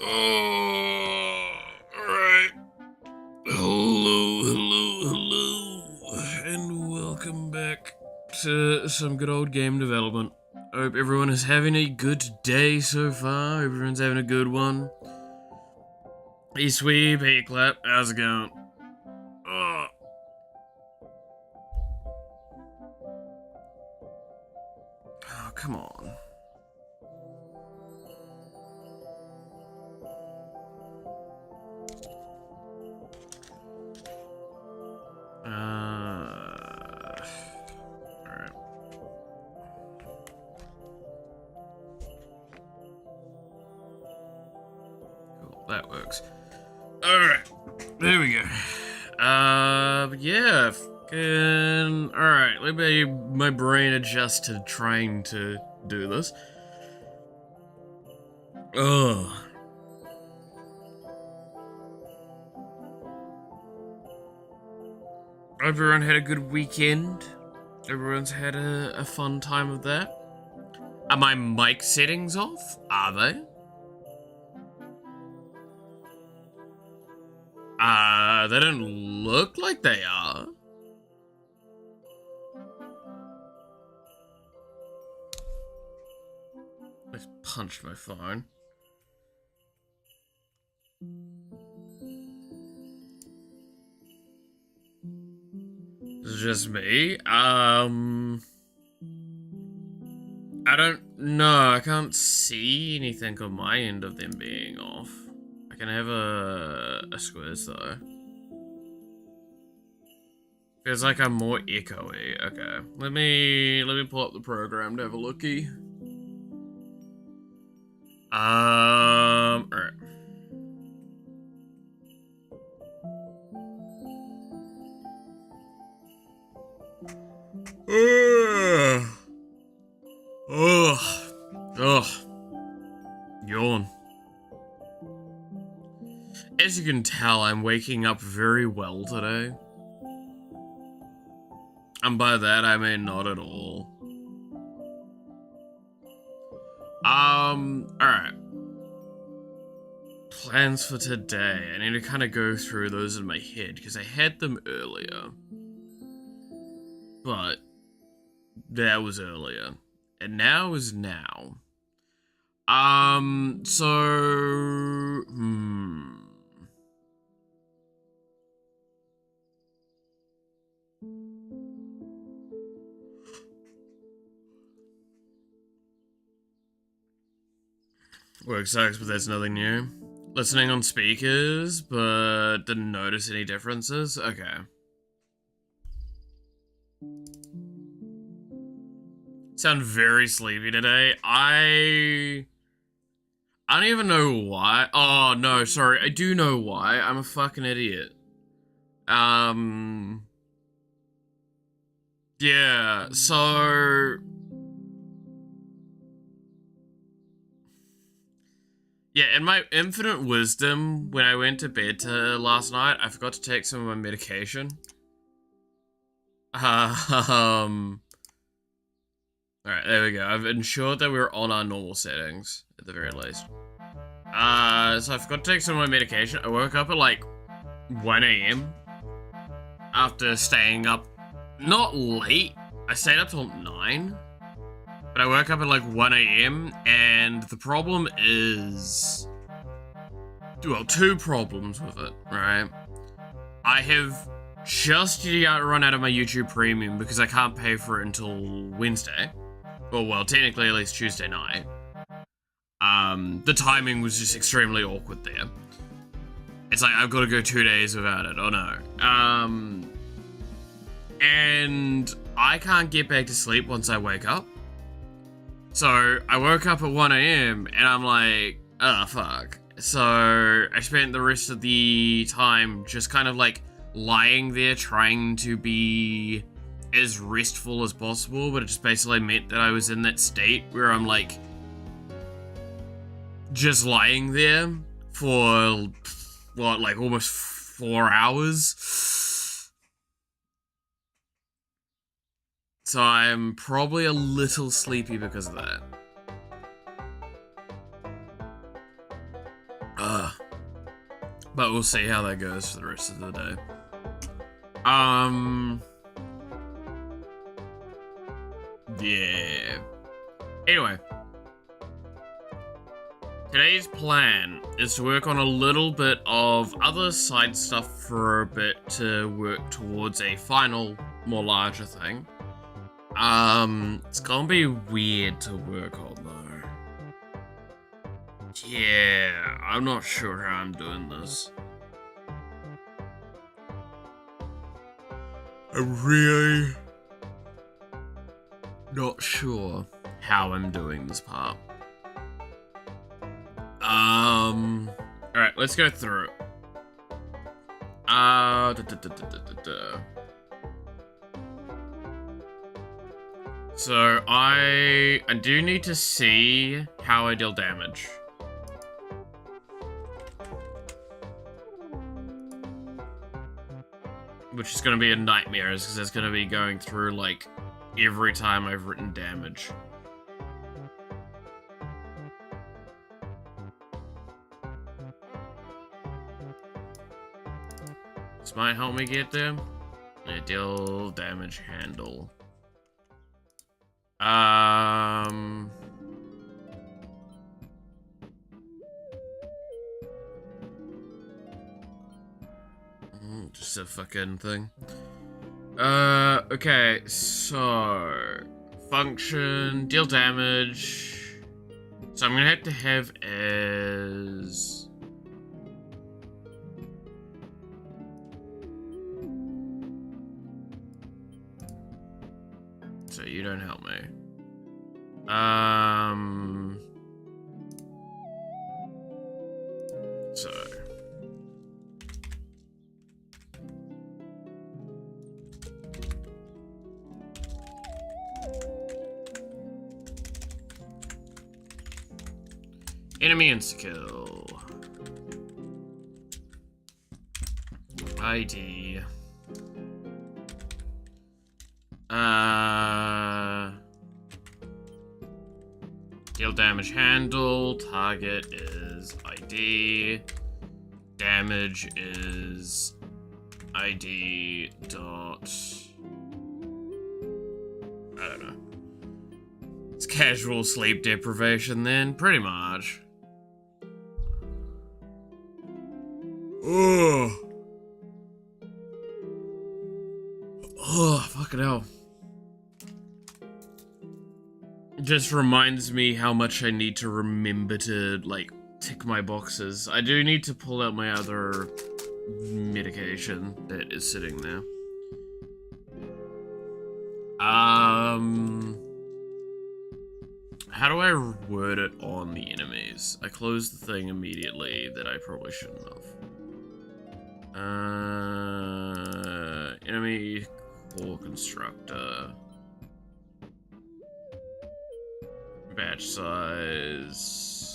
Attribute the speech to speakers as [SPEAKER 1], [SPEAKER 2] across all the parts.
[SPEAKER 1] Alright. Hello, and welcome back to some good old game development. I hope everyone is having a good day so far. Everyone's having a good one. Hey Sweep, hey Clap, how's it going? Oh, come on. Alright. Cool, that works. Alright, there we go. Yeah, alright, let me my brain adjust to trying to do this. Ugh. Everyone had a good weekend. Everyone's had a fun time of that. Are my mic settings off? Are they? They don't look like they are. I just punched my phone. This is just me. I don't know. I can't see anything on my end of them being off. I can have a squiz though. Feels like I'm more echoey. Okay, let me pull up the program to have a looky. All right. Ugh. Yawn. As you can tell, I'm waking up very well today. And by that, I mean not at all. Alright. Plans for today. I need to kind of go through those in my head, because I had them earlier. But that was earlier. And now is now. Work sucks, but that's nothing new. Listening on speakers, but didn't notice any differences? Okay. Sound very sleepy today. I don't even know why. Oh, no, sorry. I do know why. I'm a fucking idiot. Yeah, so... Yeah, in my infinite wisdom, when I went to bed last night, I forgot to take some of my medication. Alright, there we go. I've ensured that we're on our normal settings, at the very least. So I forgot to take some of my medication. I woke up at like 1 AM after staying up, not late, I stayed up till 9. But I woke up at like 1 AM, and the problem is well, two problems with it, right? I have just run out of my YouTube Premium because I can't pay for it until Wednesday. Well, technically at least Tuesday night. The timing was just extremely awkward there. It's like, I've got to go 2 days without it. Oh no. And I can't get back to sleep once I wake up. So I woke up at 1 AM and I'm like, oh fuck. So I spent the rest of the time just kind of like lying there trying to be as restful as possible, but it just basically meant that I was in that state where I'm like just lying there for what, like almost 4 hours. So I'm probably a little sleepy because of that. But we'll see how that goes for the rest of the day. Yeah. Anyway. Today's plan is to work on a little bit of other side stuff for a bit to work towards a final, more larger thing. It's gonna be weird to work on though. Yeah, I'm not sure how I'm doing this. I'm really not sure how I'm doing this part. Alright, let's go through it. So I do need to see how I deal damage. Which is going to be a nightmare, because it's going to be going through, like, every time I've written damage. This might help me get there. Yeah, deal damage handle. Just a fucking thing. Okay, so function, deal damage. So I'm gonna have to have as so you don't help me. So enemy insta-kill. ID. Deal damage handle. Target is ID. Damage is ID dot. I don't know. It's casual sleep deprivation then, pretty much. Oh, fucking hell. It just reminds me how much I need to remember to, like, tick my boxes. I do need to pull out my other medication that is sitting there. How do I word it on the enemies? I closed the thing immediately that I probably shouldn't have. Enemy core constructor. Batch size.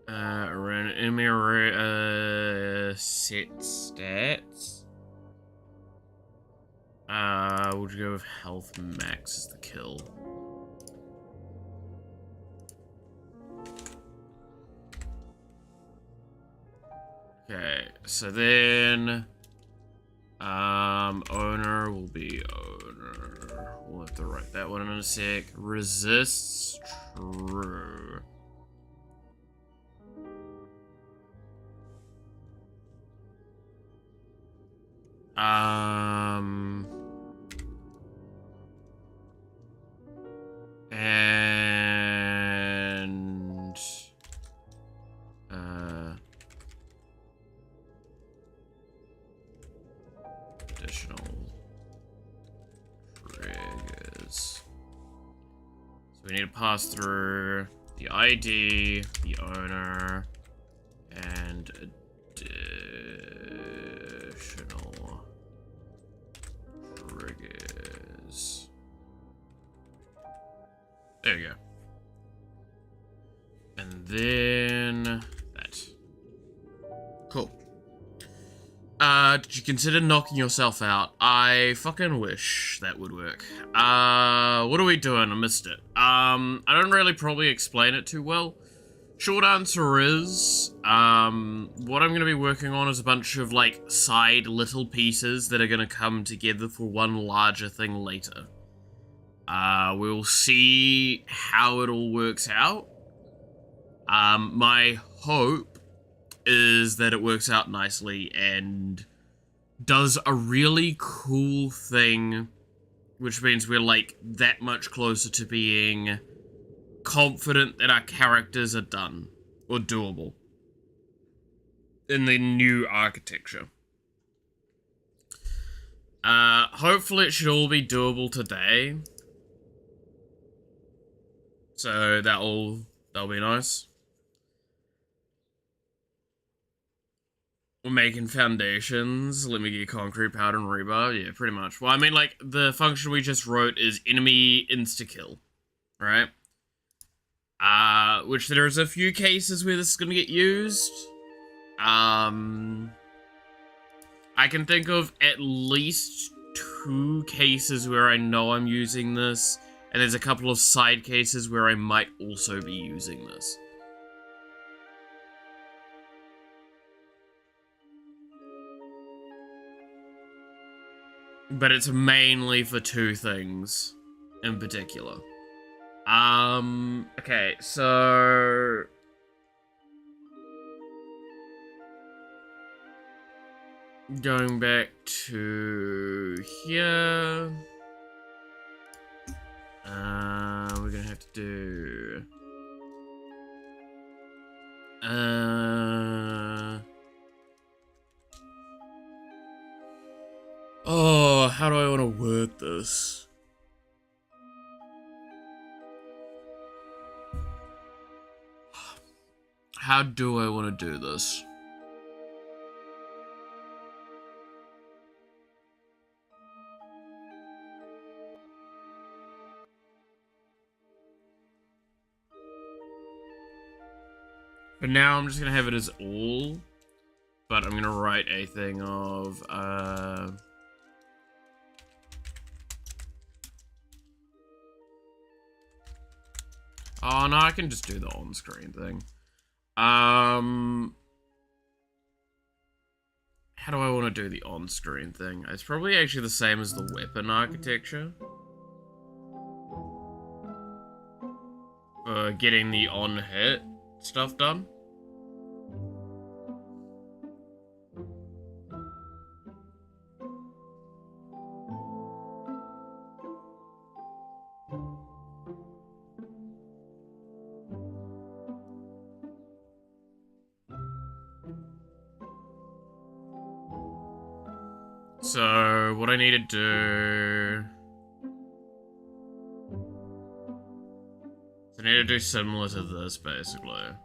[SPEAKER 1] Around enemy array, set stats. We'll go with health max as the kill. Okay, so then Owner will be owner. We'll have to write that one in a sec. Resists true. And additional triggers. So we need to pass through the ID, the owner, and additional triggers. There you go. And then that. Cool. Did you consider knocking yourself out? I fucking wish that would work. What are we doing? I missed it. I don't really probably explain it too well. Short answer is, what I'm gonna be working on is a bunch of, like, side little pieces that are gonna come together for one larger thing later. We'll see how it all works out. My hope is that it works out nicely and does a really cool thing, which means we're, like, that much closer to being confident that our characters are done, or doable, in the new architecture. Hopefully it should all be doable today. So that'll be nice. We're making foundations. Let me get concrete, powder, and rebar. Yeah, pretty much. Well, I mean, like, the function we just wrote is enemy insta-kill, right? Which there's a few cases where this is gonna get used. I can think of at least 2 cases where I know I'm using this, and there's a couple of side cases where I might also be using this. But it's mainly for 2 things in particular. Okay, so going back to here, we're gonna have to do, oh, how do I want to word this? How do I want to do this? For now, I'm just gonna have it as all, but I'm gonna write a thing of, oh no, I can just do the on-screen thing. How do I want to do the on-screen thing? It's probably actually the same as the weapon architecture. For getting the on-hit stuff done. So, what I need to do... I need to do similar to this, basically.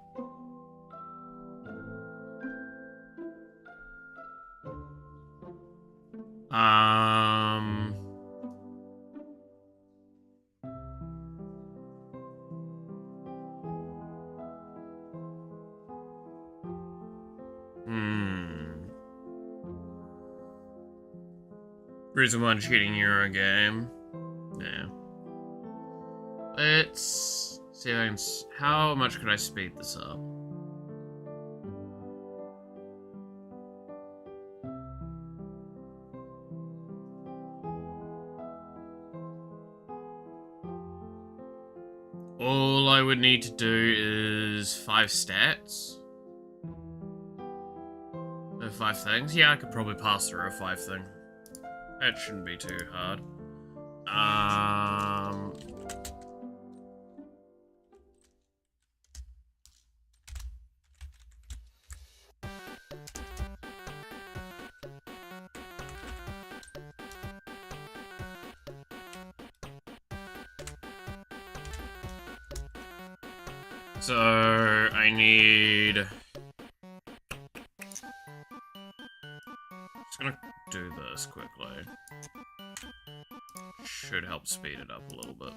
[SPEAKER 1] Reason why I'm cheating Euro game. Yeah. Let's see if I can... How much could I speed this up? All I would need to do is 5 stats. 5 things? Yeah, I could probably pass through a 5 thing. That shouldn't be too hard. So, I need... Just gonna do this quickly. Should help speed it up a little bit.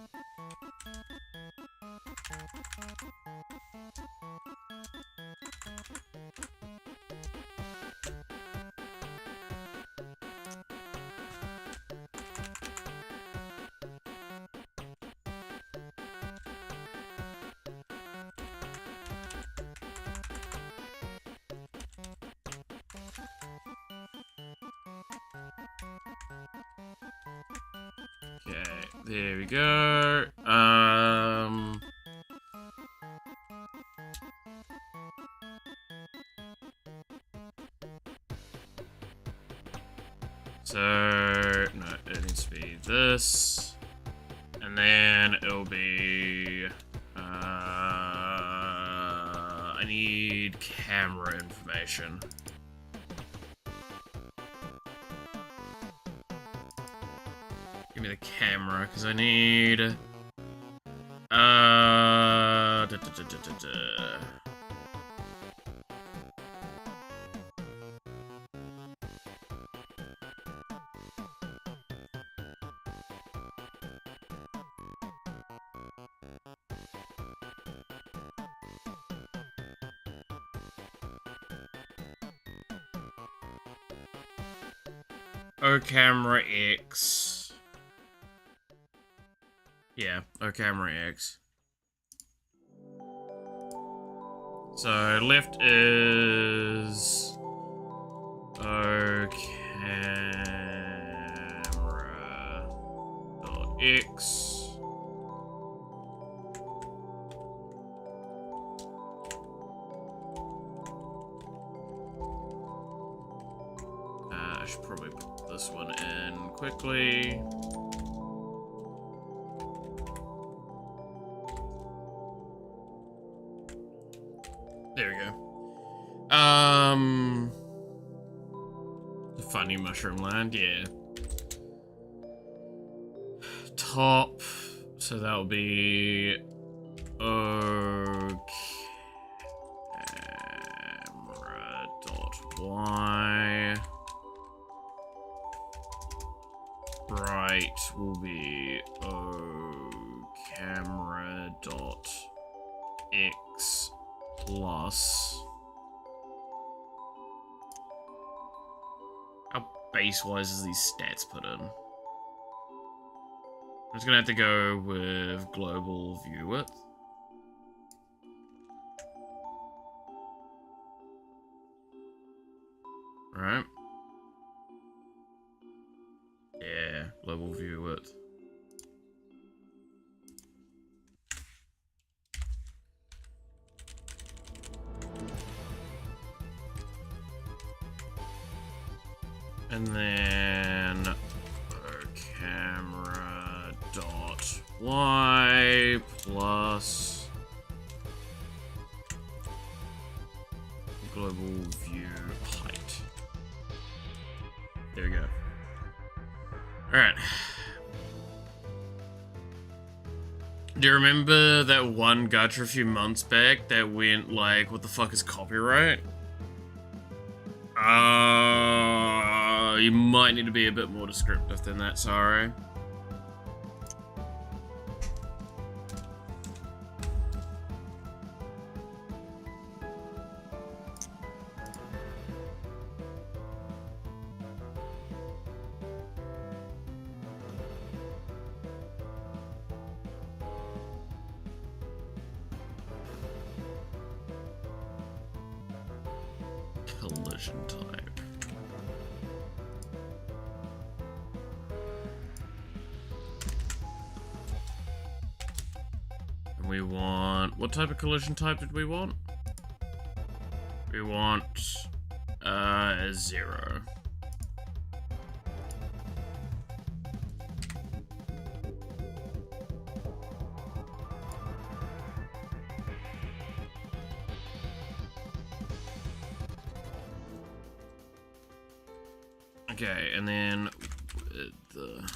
[SPEAKER 1] Okay, there we go. So, no, it needs to be this. And then it'll be, I need camera information. Give me the camera, because I need, camera X. Yeah, camera X. So left is camera dot X. I should probably put this one in quickly. There we go. The funny mushroom land, yeah. Top, so that'll be camera dot Y. Right will be camera dot X plus. How base-wise is these stats put in? I'm just gonna have to go with global view width. Right. Yeah, global view width. And then camera dot Y plus global view height. There we go. Alright. Do you remember that one gacha a few months back that went like, what the fuck is copyright? You might need to be a bit more descriptive than that, sorry. Collision type. We want... What type of collision type did we want? We want... 0. Okay, and then the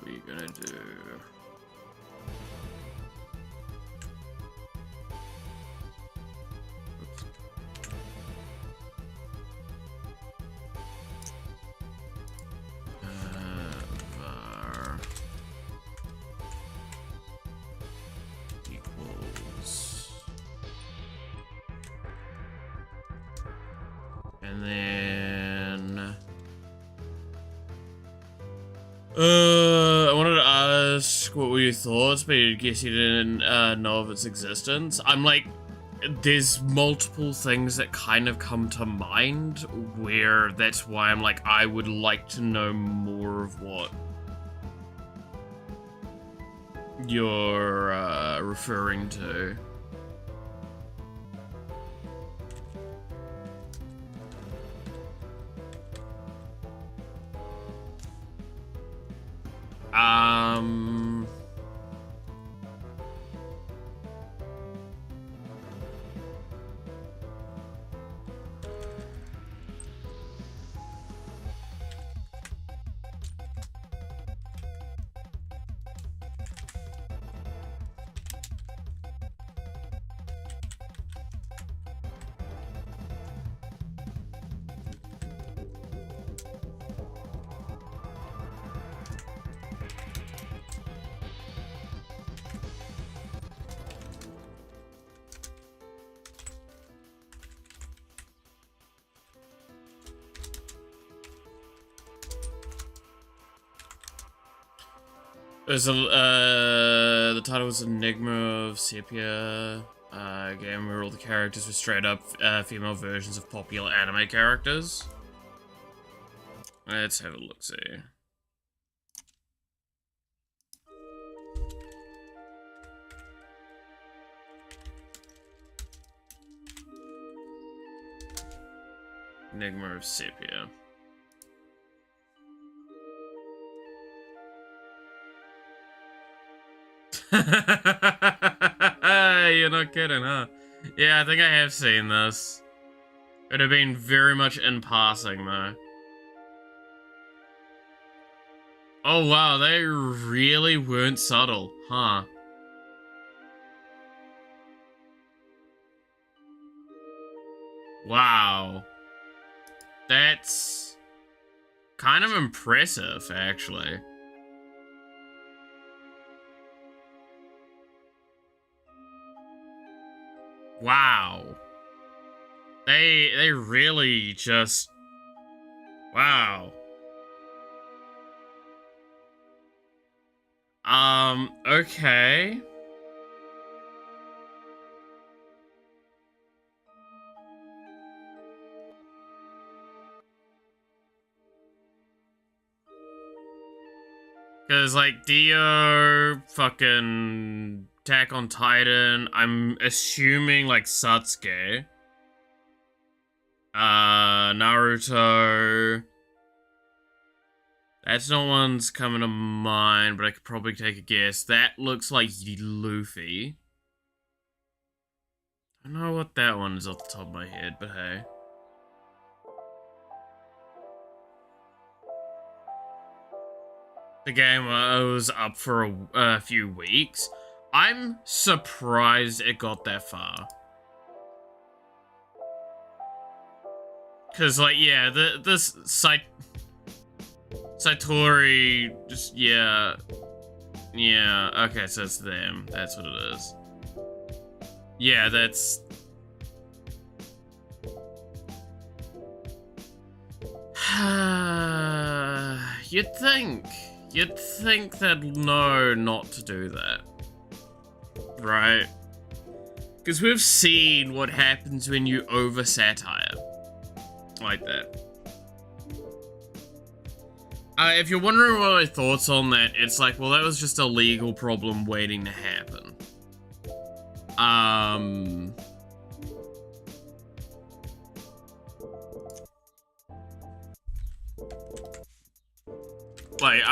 [SPEAKER 1] we're gonna do var equals, and then I wanted to ask what were your thoughts, but I guess you didn't know of its existence. I'm like, there's multiple things that kind of come to mind where that's why I'm like, I would like to know more of what you're referring to. There's the title was Enigma of Sepia, a game where all the characters were straight up female versions of popular anime characters. Let's have a look-see. Enigma of Sepia. You're not kidding, huh? Yeah, I think I have seen this. It had been very much in passing, though. Oh wow, they really weren't subtle, huh? Wow. That's kind of impressive, actually. Wow. They really just... Wow. Okay. Cause like Dio, fucking Attack on Titan, I'm assuming like Satsuki. Naruto. That's not one's coming to mind, but I could probably take a guess. That looks like Luffy. I don't know what that one is off the top of my head, but hey. The game was up for a few weeks. I'm surprised it got that far. Cause like, yeah, this Satori, just, yeah, okay, so it's them, that's what it is. Yeah, that's... You'd think they'd know not to do that, right? Because we've seen what happens when you over-satire. Like that. If you're wondering what my thoughts on that, it's like, well, that was just a legal problem waiting to happen. Like,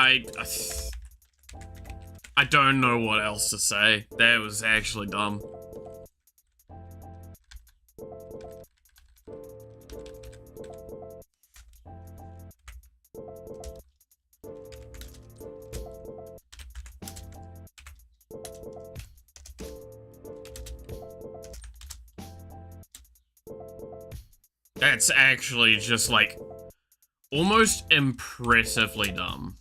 [SPEAKER 1] I don't know what else to say. That was actually dumb. That's actually just, like, almost impressively dumb.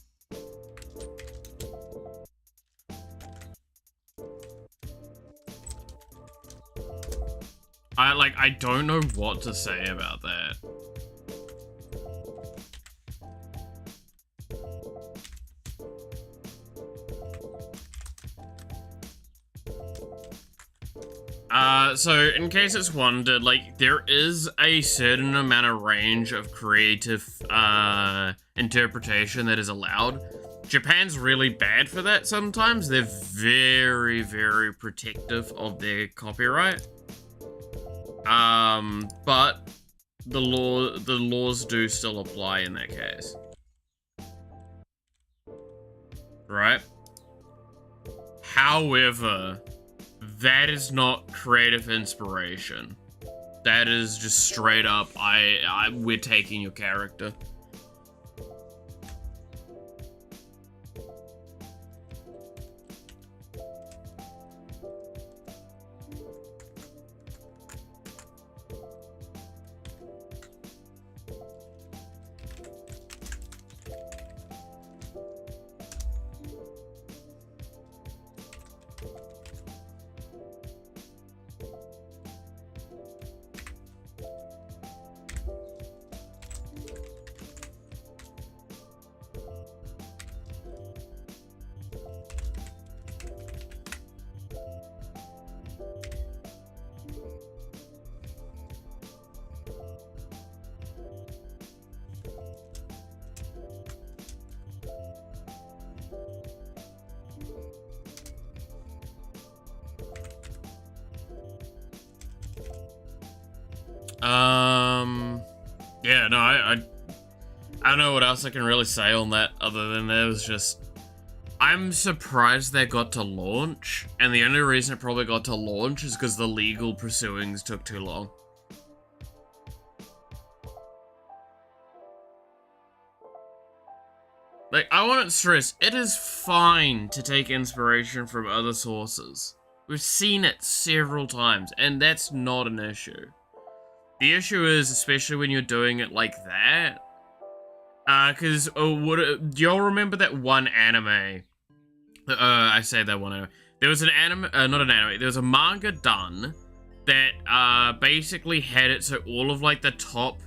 [SPEAKER 1] I don't know what to say about that. So in case it's wondered, like, there is a certain amount of range of creative, interpretation that is allowed. Japan's really bad for that sometimes. They're very, very protective of their copyright. But the laws do still apply in that case. Right? However, that is not creative inspiration. That is just straight up, we're taking your character. Yeah, no, I don't know what else I can really say on that other than it was just... I'm surprised they got to launch, and the only reason it probably got to launch is because the legal pursuings took too long. Like, I want to stress, it is fine to take inspiration from other sources. We've seen it several times, and that's not an issue. The issue is, especially when you're doing it like that, because, do y'all remember that one anime? I say that one anime. There was an anime, not an anime, there was a manga done that, basically had it so all of, like, the top,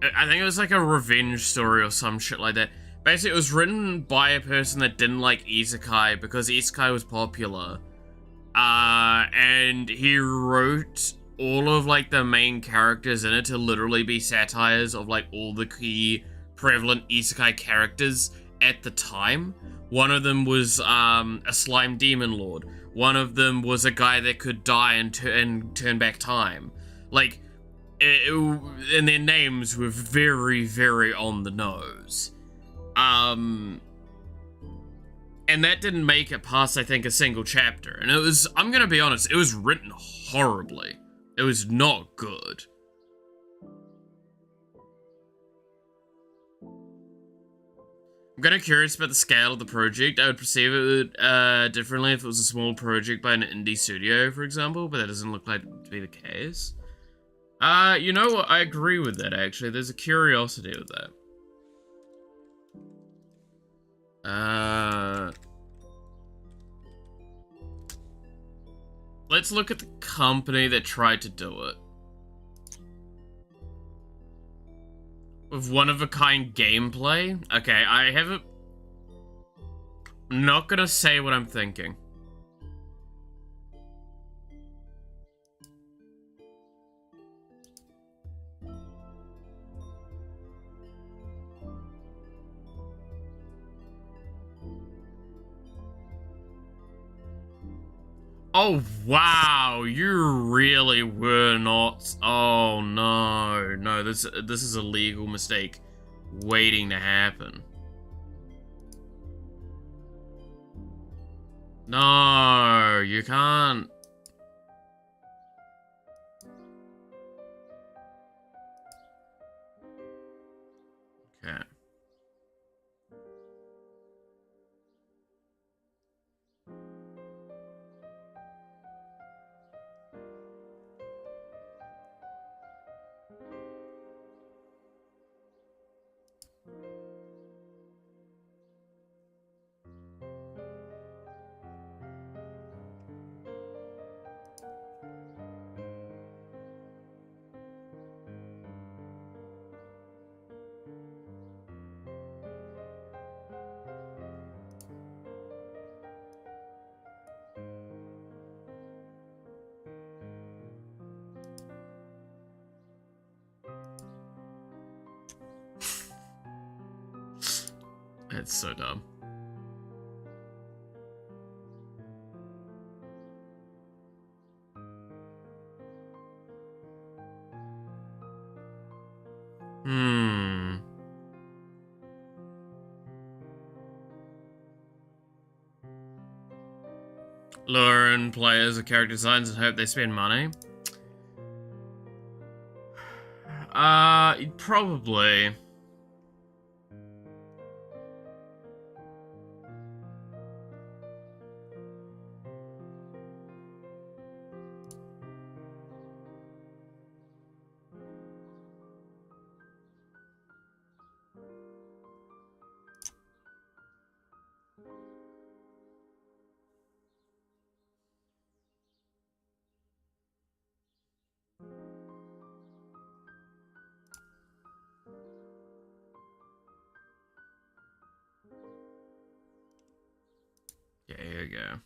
[SPEAKER 1] I think it was, like, a revenge story or some shit like that. Basically, it was written by a person that didn't like isekai because isekai was popular. And he wrote all of, like, the main characters in it to literally be satires of, like, all the key prevalent isekai characters at the time. One of them was, a slime demon lord. One of them was a guy that could die and turn back time. Like, and their names were very, very on the nose. And that didn't make it past, I think, a single chapter. And it was, I'm gonna be honest, it was written horribly. It was not good. I'm kind of curious about the scale of the project. I would perceive it differently if it was a small project by an indie studio, for example, but that doesn't look like to be the case. You know what? I agree with that, actually. There's a curiosity with that. Let's look at the company that tried to do it. With one-of-a-kind gameplay? Okay, I haven't... I'm not gonna say what I'm thinking. Oh, wow, you really were not... Oh, no. No, this is a legal mistake waiting to happen. No, you can't. Okay. It's so dumb. Lure in players or character designs and hope they spend money. Probably. Yeah, here you go.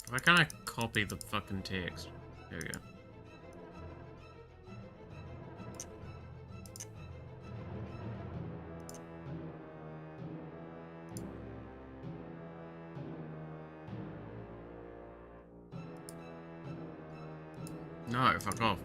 [SPEAKER 1] Why can't I copy the fucking text? There we go. No, fuck off.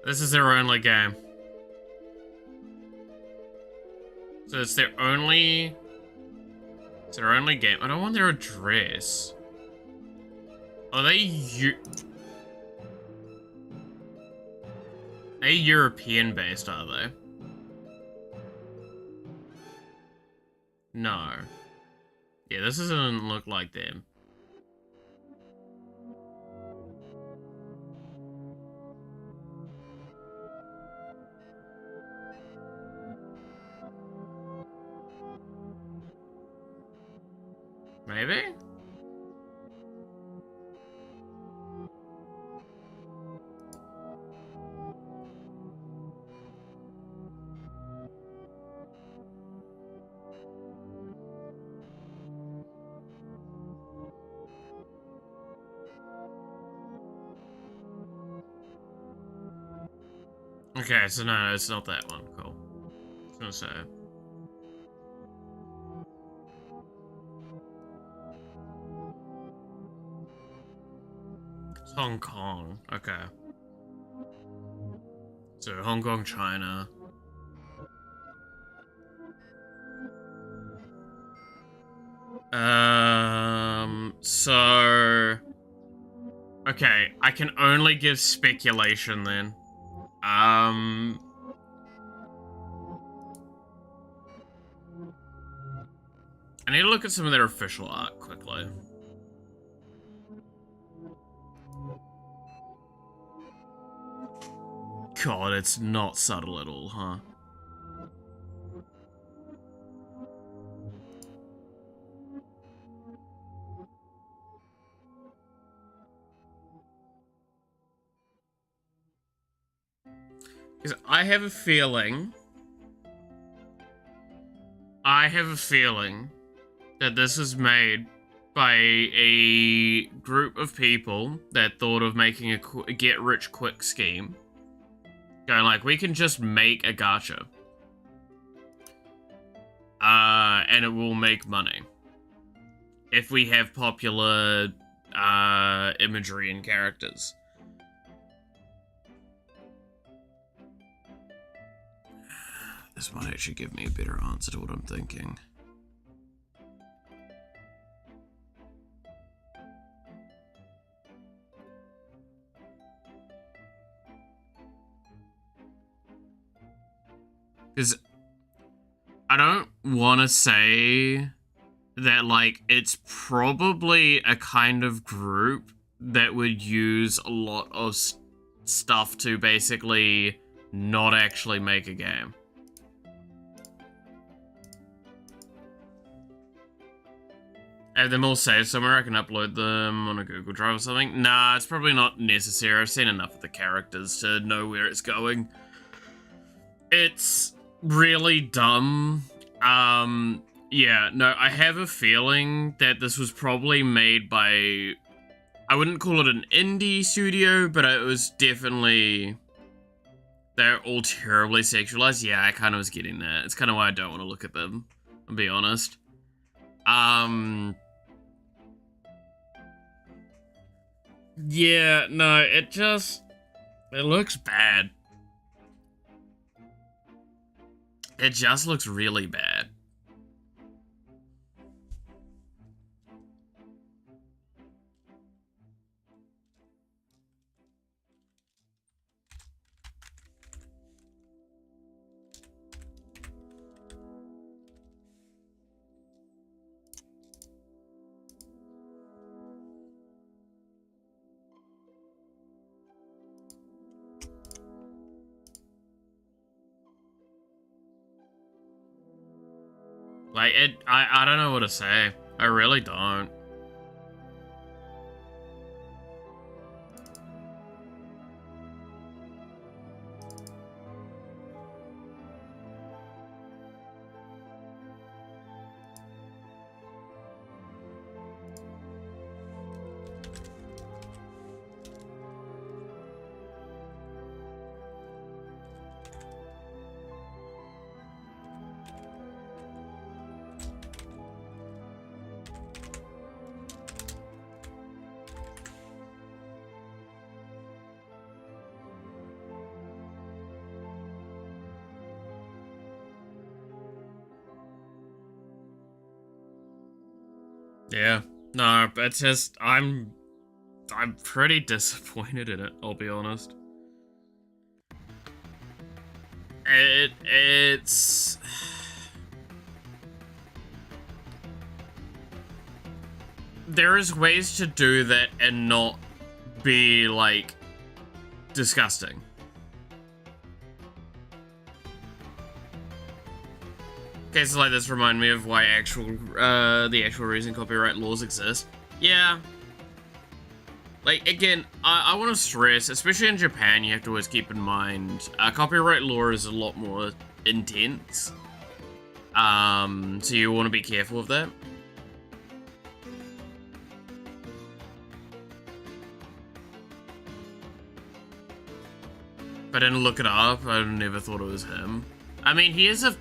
[SPEAKER 1] This is their only game. So it's their only... It's their only game. I don't want their address. Are they European based, are they? No. Yeah, this doesn't look like them. Maybe? Okay, so no, it's not that one. Cool. I was gonna say. It's Hong Kong. Okay. So Hong Kong, China. So... Okay, I can only give speculation then. I need to look at some of their official art quickly. God, it's not subtle at all, huh? Because I have a feeling that this was made by a group of people that thought of making a get-rich-quick scheme. Going like, we can just make a gacha. And it will make money. If we have popular imagery and characters. This might actually give me a better answer to what I'm thinking. Because I don't want to say that, like, it's probably a kind of group that would use a lot of stuff to basically not actually make a game. Have them all saved somewhere? I can upload them on a Google Drive or something? Nah, it's probably not necessary. I've seen enough of the characters to know where it's going. It's really dumb. Yeah, no, I have a feeling that this was probably made by... I wouldn't call it an indie studio, but it was definitely... They're all terribly sexualized. Yeah, I kind of was getting that. It's kind of why I don't want to look at them, I'll be honest. Yeah, no, it looks bad. It just looks really bad. Like, I don't know what to say. I really don't. Yeah, no, it's just, I'm pretty disappointed in it, I'll be honest. It's... There is ways to do that and not be, like, disgusting. Cases like this remind me of why the actual reason copyright laws exist. Yeah. Like, again, I want to stress, especially in Japan, you have to always keep in mind, copyright law is a lot more intense. So you want to be careful of that. If I didn't look it up, I never thought it was him. I mean, he is a...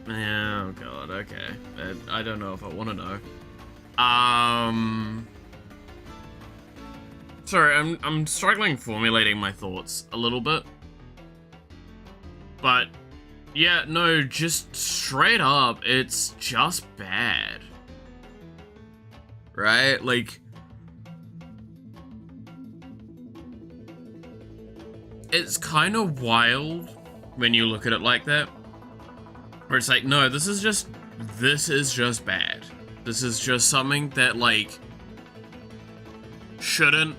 [SPEAKER 1] oh god, okay. I don't know if I want to know. Sorry, I'm struggling formulating my thoughts a little bit. But, yeah, no, just straight up, it's just bad. Right? Like... It's kind of wild when you look at it like that. Where it's like, no, this is just bad. This is just something that, like, shouldn't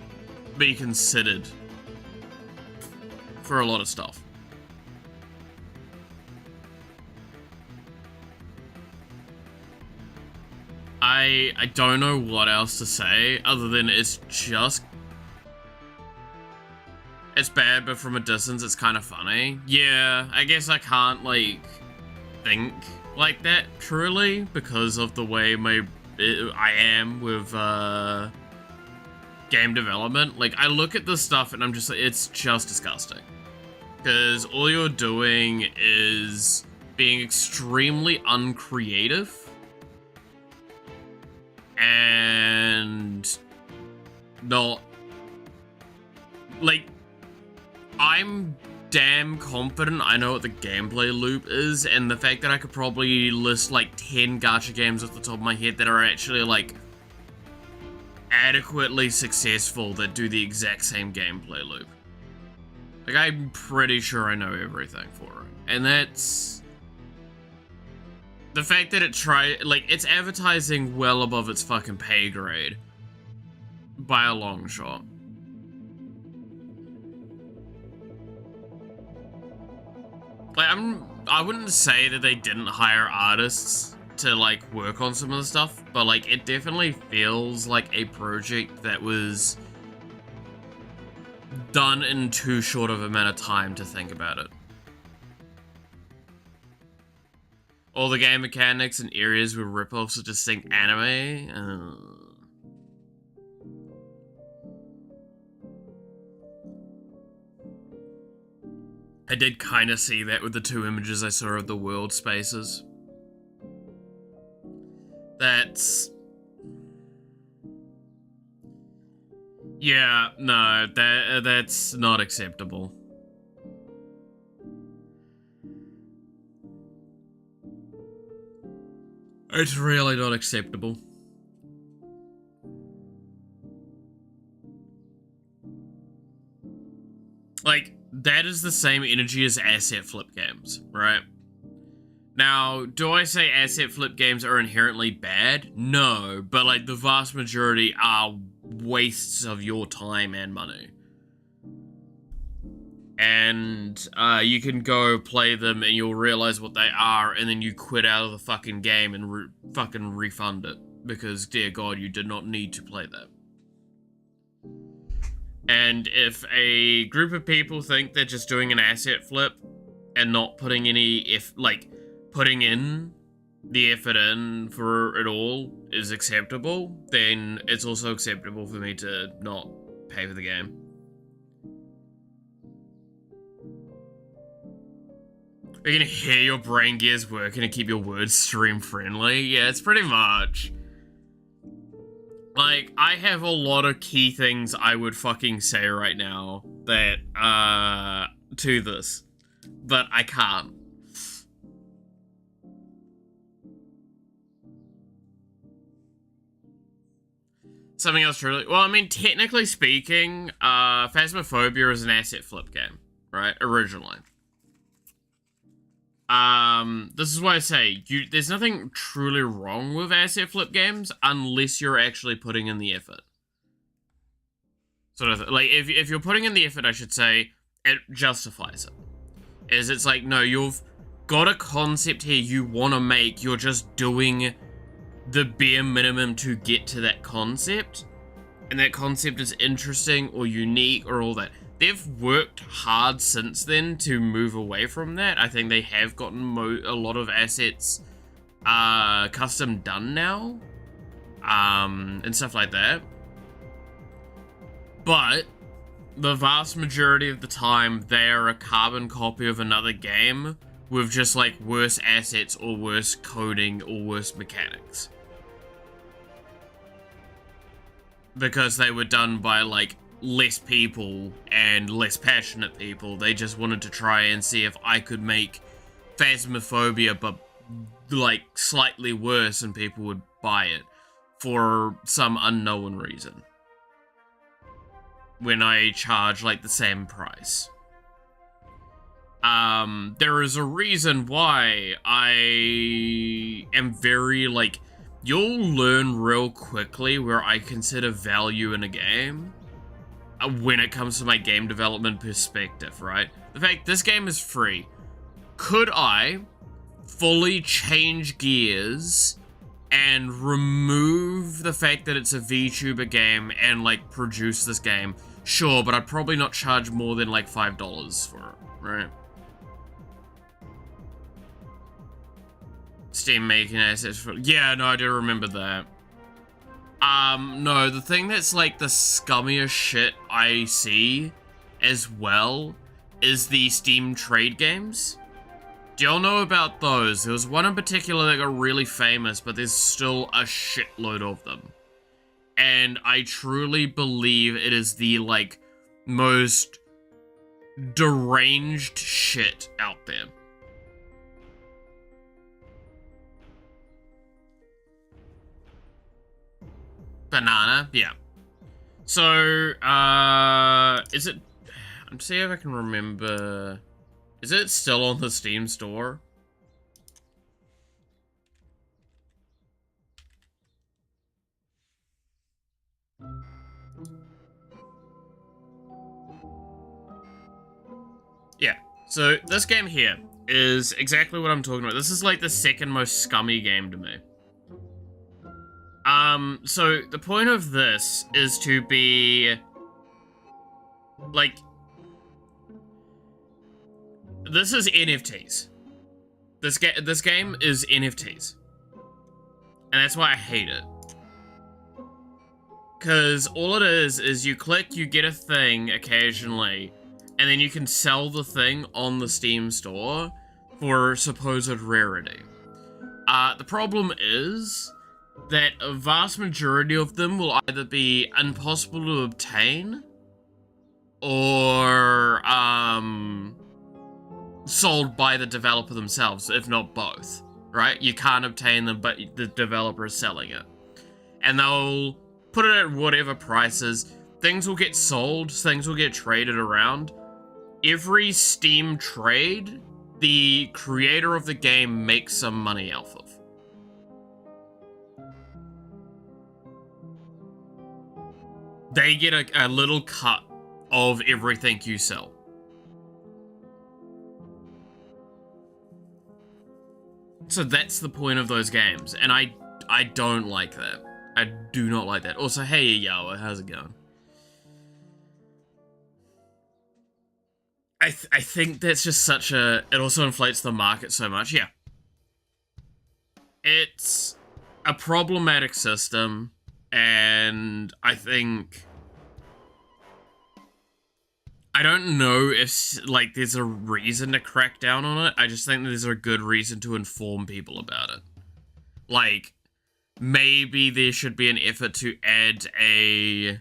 [SPEAKER 1] be considered for a lot of stuff. I don't know what else to say other than it's bad, but from a distance it's kind of funny. Yeah, I guess I can't like think like that truly because of the way I am with game development. Like, I look at this stuff and I'm just like, it's just disgusting. Because all you're doing is being extremely uncreative and not, like, I'm damn confident I know what the gameplay loop is, and the fact that I could probably list like 10 gacha games off the top of my head that are actually like adequately successful that do the exact same gameplay loop. Like, I'm pretty sure I know everything for it. And that's the fact that it's advertising well above its fucking pay grade by a long shot. Like, I wouldn't say that they didn't hire artists to, like, work on some of the stuff, but, like, it definitely feels like a project that was done in too short of amount of time to think about it. All the game mechanics and areas were rip-offs of distinct anime. I did kind of see that with the 2 images I saw of the world spaces. Yeah, no, that's not acceptable. It's really not acceptable. Like, that is the same energy as asset flip games, right? Now, do I say asset flip games are inherently bad? No, but like the vast majority are wastes of your time and money. And you can go play them and you'll realize what they are, and then you quit out of the fucking game and fucking refund it. Because, dear God, you did not need to play that. And if a group of people think they're just doing an asset flip and not putting putting in the effort in for it all is acceptable, then it's also acceptable for me to not pay for the game. Are you gonna hear your brain gears working to keep your words stream friendly? Yeah, it's pretty much. Like, I have a lot of key things I would fucking say right now that, to this, but I can't. Something else truly, well, I mean, technically speaking, Phasmophobia is an asset flip game, right? Originally. This is why I say, there's nothing truly wrong with asset flip games unless you're actually putting in the effort. Sort of, like, if you're putting in the effort, I should say, it justifies it. It's like, no, you've got a concept here you want to make, you're just doing the bare minimum to get to that concept, and that concept is interesting or unique or all that. They've worked hard since then to move away from that. I think they have gotten a lot of assets custom done now, and stuff like that. But the vast majority of the time, they are a carbon copy of another game with just like worse assets or worse coding or worse mechanics. Because they were done by like less people and less passionate people. They just wanted to try and see if I could make Phasmophobia but like slightly worse and people would buy it for some unknown reason when I charge like the same price. There is a reason why I am very like, you'll learn real quickly where I consider value in a game. when it comes to my game development perspective, right? The fact this game is free. Could I fully change gears and remove the fact that it's a VTuber game and, like, produce this game? Sure, but I'd probably not charge more than, like, $5 for it, right? Steam making assets for... Yeah, no, I do remember that. No, the thing that's, like, the scummiest shit I see as well is the Steam trade games. Do y'all know about those? There was one in particular that got really famous, but there's still a shitload of them. And I truly believe it is the, like, most deranged shit out there. Banana, yeah. So, is it... I'm seeing if I can remember... Is it still on the Steam store? Yeah, so this game here is exactly what I'm talking about. This is like the second most scummy game to me. So the point of this is to be, like, this is NFTs. This game is NFTs. And that's why I hate it. Because all it is you click, you get a thing occasionally, and then you can sell the thing on the Steam store for supposed rarity. The problem is that a vast majority of them will either be impossible to obtain or sold by the developer themselves, if not both, right? You can't obtain them, but the developer is selling it. And they'll put it at whatever prices. Things will get sold, things will get traded around. Every Steam trade, the creator of the game makes some money off of. They get a little cut of everything you sell. So that's the point of those games, and I don't like that. I do not like that. Also, hey Yawa, how's it going? I think that's just such a... It also inflates the market so much. Yeah. It's a problematic system, and I think... I don't know if, like, there's a reason to crack down on it. I just think there's a good reason to inform people about it. Like, maybe there should be an effort to add a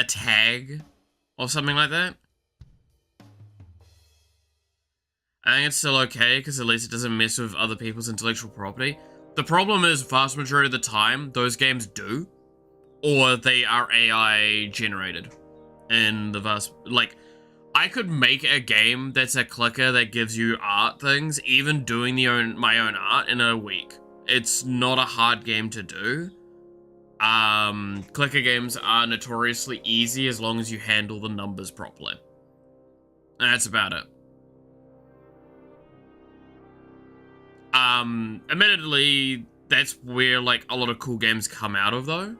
[SPEAKER 1] tag or something like that. I think it's still okay, because at least it doesn't mess with other people's intellectual property. The problem is, vast majority of the time, those games do. Or they are AI generated. And the vast... Like, I could make a game that's a clicker that gives you art things, even doing my own art in a week. It's not a hard game to do. Clicker games are notoriously easy as long as you handle the numbers properly. And that's about it. Admittedly, that's where, like, a lot of cool games come out of, though.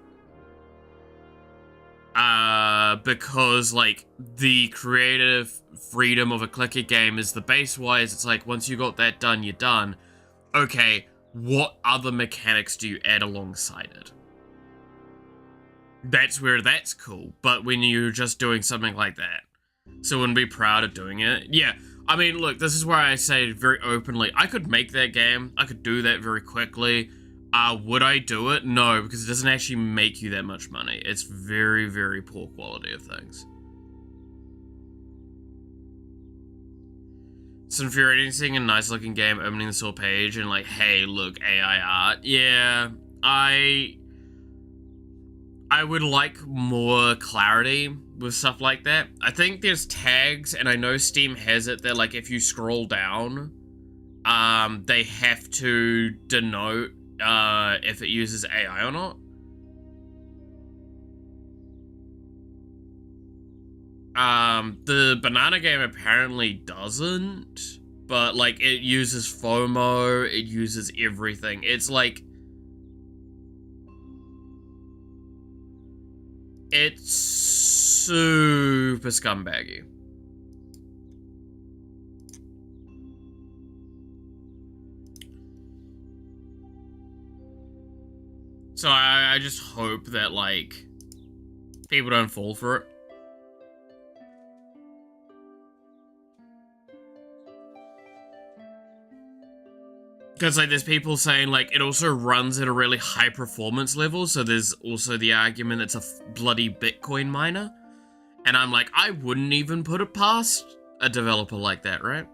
[SPEAKER 1] Because, like, the creative freedom of a clicker game is the base-wise. It's like, once you got that done, you're done. Okay, what other mechanics do you add alongside it? That's where that's cool. But when you're just doing something like that, someone be proud of doing it. Yeah, I mean, look, this is where I say very openly, I could make that game. I could do that very quickly. Would I do it? No, because it doesn't actually make you that much money. It's very, very poor quality of things. It's infuriating seeing a nice looking game opening the store page and like, hey, look, AI art. Yeah, I would like more clarity with stuff like that. I think there's tags, and I know Steam has it, that like if you scroll down, they have to denote if it uses AI or not. The banana game apparently doesn't, but like it uses FOMO, it uses everything. It's like it's super scumbaggy. So I just hope that like people don't fall for it. Because, like, there's people saying, like, it also runs at a really high performance level, so there's also the argument it's a bloody Bitcoin miner. And I'm like, I wouldn't even put it past a developer like that, right?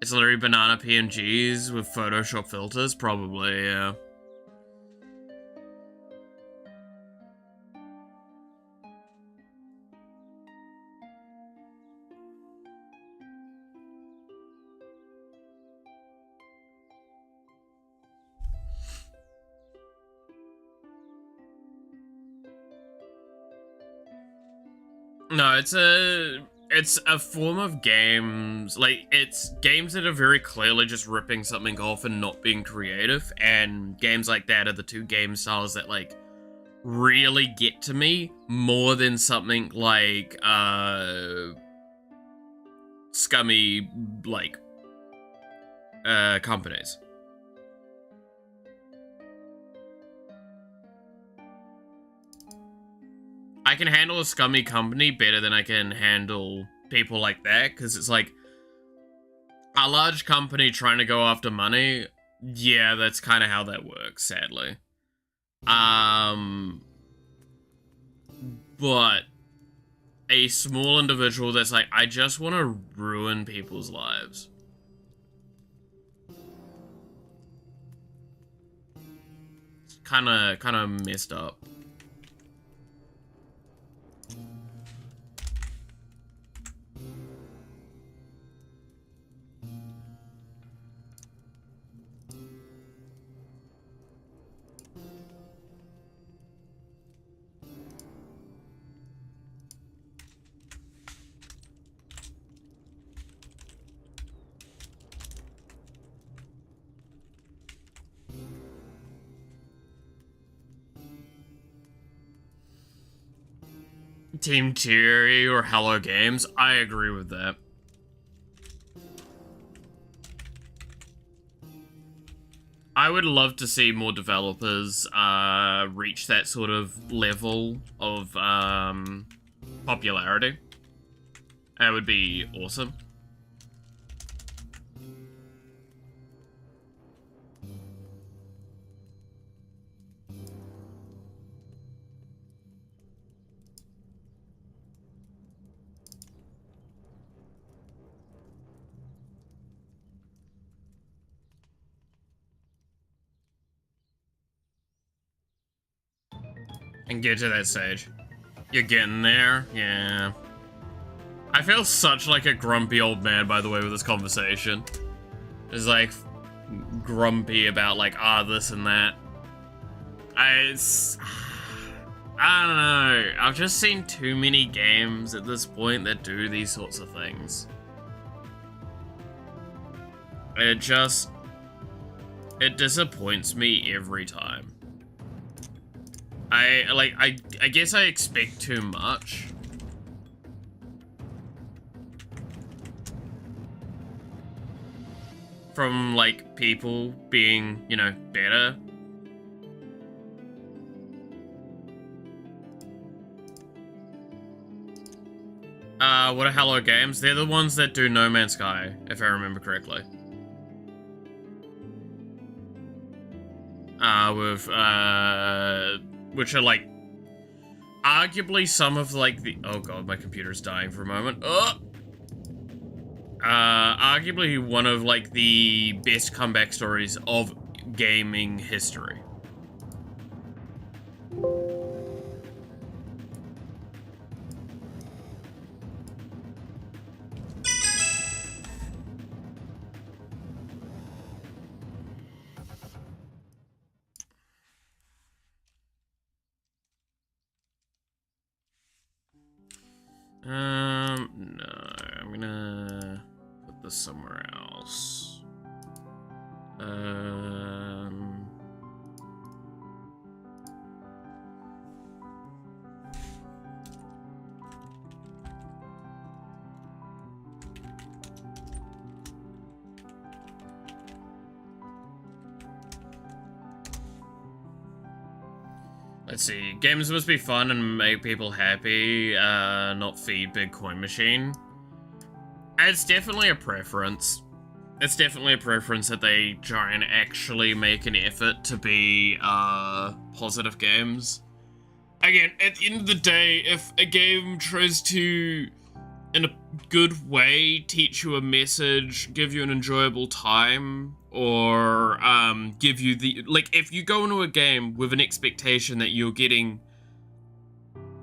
[SPEAKER 1] It's literally banana PNGs with Photoshop filters, probably, yeah. No, it's a form of games, like, it's games that are very clearly just ripping something off and not being creative, and games like that are the two game styles that, like, really get to me more than something like, scummy, like, companies. I can handle a scummy company better than I can handle people like that, because it's like, a large company trying to go after money, yeah, that's kind of how that works, sadly. But a small individual that's like, I just want to ruin people's lives. It's kind of messed up. Team Terry or Hello Games, I agree with that. I would love to see more developers reach that sort of level of popularity. That would be awesome. And get to that stage. You're getting there? Yeah. I feel such like a grumpy old man, by the way, with this conversation. It's like, grumpy about like, this and that. I don't know. I've just seen too many games at this point that do these sorts of things. It disappoints me every time. I guess I expect too much. From, like, people being, you know, better. What are Hello Games? They're the ones that do No Man's Sky, if I remember correctly. Which are, like, arguably some of, like, the... Oh god, my computer's dying for a moment. Arguably one of, like, the best comeback stories of gaming history. this somewhere else. Let's see. Games must be fun and make people happy, not feed Bitcoin machine. It's definitely a preference. It's definitely a preference that they try and actually make an effort to be, positive games. Again, at the end of the day, if a game tries to, in a good way, teach you a message, give you an enjoyable time, or give you the, like, if you go into a game with an expectation that you're getting,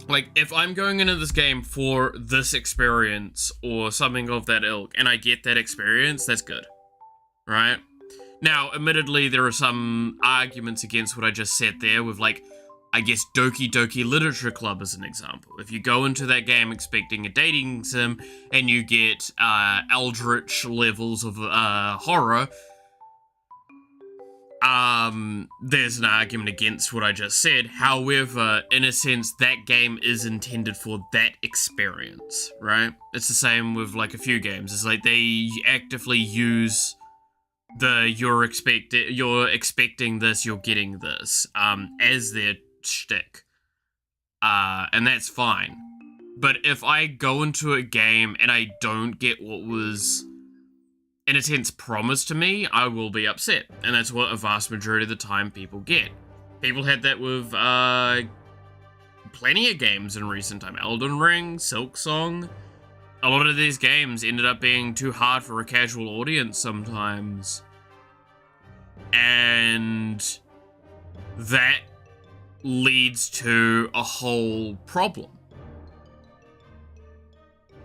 [SPEAKER 1] like, if I'm going into this game for this experience or something of that ilk, and I get that experience, that's good, right? Now, admittedly, there are some arguments against what I just said there with, like, I guess Doki Doki Literature Club as an example. If you go into that game expecting a dating sim and you get eldritch levels of horror, there's an argument against what I just said. However, in a sense, that game is intended for that experience, right? It's the same with, like, a few games. It's like they actively use the you're expecting this, you're getting this, as their shtick. And that's fine. But if I go into a game and I don't get what was, in a sense, promised to me, I will be upset. And that's what a vast majority of the time people get. People had that with plenty of games in recent time. Elden Ring, Silksong. A lot of these games ended up being too hard for a casual audience sometimes. And that leads to a whole problem.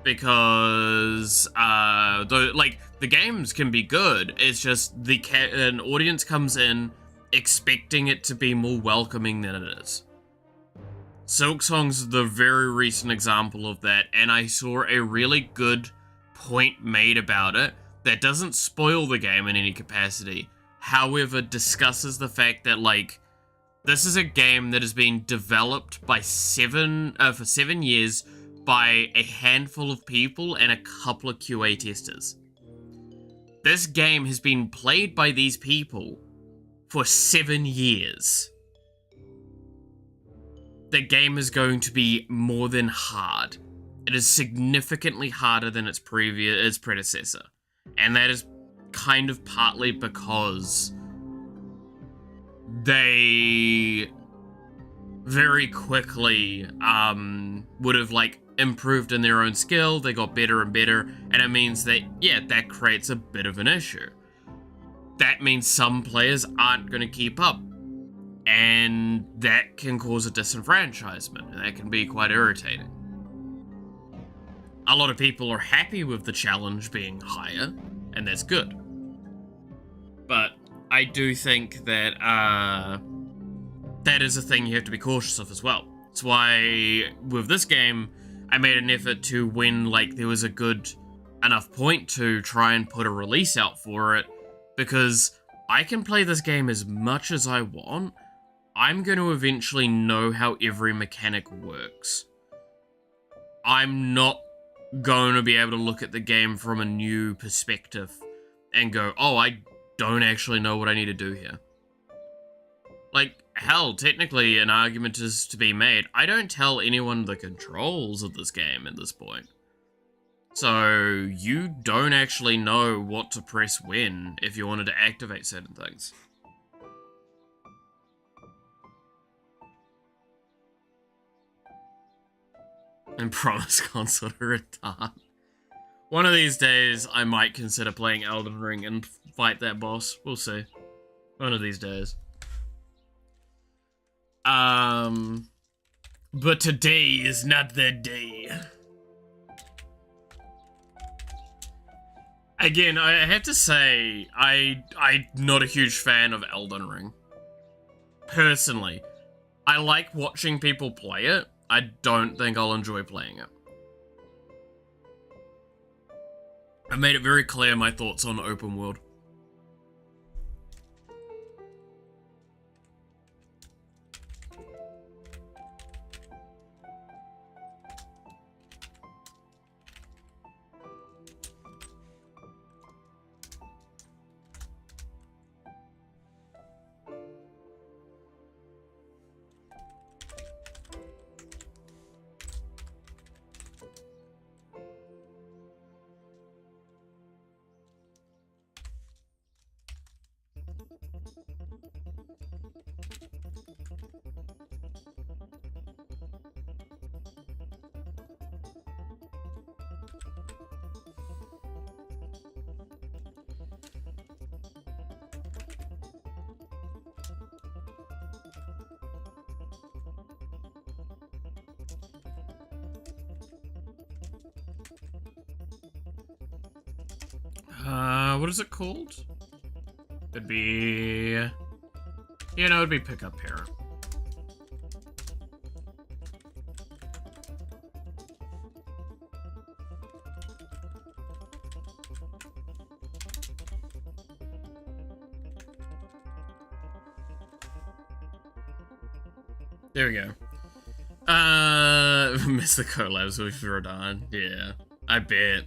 [SPEAKER 1] Because, the games can be good, it's just an audience comes in expecting it to be more welcoming than it is. Silksong's the very recent example of that, and I saw a really good point made about it that doesn't spoil the game in any capacity, however discusses the fact that, like, this is a game that has been developed by for 7 years by a handful of people and a couple of QA testers. This game has been played by these people for 7 years. The game is going to be more than hard. It is significantly harder than its predecessor. And that is kind of partly because they very quickly would have, like, improved in their own skill. They got better and better, and it means that, yeah, that creates a bit of an issue. That means some players aren't going to keep up, and that can cause a disenfranchisement, and that can be quite irritating. A lot of people are happy with the challenge being higher, and that's good. But I do think that that is a thing you have to be cautious of as well. That's why with this game, I made an effort to, when, like, there was a good enough point, to try and put a release out for it, because I can play this game as much as I want. I'm going to eventually know how every mechanic works. I'm not going to be able to look at the game from a new perspective and go, oh, I don't actually know what I need to do here. Like, hell, technically an argument is to be made. I don't tell anyone the controls of this game at this point. So, you don't actually know what to press when if you wanted to activate certain things. And promise console to retard. One of these days, I might consider playing Elden Ring and fight that boss. We'll see. One of these days. But today is not the day. Again, I have to say, I'm not a huge fan of Elden Ring. Personally. I like watching people play it. I don't think I'll enjoy playing it. I made it very clear my thoughts on open world. What is it called? It'd be... You know, it'd be pickup parent. There we go. Miss the collabs with Rodan. Yeah, I bet.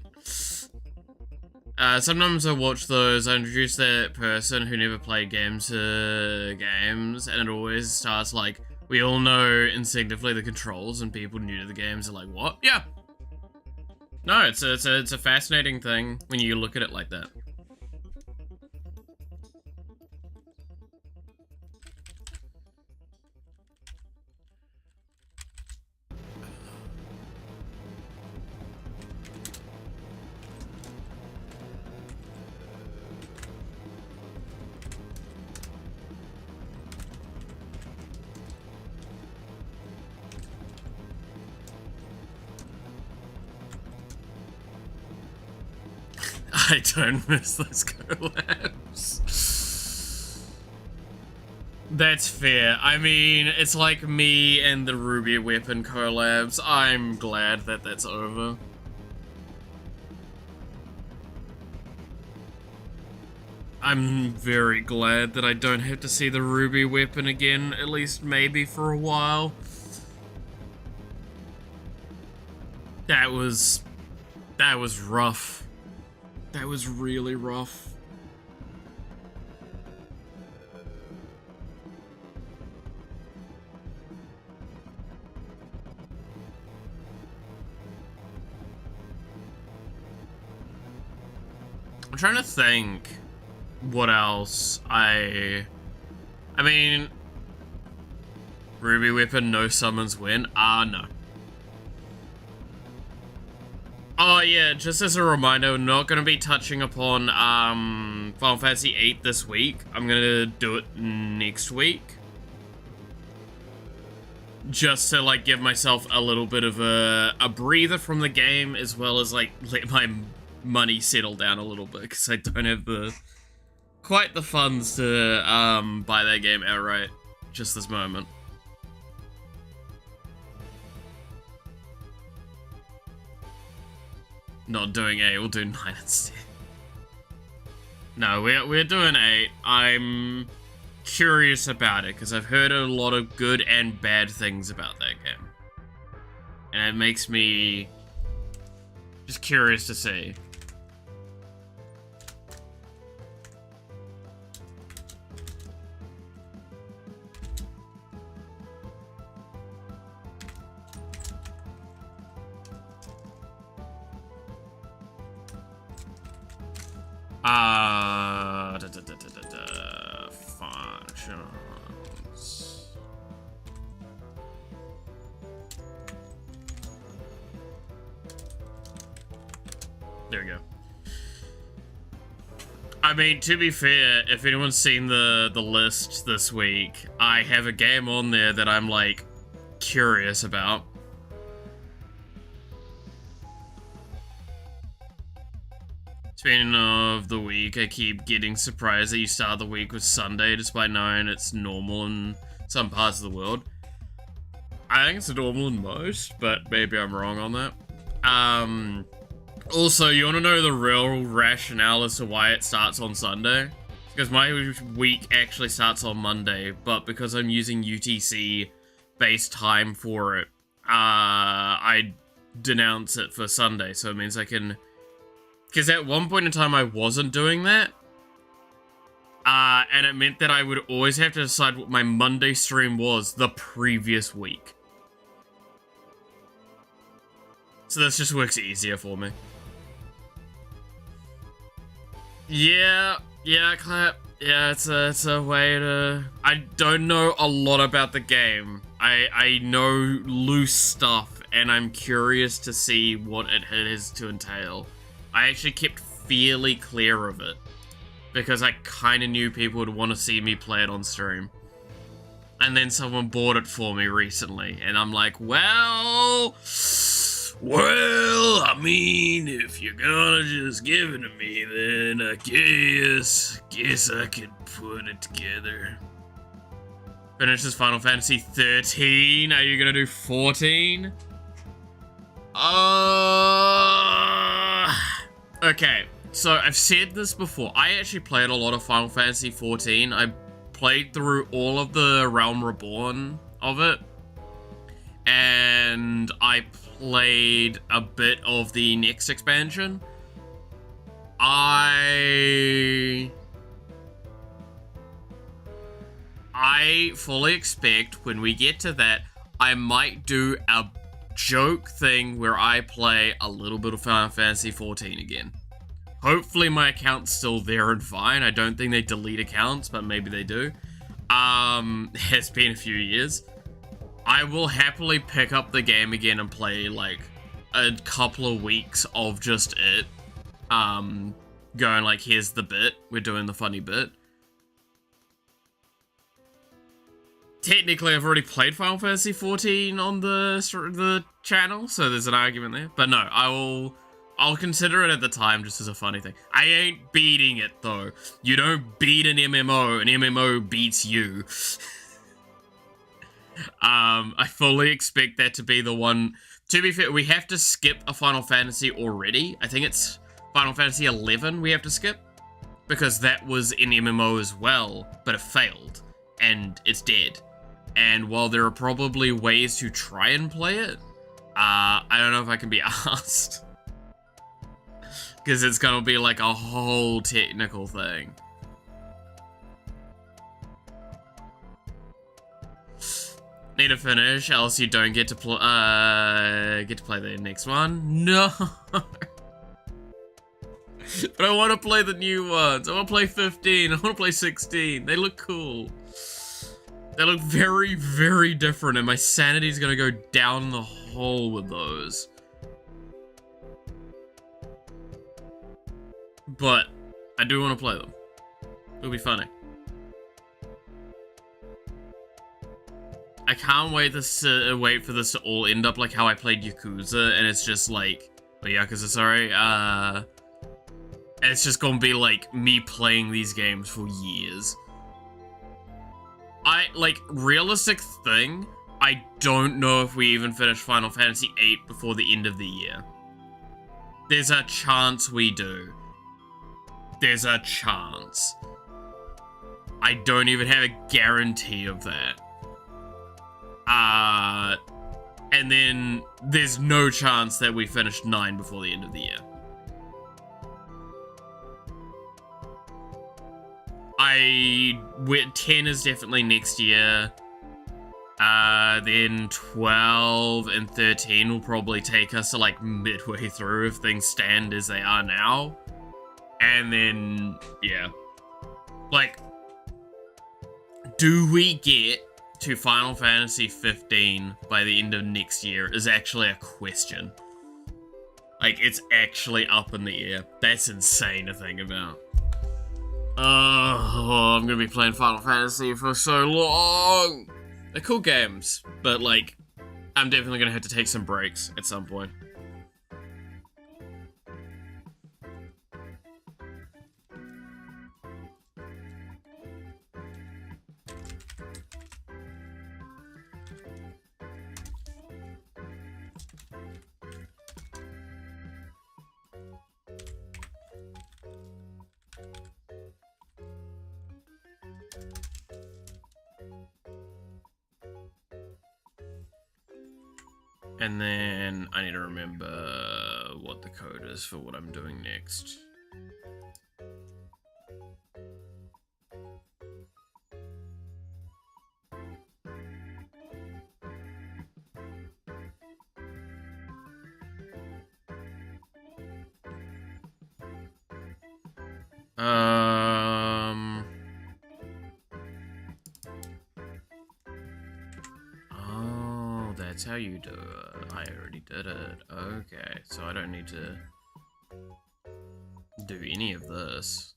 [SPEAKER 1] Sometimes I watch those, I introduce that person who never played games to games, and it always starts like, we all know instinctively the controls, and people new to the games are like, what? Yeah. No, it's a fascinating thing when you look at it like that. I don't miss those collabs. That's fair. I mean, it's like me and the Ruby Weapon collabs. I'm glad that that's over. I'm very glad that I don't have to see the Ruby Weapon again, at least maybe for a while. That was rough. That was really rough. I'm trying to think what else I mean, Ruby Weapon, no summons win? No. Oh yeah, just as a reminder, we're not going to be touching upon Final Fantasy VIII this week. I'm going to do it next week. Just to like give myself a little bit of a breather from the game, as well as like let my money settle down a little bit, because I don't have quite the funds to buy that game outright just this moment. Not doing 8, we'll do 9 instead. No, we're doing 8. I'm curious about it, because I've heard a lot of good and bad things about that game. And it makes me just curious to see. Functions. There we go. I mean, to be fair, if anyone's seen the list this week, I have a game on there that I'm like curious about. Speaking of the week, I keep getting surprised that you start the week with Sunday, despite knowing it's normal in some parts of the world. I think it's normal in most, but maybe I'm wrong on that. Also, you want to know the real rationale as to why it starts on Sunday? Because my week actually starts on Monday, but because I'm using UTC-based time for it, I denounce it for Sunday, so it means I can... Because at one point in time I wasn't doing that, and it meant that I would always have to decide what my Monday stream was the previous week. So this just works easier for me. Yeah, clap. Yeah, it's a way to... I don't know a lot about the game. I know loose stuff, and I'm curious to see what it is to entail. I actually kept fairly clear of it, because I kind of knew people would want to see me play it on stream. And then someone bought it for me recently, and I'm like, well, I mean, if you're gonna just give it to me, then I guess I could put it together. Finishes Final Fantasy 13. Are you gonna do 14? Okay, so I've said this before. I actually played a lot of Final Fantasy 14. I played through all of the Realm Reborn of it. And I played a bit of the next expansion. I fully expect when we get to that, I might do a joke thing where I play a little bit of Final Fantasy 14 again. Hopefully my account's still there and fine. I don't think they delete accounts, but maybe they do. It's been a few years. I will happily pick up the game again and play like a couple of weeks of just it. Going like, here's the bit, we're doing the funny bit. Technically, I've already played Final Fantasy 14 on the channel, so there's an argument there. But no, I'll consider it at the time just as a funny thing. I ain't beating it though. You don't beat an MMO, an MMO beats you. I fully expect that to be the one. To be fair, we have to skip a Final Fantasy already. I think it's Final Fantasy 11 we have to skip, because that was in MMO as well, but it failed, and it's dead. And while there are probably ways to try and play it, I don't know if I can be asked. Because it's gonna be like a whole technical thing. Need to finish, else you don't get to play the next one. No. But I want to play the new ones. I want to play 15. I want to play 16. They look cool. They look very, very different, and my sanity's gonna go down the hole with those. But I do want to play them. It'll be funny. I can't wait for this to all end up like how I played Yakuza, and it's just like, Yakuza, sorry, and it's just gonna be like me playing these games for years. Realistic thing, I don't know if we even finish Final Fantasy VIII before the end of the year. There's a chance we do. There's a chance. I don't even have a guarantee of that. And then there's no chance that we finish 9 before the end of the year. 10 is definitely next year. Then 12 and 13 will probably take us to like midway through if things stand as they are now. And then, yeah. Like, do we get to Final Fantasy 15 by the end of next year is actually a question. Like, it's actually up in the air. That's insane to think about. I'm gonna be playing Final Fantasy for so long. They're cool games, but like, I'm definitely gonna have to take some breaks at some point. And then I need to remember what the code is for what I'm doing next. Oh, that's how you do it. I already did it. Okay, so I don't need to do any of this.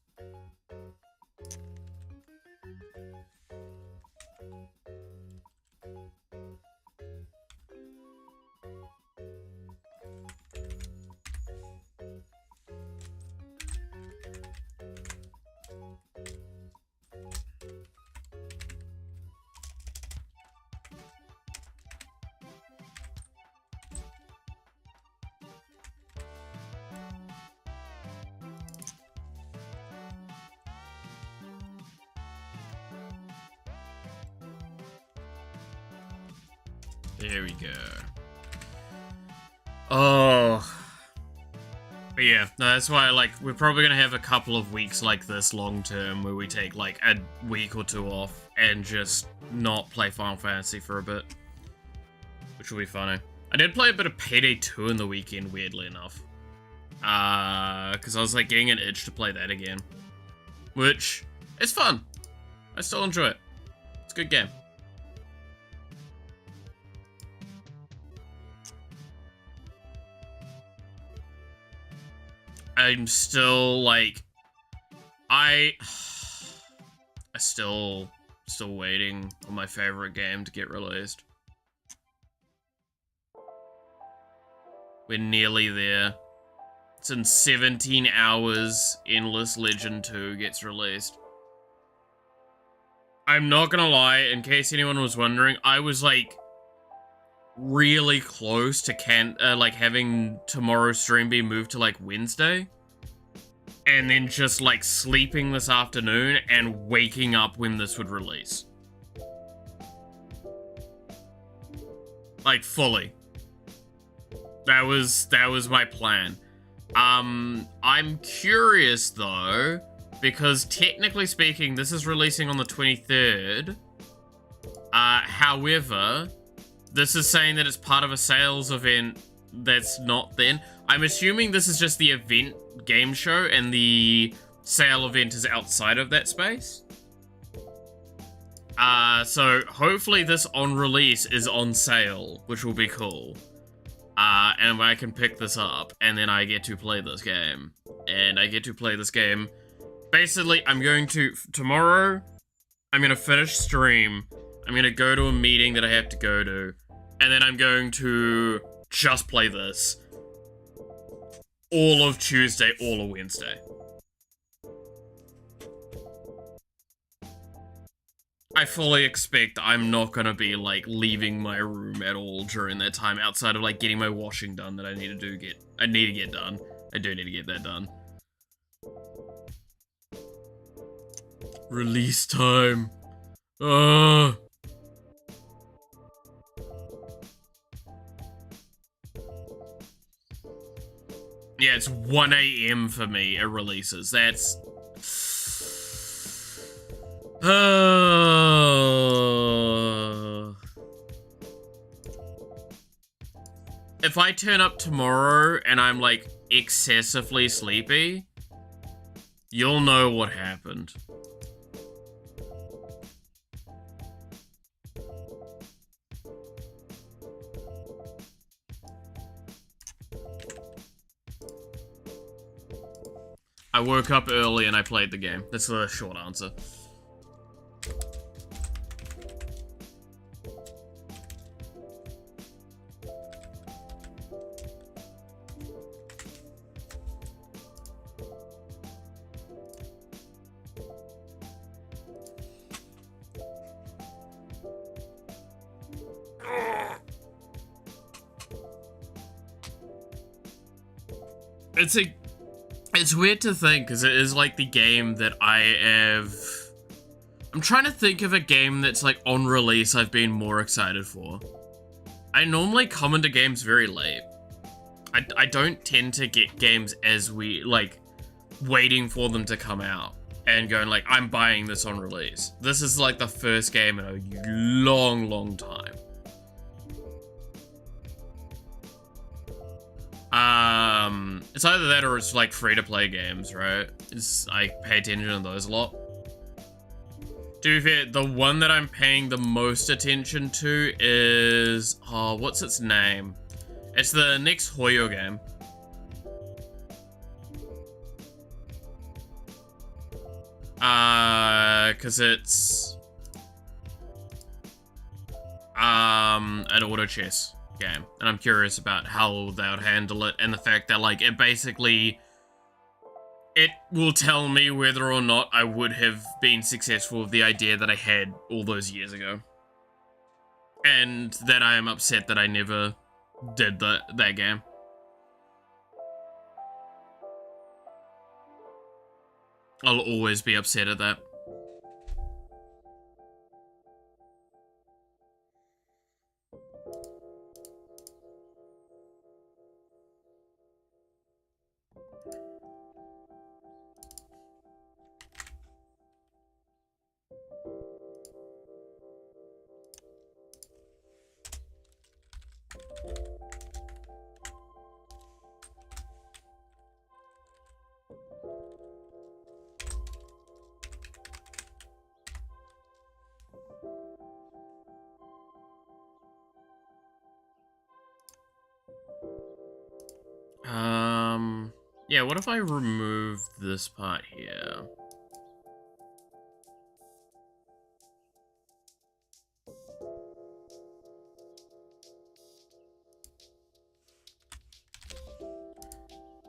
[SPEAKER 1] There we go. Oh. But yeah, no, that's why, like, we're probably gonna have a couple of weeks like this long term where we take, like, a week or two off and just not play Final Fantasy for a bit. Which will be funny. I did play a bit of Payday 2 in the weekend, weirdly enough. Because I was, like, getting an itch to play that again. Which is fun. I still enjoy it. It's a good game. I'm still, like, I still waiting on my favorite game to get released. We're nearly there. It's in 17 hours, Endless Legend 2 gets released. I'm not gonna lie, in case anyone was wondering, I was, like, really close to like having tomorrow's stream be moved to like Wednesday, and then just like sleeping this afternoon and waking up when this would release, like fully. That was my plan. I'm curious though, because technically speaking this is releasing on the 23rd. However, this is saying that it's part of a sales event that's not then. I'm assuming this is just the event game show and the sale event is outside of that space. So hopefully this on release is on sale, which will be cool. And I can pick this up and then I get to play this game. And I get to play this game. Basically, I'm going to, tomorrow, I'm going to finish stream. I'm going to go to a meeting that I have to go to. And then I'm going to just play this all of Tuesday, all of Wednesday. I fully expect I'm not going to be, like, leaving my room at all during that time, outside of, like, getting my washing done that I need to get done. I do need to get that done. Release time. Yeah, it's 1 AM for me, it releases. That's... If I turn up tomorrow and I'm, like, excessively sleepy, you'll know what happened. I woke up early and I played the game. That's the short answer. It's weird to think, because it is, like, the game that I have... I'm trying to think of a game that's, like, on release I've been more excited for. I normally come into games very late. I don't tend to get games as waiting for them to come out and going like, I'm buying this on release. This is like the first game in a long time. It's either that or it's like free-to-play games, right? I pay attention to those a lot. To be fair, the one that I'm paying the most attention to is... oh, what's its name? It's the next Hoyo game. Cause it's... an auto chess game. And I'm curious about how they would handle it, and the fact that, like, it basically... it will tell me whether or not I would have been successful with the idea that I had all those years ago. And that I am upset that I never did that game. I'll always be upset at that. Yeah, what if I remove this part here?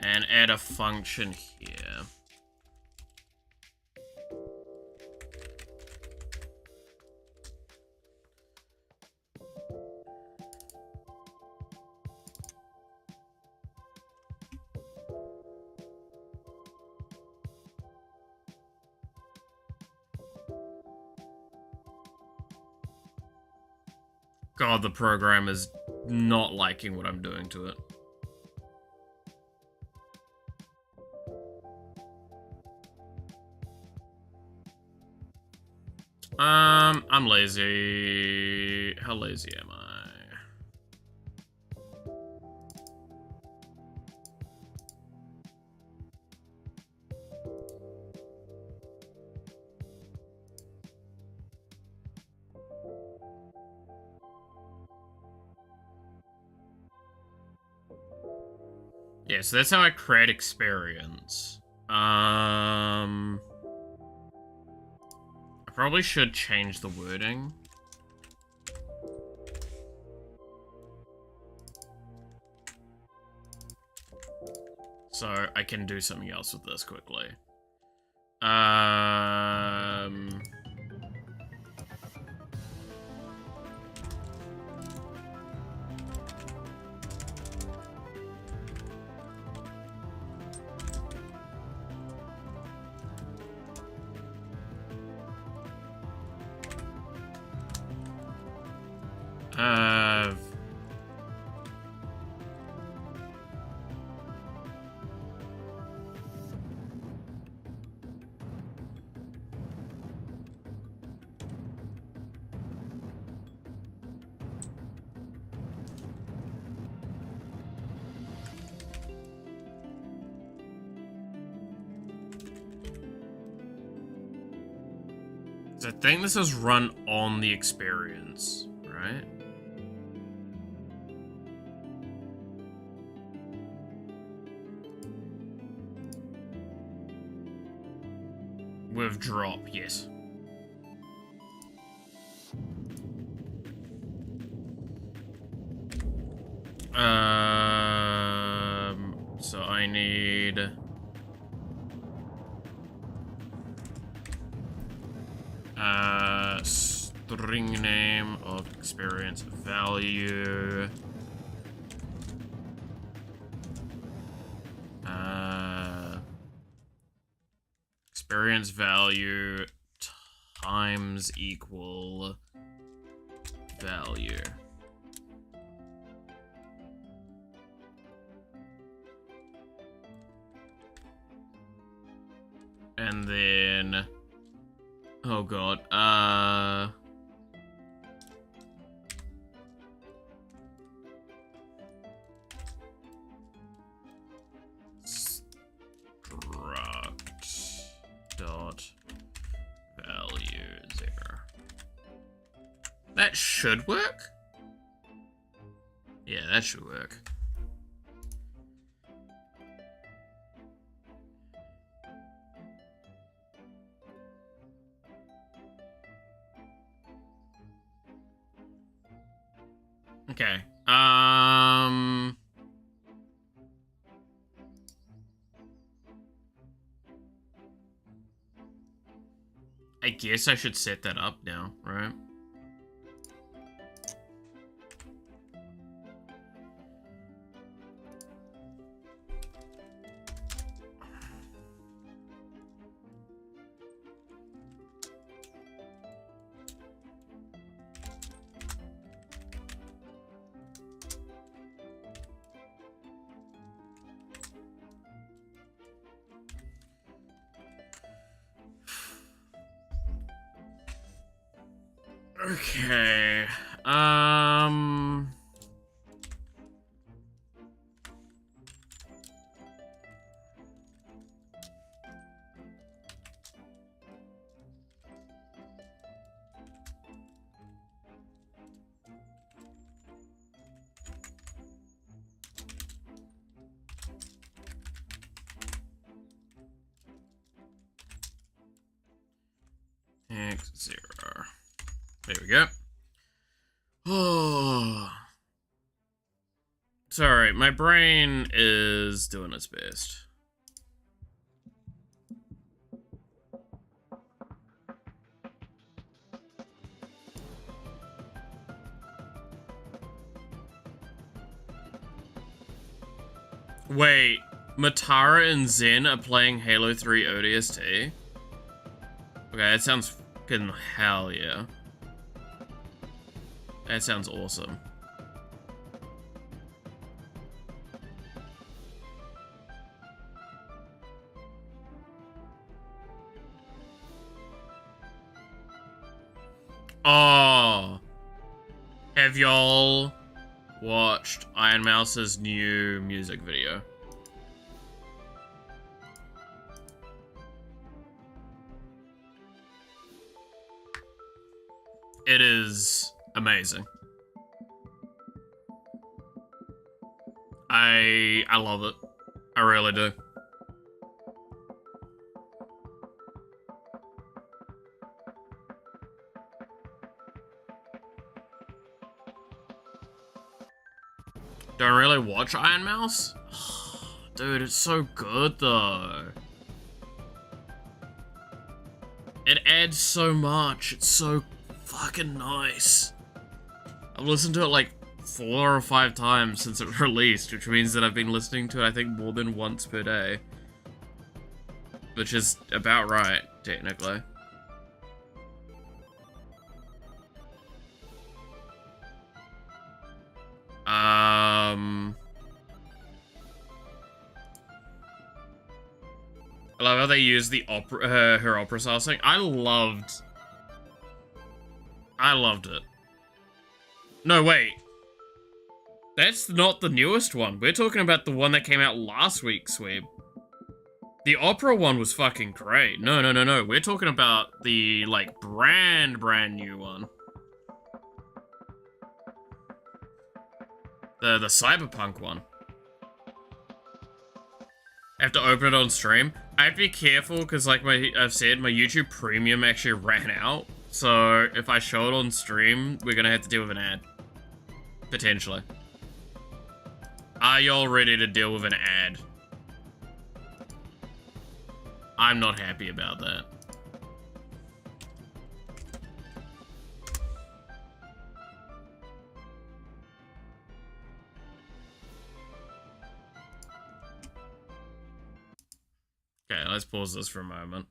[SPEAKER 1] And add a function here. God, the program is not liking what I'm doing to it. I'm lazy. How lazy am I? Yeah, so that's how I create experience. I probably should change the wording. So I can do something else with this quickly. I think this is run on the experience, right? With drop, yes. So I need... string name of experience value. Experience value times equal value. And then... Oh god, struct dot value 0. That should work? Yeah, that should work. Okay. I guess I should set that up now, right? Okay. X0. There we go. Oh. Sorry, my brain is doing its best. Wait, Matara and Zen are playing Halo 3 ODST? Okay, that sounds fucking hell yeah. That sounds awesome. Oh, have y'all watched Iron Mouse's new music video? It is amazing. I love it. I really do. Don't really watch Iron Mouse? Dude, it's so good though. It adds so much. It's so fucking nice. I've listened to it like 4 or 5 times since it released, which means that I've been listening to it, I think, more than once per day. Which is about right, technically. I love how they use the opera, her opera style sing. I loved it. No, wait. That's not the newest one. We're talking about the one that came out last week, Sweeb. The opera one was fucking great. No. We're talking about the, like, brand new one. The cyberpunk one. I have to open it on stream. I have to be careful because, like I've said, my YouTube Premium actually ran out. So if I show it on stream, we're gonna have to deal with an ad. Potentially. Are y'all ready to deal with an ad? I'm not happy about that. Okay, let's pause this for a moment.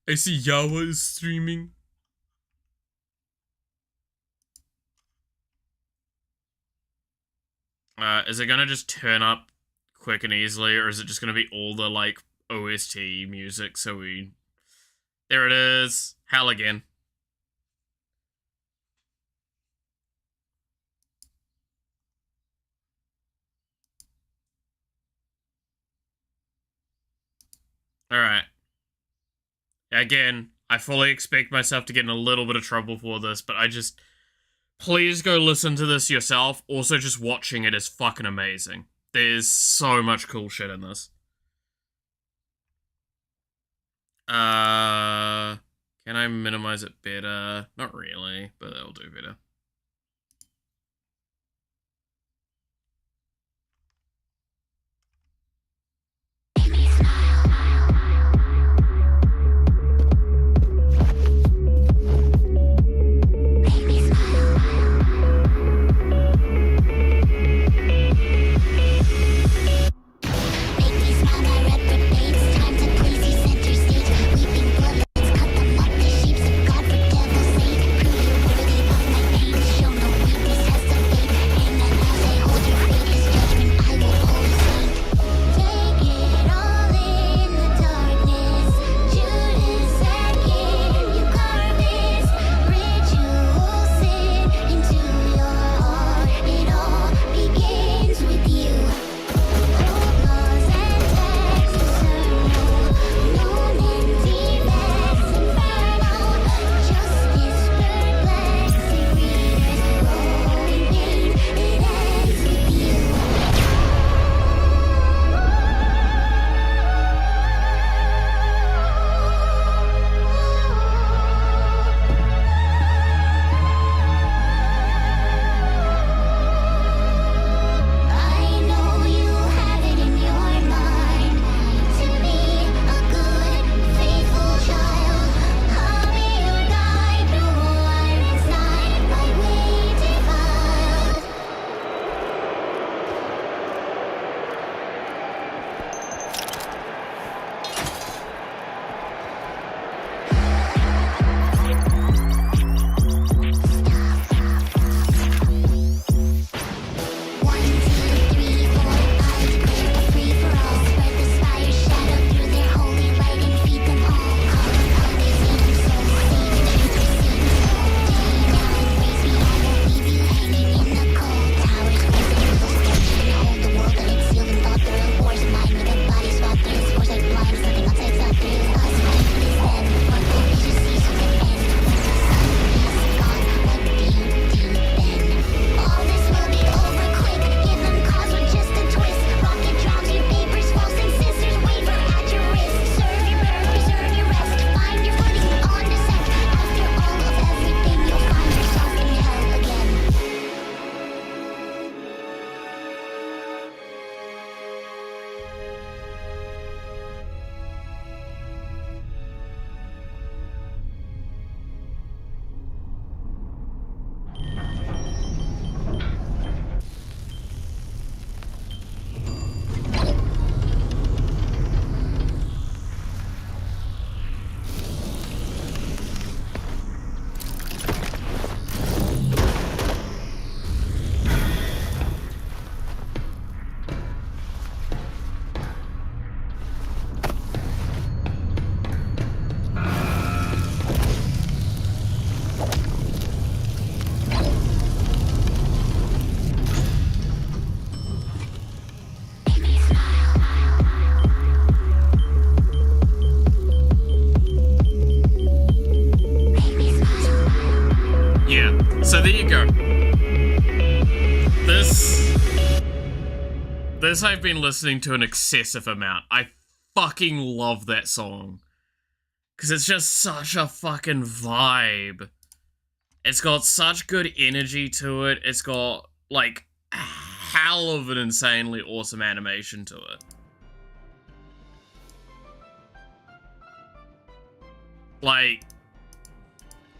[SPEAKER 1] I see Yawa is streaming. Is it gonna just turn up quick and easily, or is it just gonna be all the, like, OST music, so we... There it is. Hell again. Alright. Again, I fully expect myself to get in a little bit of trouble for this, but I just... Please go listen to this yourself. Also, just watching it is fucking amazing. There's so much cool shit in this. Can I minimize it better? Not really, but it'll do better. So there you go. This I've been listening to an excessive amount. I fucking love that song. Because it's just such a fucking vibe. It's got such good energy to it. It's got, like, a hell of an insanely awesome animation to it. Like,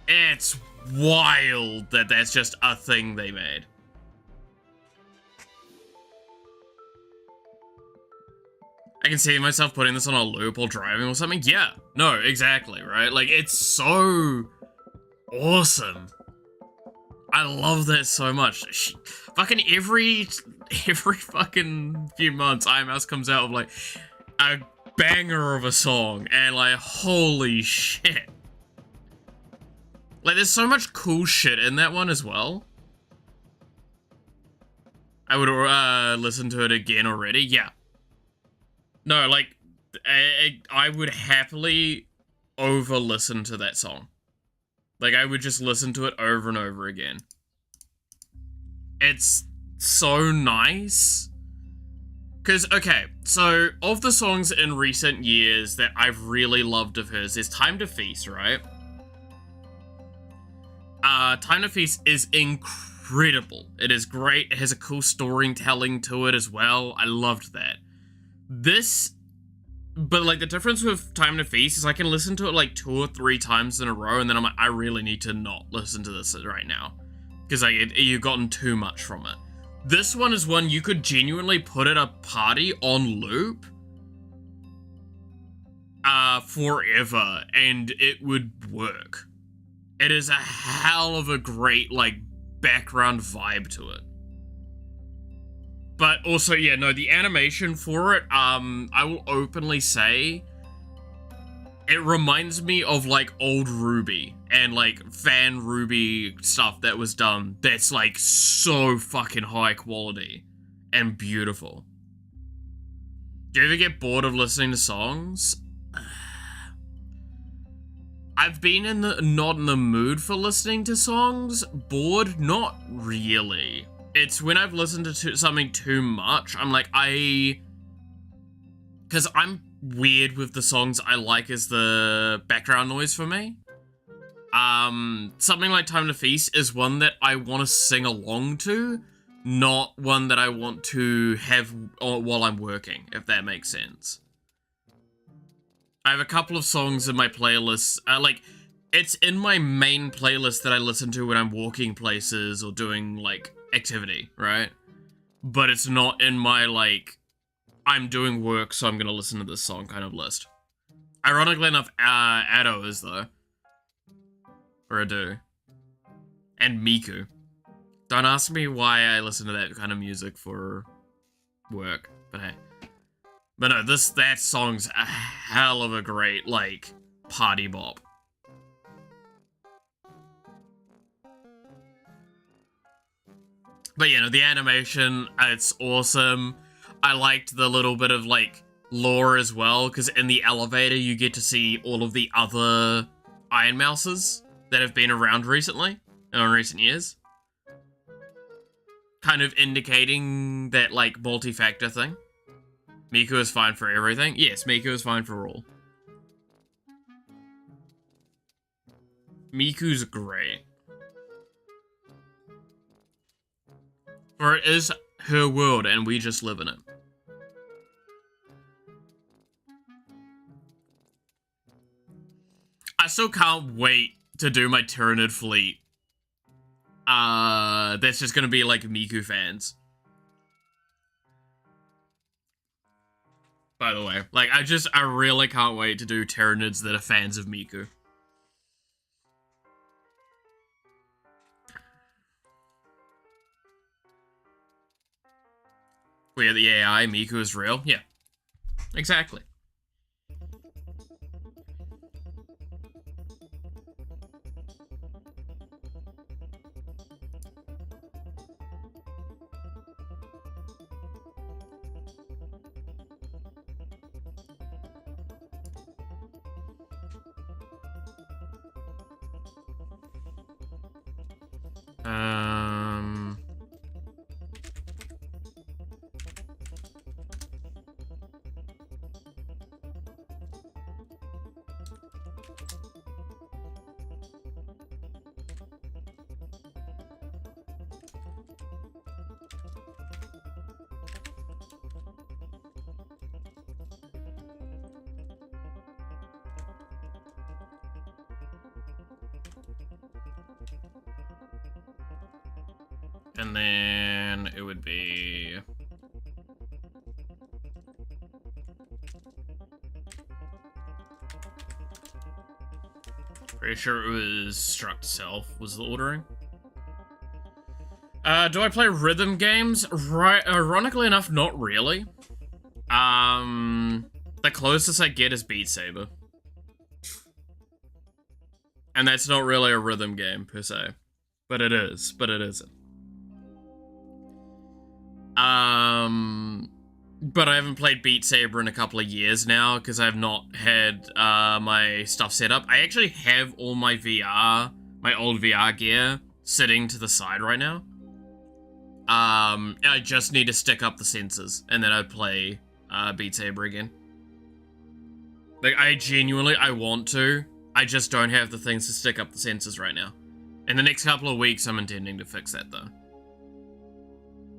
[SPEAKER 1] it's wild that that's just a thing they made. I can see myself putting this on a loop while driving or something. Yeah, no, exactly, right? Like, it's so awesome. I love that so much. Fucking every every fucking few months, IMS comes out with like a banger of a song, and like, holy shit. Like, there's so much cool shit in that one as well. I would listen to it again already. Yeah. No, like, I would happily over-listen to that song. Like, I would just listen to it over and over again. It's so nice. Because, okay, so, of the songs in recent years that I've really loved of hers, there's Time to Feast, right? Time to Feast is incredible. It is great. It has a cool storytelling to it as well. I loved that. But like the difference with Time to Feast is I can listen to it like 2 or 3 times in a row, and then I'm like, I really need to not listen to this right now. Because you've gotten too much from it. This one is one you could genuinely put at a party on loop forever, and it would work. It is a hell of a great, like, background vibe to it. But also, yeah, no, the animation for it, I will openly say, it reminds me of, like, old Ruby and, like, fan Ruby stuff that was done that's, like, so fucking high quality and beautiful. Do you ever get bored of listening to songs? I've been not in the mood for listening to songs. Bored? Not really. It's when I've listened to something too much, I'm like, because I'm weird with the songs I like as the background noise for me. Something like Time to Feast is one that I want to sing along to, not one that I want to have while I'm working, if that makes sense. I have a couple of songs in my playlist, like, it's in my main playlist that I listen to when I'm walking places or doing, like, activity, right? But it's not in my, like, I'm doing work, so I'm gonna listen to this song kind of list. Ironically enough, Ado is, though. Or Ado. And Miku. Don't ask me why I listen to that kind of music for work, but hey. But no, that song's a hell of a great, like, party bop. But, you know, the animation, it's awesome. I liked the little bit of, like, lore as well, because in the elevator you get to see all of the other Iron Mouses that have been around recently, and in recent years. Kind of indicating that, like, multi-factor thing. Miku is fine for everything. Yes, Miku is fine for all. Miku's great. For it is her world, and we just live in it. I still can't wait to do my Tyranid fleet. That's just gonna be, like, Miku fans. By the way, like, I really can't wait to do Tyranids that are fans of Miku. Where the AI, Miku is real? Yeah. Exactly. And then it would be... Pretty sure it was Struct Self was the ordering. Do I play rhythm games? Right, ironically enough, not really. The closest I get is Beat Saber. And that's not really a rhythm game, per se. But it is, but it isn't. But I haven't played Beat Saber in a couple of years now, because I've not had, my stuff set up. I actually have all my old VR gear, sitting to the side right now. I just need to stick up the sensors, and then I'd play, Beat Saber again. Like, I want to. I just don't have the things to stick up the sensors right now. In the next couple of weeks, I'm intending to fix that, though.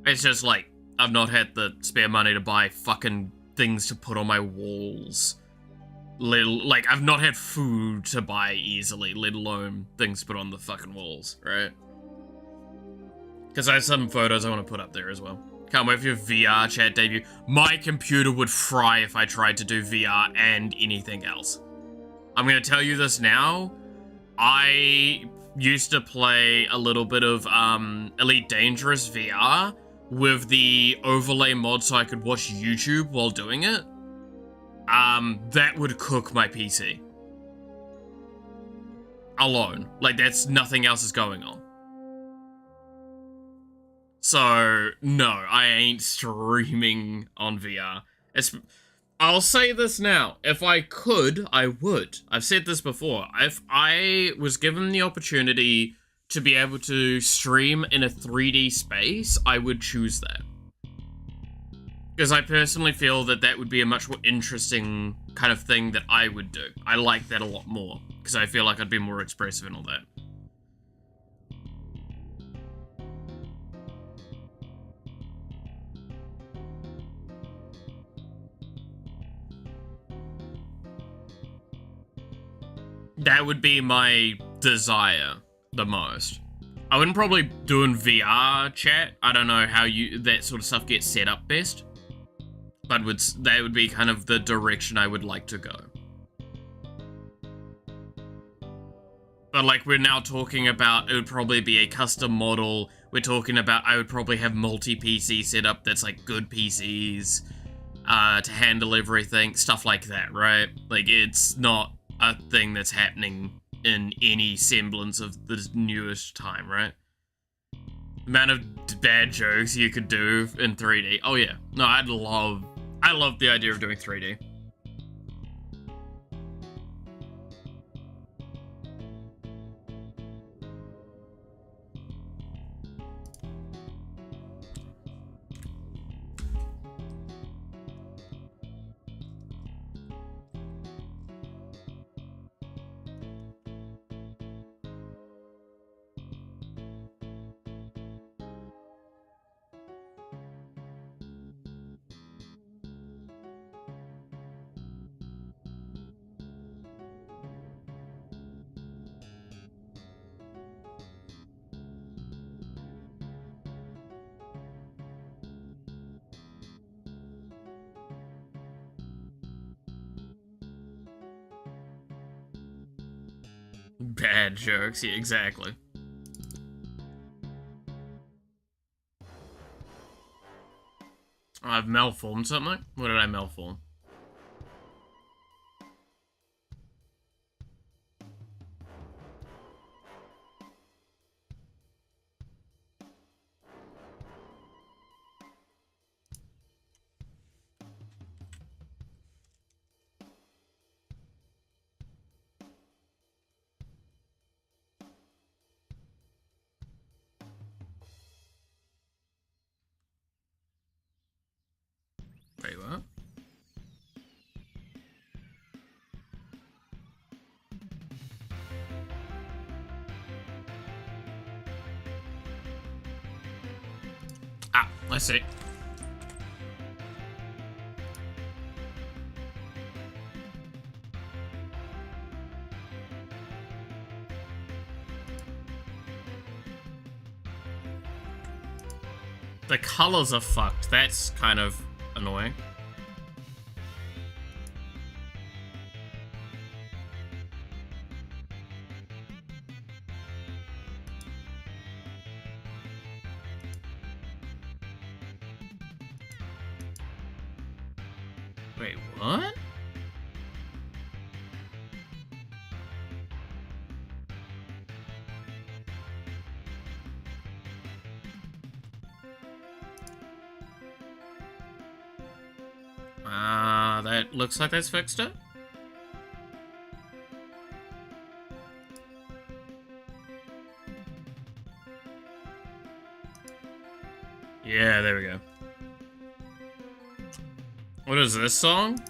[SPEAKER 1] It's just, like, I've not had the spare money to buy fucking things to put on my walls. Like, I've not had food to buy easily, let alone things to put on the fucking walls, right? Because I have some photos I want to put up there as well. Can't wait for your VR chat debut. My computer would fry if I tried to do VR and anything else. I'm going to tell you this now. I used to play a little bit of Elite Dangerous VR with the overlay mod so I could watch YouTube while doing it. That would cook my PC. Alone. Like, that's nothing else is going on. So, no, I ain't streaming on VR. I'll say this now. If I could, I would. I've said this before. If I was given the opportunity to be able to stream in a 3D space, I would choose that. Because I personally feel that that would be a much more interesting kind of thing that I would do. I like that a lot more. Because I feel like I'd be more expressive and all that. That would be my desire the most. I wouldn't probably do in VR chat. I don't know how that sort of stuff gets set up best. But that would be kind of the direction I would like to go. But like, we're now talking about, it would probably be a custom model. We're talking about, I would probably have multi-PC setup that's like good PCs to handle everything, stuff like that, right? Like, it's not a thing that's happening in any semblance of the newest time, right? The amount of bad jokes you could do in 3D. Oh yeah. No, I love the idea of doing 3D. Bad jokes, yeah, exactly. I've malformed something? What did I malform? Wait, what? Ah, I see. The colors are fucked. That's kind of annoying. Wait, what? That looks like that's fixed it. Yeah, there we go. What is this song?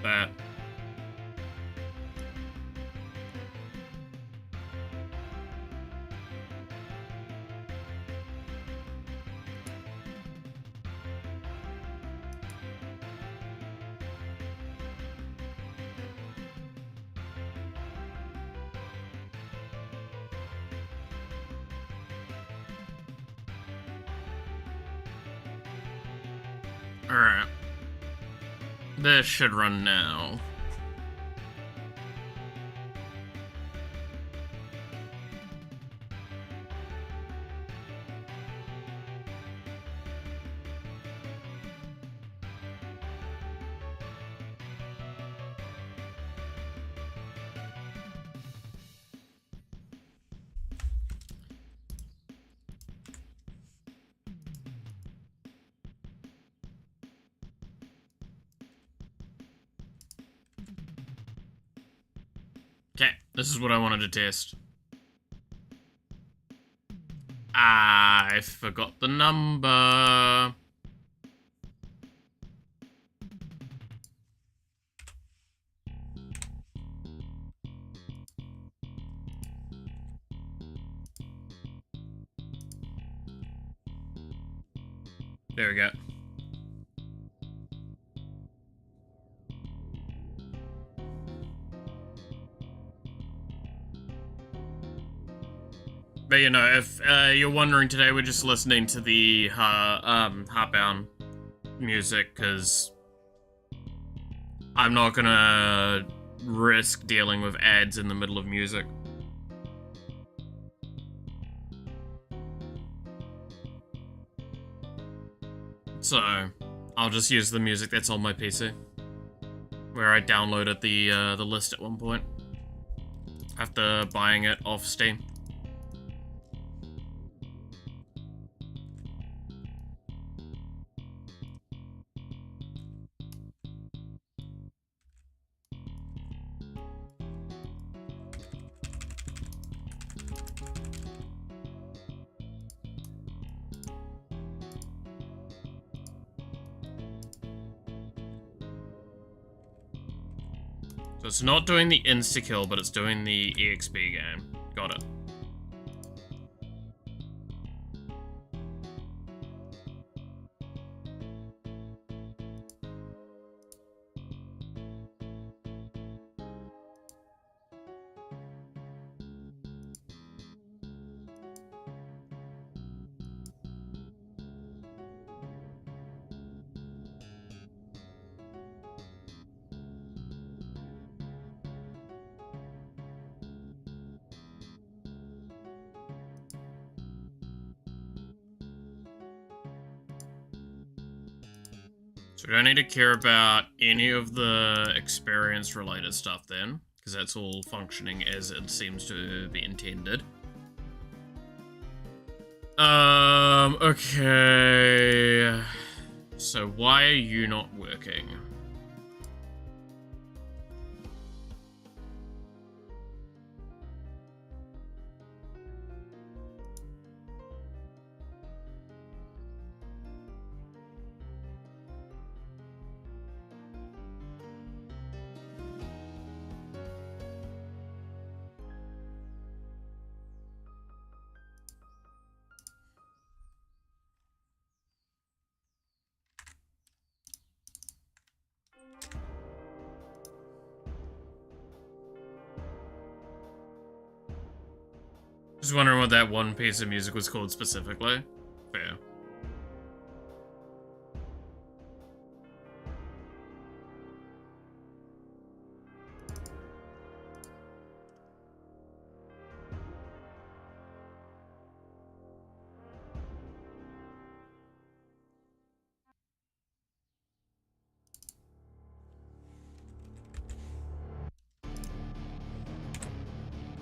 [SPEAKER 1] That. Alright. This should run now. Okay, this is what I wanted to test. I forgot the number. There we go. But you know, if you're wondering, today we're just listening to the Heartbound music, because I'm not gonna risk dealing with ads in the middle of music. So, I'll just use the music that's on my PC, where I downloaded the list at one point, after buying it off Steam. So it's not doing the insta-kill, but it's doing the EXP game. Got it. So we don't need to care about any of the experience-related stuff then, because that's all functioning as it seems to be intended. Okay. So why are you not working? Just wondering what that one piece of music was called specifically. Fair.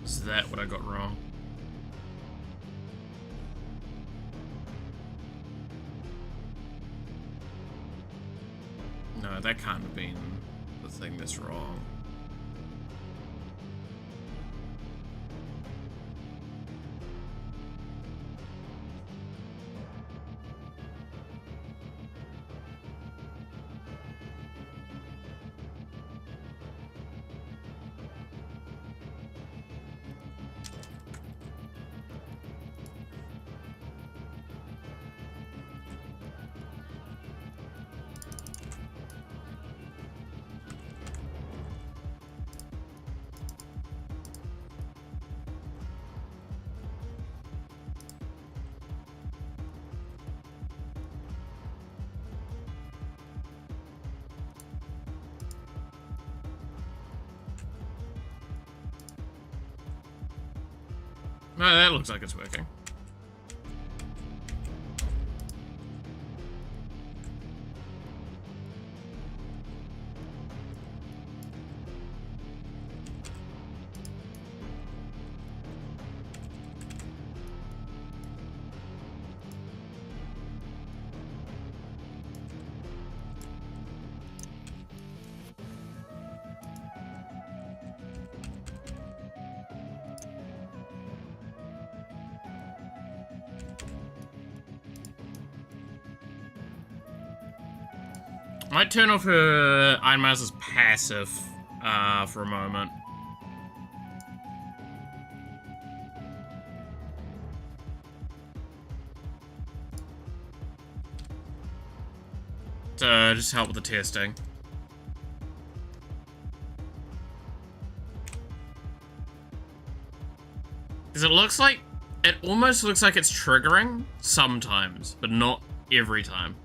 [SPEAKER 1] Is that what I got wrong? No, that can't have been the thing that's wrong. No, that looks like it's working. Might turn off her Iron Mouse's passive for a moment. To just help with the testing. Because it almost looks like it's triggering sometimes, but not every time.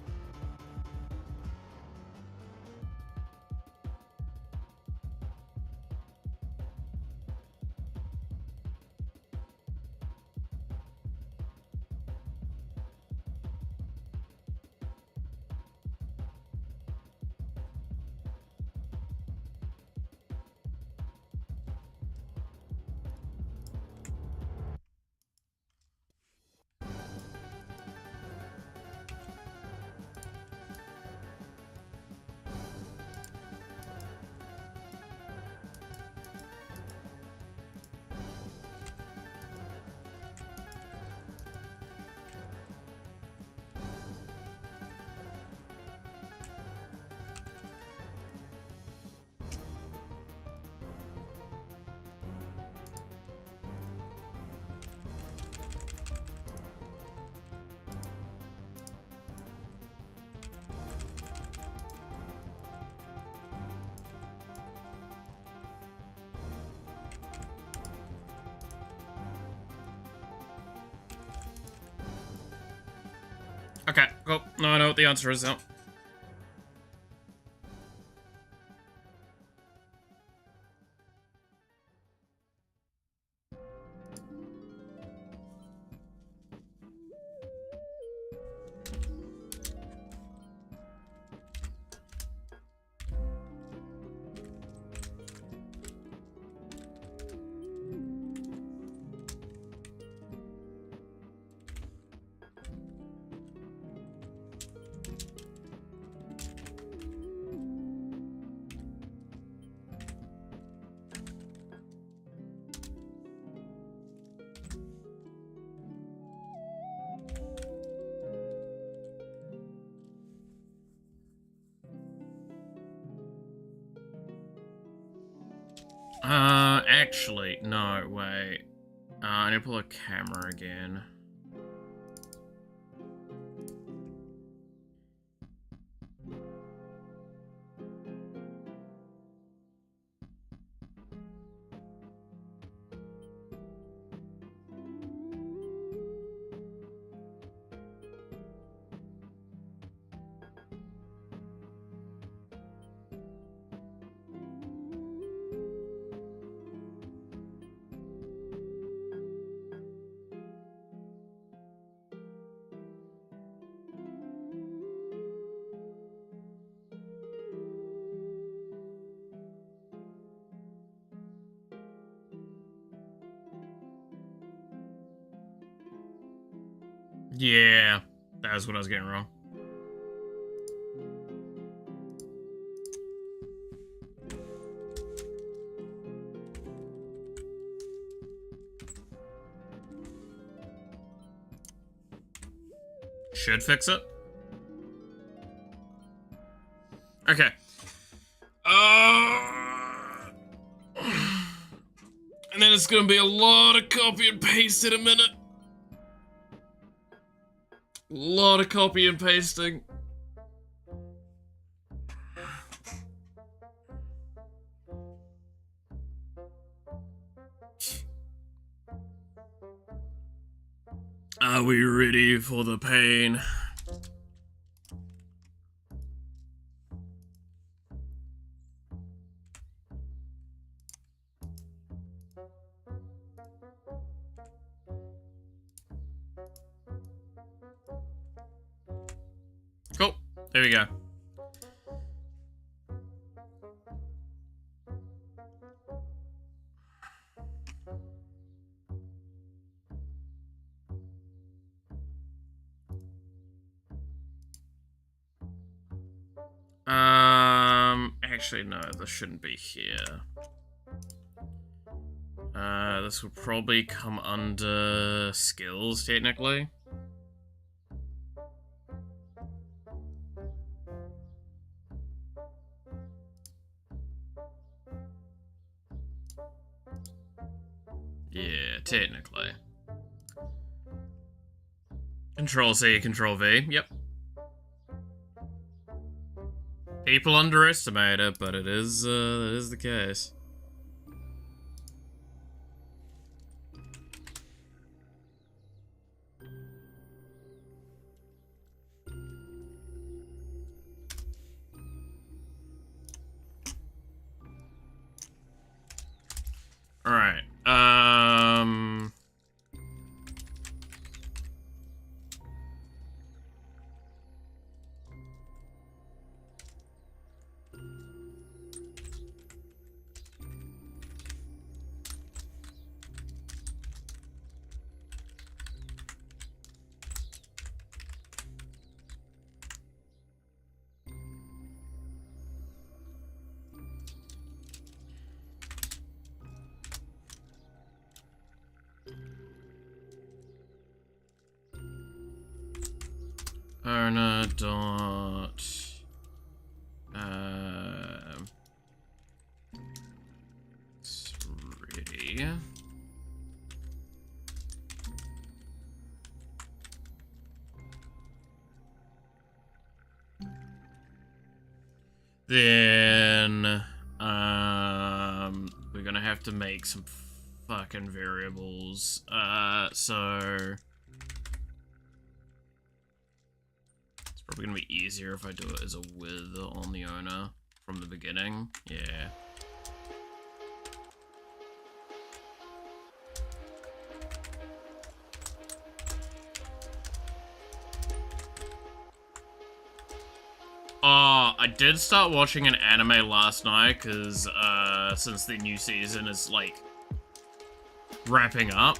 [SPEAKER 1] Okay, cool. Now I know what the answer is now. Actually, no, wait. I need to pull a camera again. Yeah, that was what I was getting wrong. Should fix it. Okay. And then it's gonna be a lot of copy and paste in a minute. A lot of copy and pasting. Are we ready for the pain? Cool. There we go. Actually, no, this shouldn't be here. This would probably come under skills, technically. Yeah, technically. Control C, Control V, yep. People underestimate it, but it is the case. All right. Arna dot it's ready. Then we're gonna have to make some fucking variables. So probably gonna be easier if I do it as a with on the owner from the beginning. Yeah. I did start watching an anime last night because since the new season is like wrapping up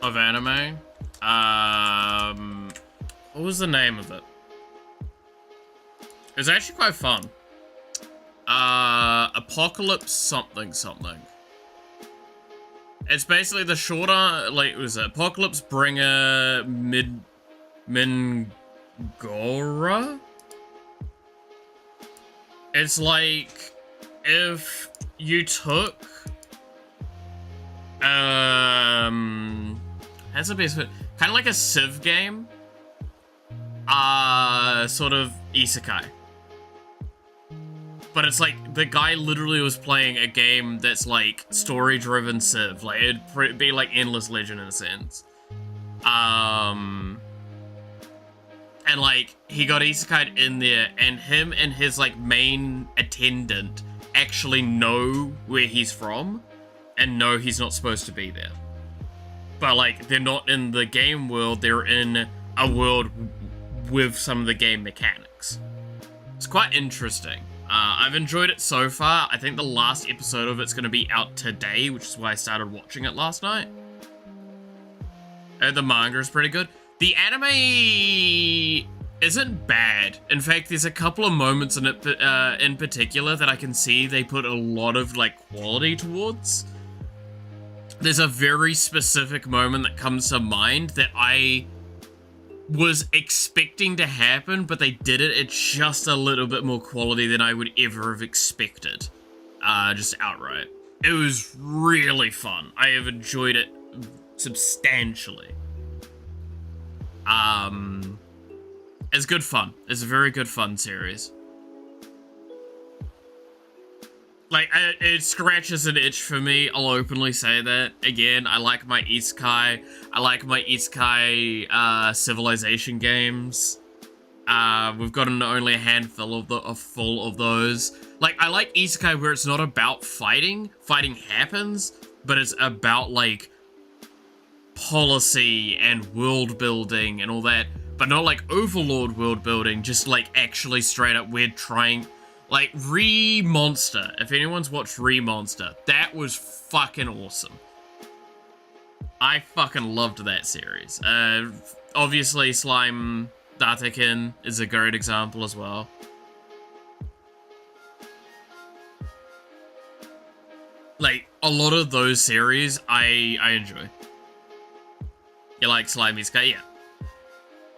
[SPEAKER 1] of anime. What was the name of it? It was actually quite fun. Apocalypse something something. It's basically the shorter, like, was it Apocalypse Bringer Mingora? It's like if you took has a best kind of like a Civ game. Sort of isekai. But it's like, the guy literally was playing a game that's like story-driven Civ. Like, it'd be like Endless Legend in a sense. And like, he got isekai'd in there, and him and his like main attendant actually know where he's from, and know he's not supposed to be there. But like, they're not in the game world, they're in a world with some of the game mechanics. It's quite interesting. I've enjoyed it so far. I think the last episode of it's going to be out today, which is why I started watching it last night. The manga is pretty good. The anime isn't bad. In fact, there's a couple of moments in it in particular that I can see they put a lot of like quality towards. There's a very specific moment that comes to mind that I was expecting to happen, but they did it at just a little bit more quality than I would ever have expected. Just outright. It was really fun. I have enjoyed it substantially. It's good fun. It's a very good fun series. Like, it scratches an itch for me, I'll openly say that. Again, I like my isekai. I like my isekai, civilization games. We've gotten only a handful of those. Like, I like isekai where it's not about fighting. Fighting happens, but it's about, like, policy and world building and all that. But not, like, overlord world building, just, like, actually straight up we're trying... Like, Re-Monster. If anyone's watched Re-Monster, that was fucking awesome. I fucking loved that series. Obviously, Slime Datakin is a great example as well. Like, a lot of those series, I enjoy. You like Slime Isekai? Yeah.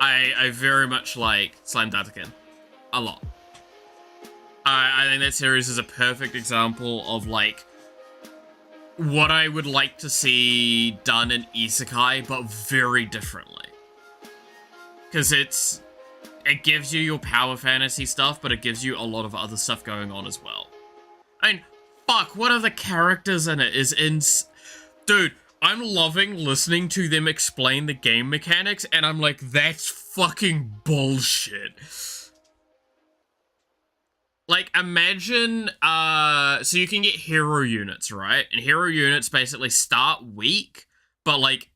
[SPEAKER 1] I very much like Slime Datakin. A lot. I think that series is a perfect example of, like, what I would like to see done in isekai, but very differently. Because it gives you your power fantasy stuff, but it gives you a lot of other stuff going on as well. I mean, fuck, one of the characters in it is Dude, I'm loving listening to them explain the game mechanics, and I'm like, that's fucking bullshit. Like, imagine, so you can get hero units, right? And hero units basically start weak, but, like,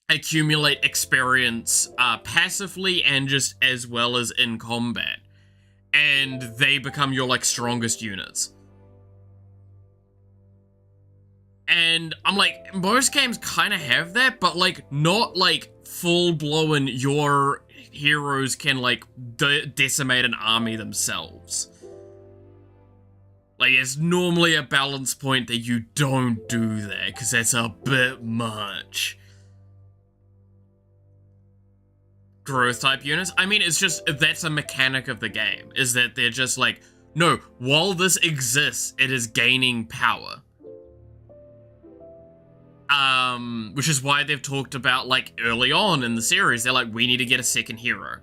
[SPEAKER 1] accumulate experience passively and just as well as in combat. And they become your, like, strongest units. And I'm like, most games kind of have that, but, like, not, like, full-blown your heroes can, like, decimate an army themselves. Like, it's normally a balance point that you don't do that, because that's a bit much. Growth type units? I mean, it's just, that's a mechanic of the game, is that they're just like, no, while this exists, it is gaining power. Which is why they've talked about, like, early on in the series, they're like, we need to get a second hero.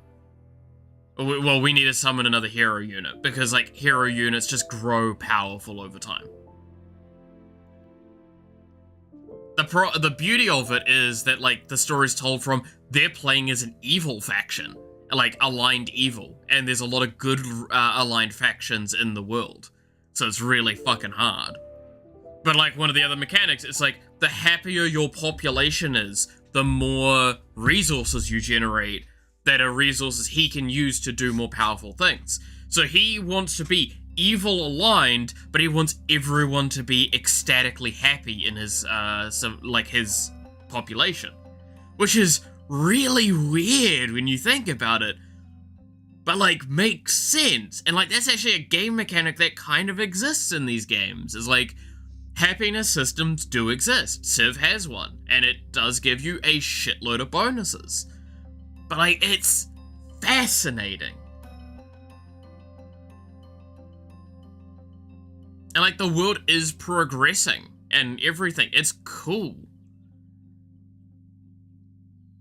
[SPEAKER 1] Well, we need to summon another hero unit, because, like, hero units just grow powerful over time. The beauty of it is that, like, the story's told from, they're playing as an evil faction, like, aligned evil, and there's a lot of good aligned factions in the world, so it's really fucking hard. But, like, one of the other mechanics, it's like, the happier your population is, the more resources you generate that are resources he can use to do more powerful things. So he wants to be evil aligned, but he wants everyone to be ecstatically happy in his, his population. Which is really weird when you think about it, but, like, makes sense. And, like, that's actually a game mechanic that kind of exists in these games. Is like, happiness systems do exist. Civ has one, and it does give you a shitload of bonuses. But, like, it's fascinating. And, like, the world is progressing and everything. It's cool.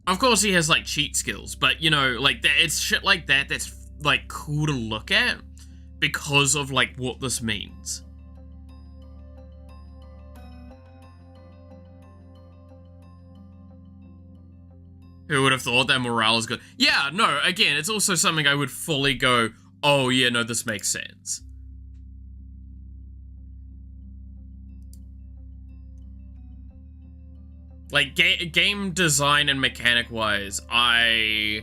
[SPEAKER 1] Of course, he has, like, cheat skills, but, you know, like, it's shit like that that's, like, cool to look at because of, like, what this means. Who would have thought that morale is good? Yeah, no, again, it's also something I would fully go, oh, yeah, no, this makes sense. Like, game design and mechanic-wise, I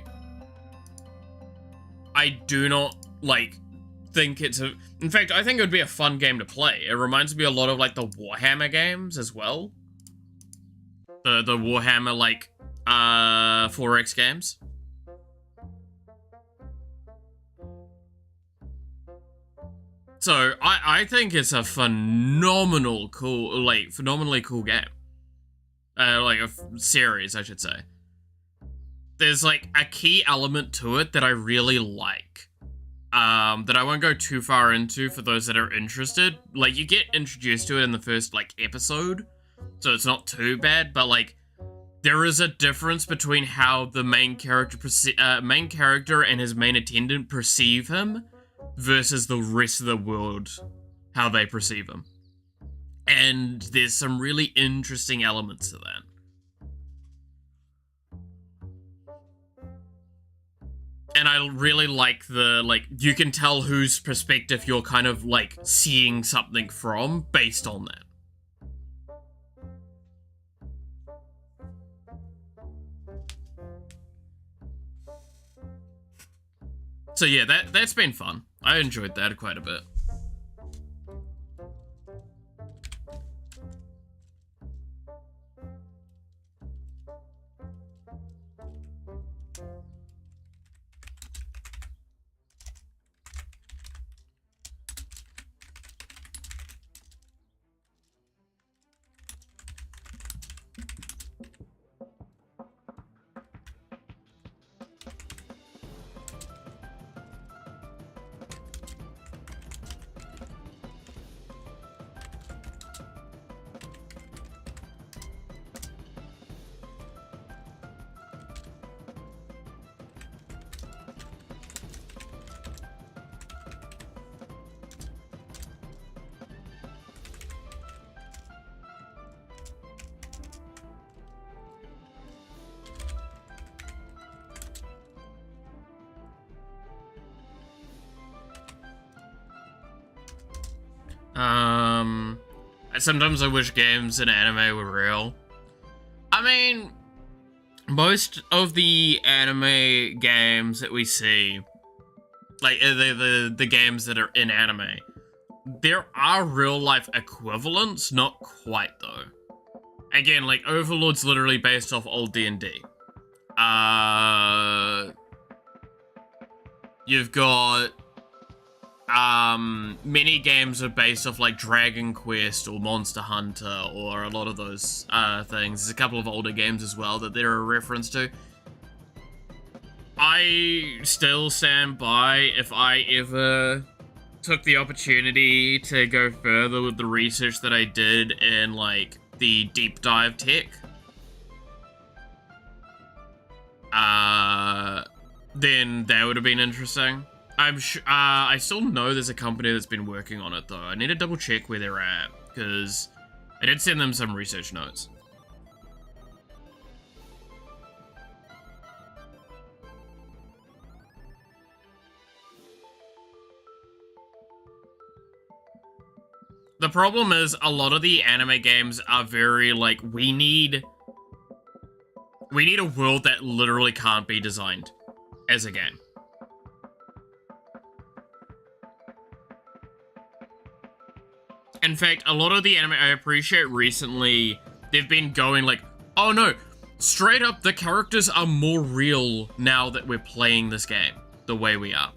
[SPEAKER 1] do not, like, think it's a... In fact, I think it would be a fun game to play. It reminds me a lot of, like, the Warhammer games as well. The Warhammer, like... 4X games. So I think it's a phenomenally cool game. Like a series, I should say. There's like a key element to it that I really like. That I won't go too far into for those that are interested. Like, you get introduced to it in the first, like, episode, so it's not too bad, but, like, there is a difference between how the main character and his main attendant perceive him versus the rest of the world, how they perceive him. And there's some really interesting elements to that. And I really like you can tell whose perspective you're kind of, like, seeing something from based on that. So yeah, that's been fun. I enjoyed that quite a bit. Sometimes I wish games and anime were real. I mean, most of the anime games that we see, like the games that are in anime, there are real life equivalents, not quite though. Again, like Overlord's literally based off old D&D. You've got many games are based off like Dragon Quest or Monster Hunter or a lot of those things. There's a couple of older games as well that they're a reference to. I still stand by, if I ever took the opportunity to go further with the research that I did in like the deep dive tech, then that would have been interesting. I'm sure, I still know there's a company that's been working on it though. I need to double check where they're at, because I did send them some research notes. The problem is, a lot of the anime games are very, like, we need a world that literally can't be designed as a game. In fact, a lot of the anime I appreciate recently, they've been going like, oh no, straight up, the characters are more real now that we're playing this game the way we are.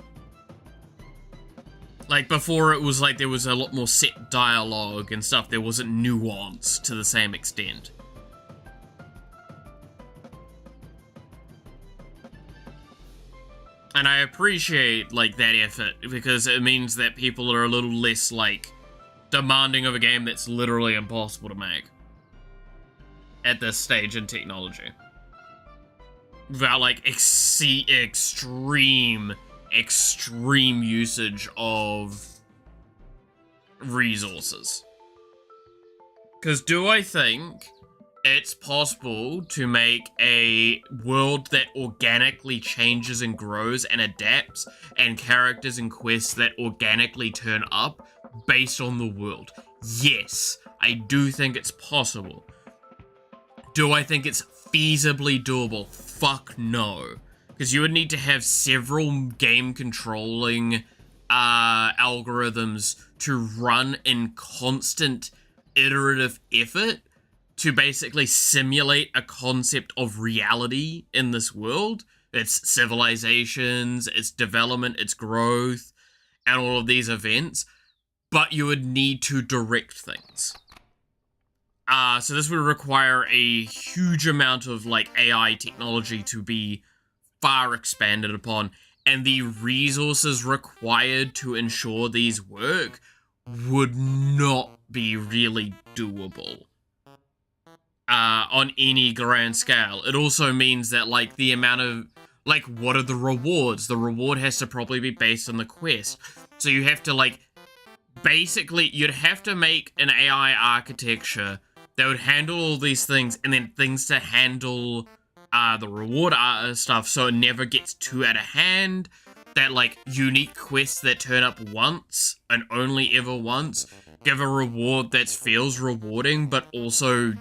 [SPEAKER 1] Like, before it was like there was a lot more set dialogue and stuff, there wasn't nuance to the same extent. And I appreciate, like, that effort, because it means that people are a little less, like, demanding of a game that's literally impossible to make at this stage in technology. Without, like, extreme usage of resources. Because do I think it's possible to make a world that organically changes and grows and adapts, and characters and quests that organically turn up based on the world? Yes, I do think it's possible. Do I think it's feasibly doable? Fuck no. Because you would need to have several game controlling algorithms to run in constant iterative effort to basically simulate a concept of reality in this world. Its civilizations, its development, its growth, and all of these events. But you would need to direct things. So this would require a huge amount of, like, AI technology to be far expanded upon, and the resources required to ensure these work would not be really doable on any grand scale. It also means that, like, the amount of, like, what are the rewards? The reward has to probably be based on the quest. So you have to, like, basically, you'd have to make an AI architecture that would handle all these things, and then things to handle the reward stuff, so it never gets too out of hand. That, like, unique quests that turn up once, and only ever once, give a reward that feels rewarding, but also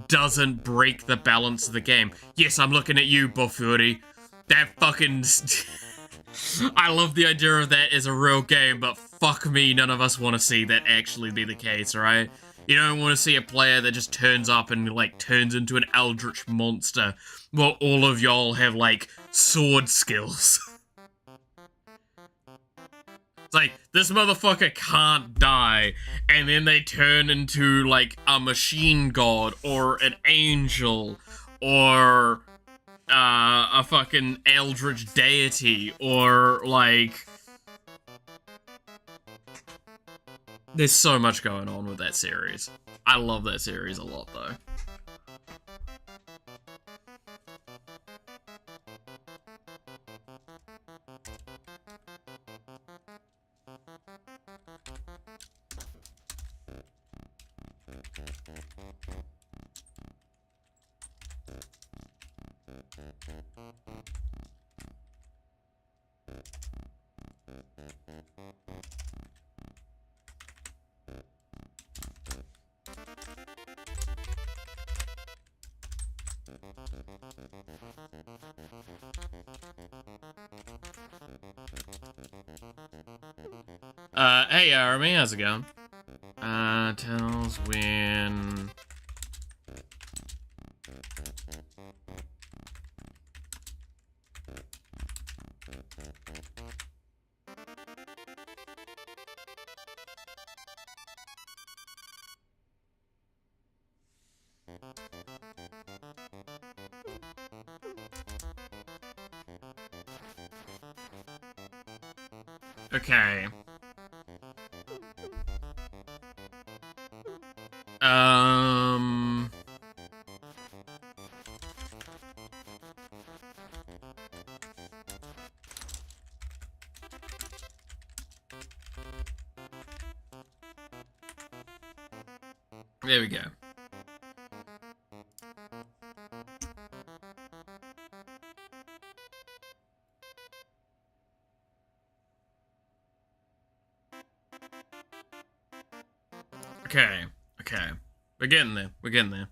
[SPEAKER 1] doesn't break the balance of the game. Yes, I'm looking at you, Bofuri. That fucking... I love the idea of that as a real game, but fuck me, none of us want to see that actually be the case, right? You don't want to see a player that just turns up and, like, turns into an eldritch monster while all of y'all have, like, sword skills. It's like, this motherfucker can't die, and then they turn into, like, a machine god, or an angel, or a fucking eldritch deity, or, like... There's so much going on with that series. I love that series a lot, though. Hey, Army, how's it going? Tells when... Okay. There we go. Okay, okay. We're getting there. We're getting there.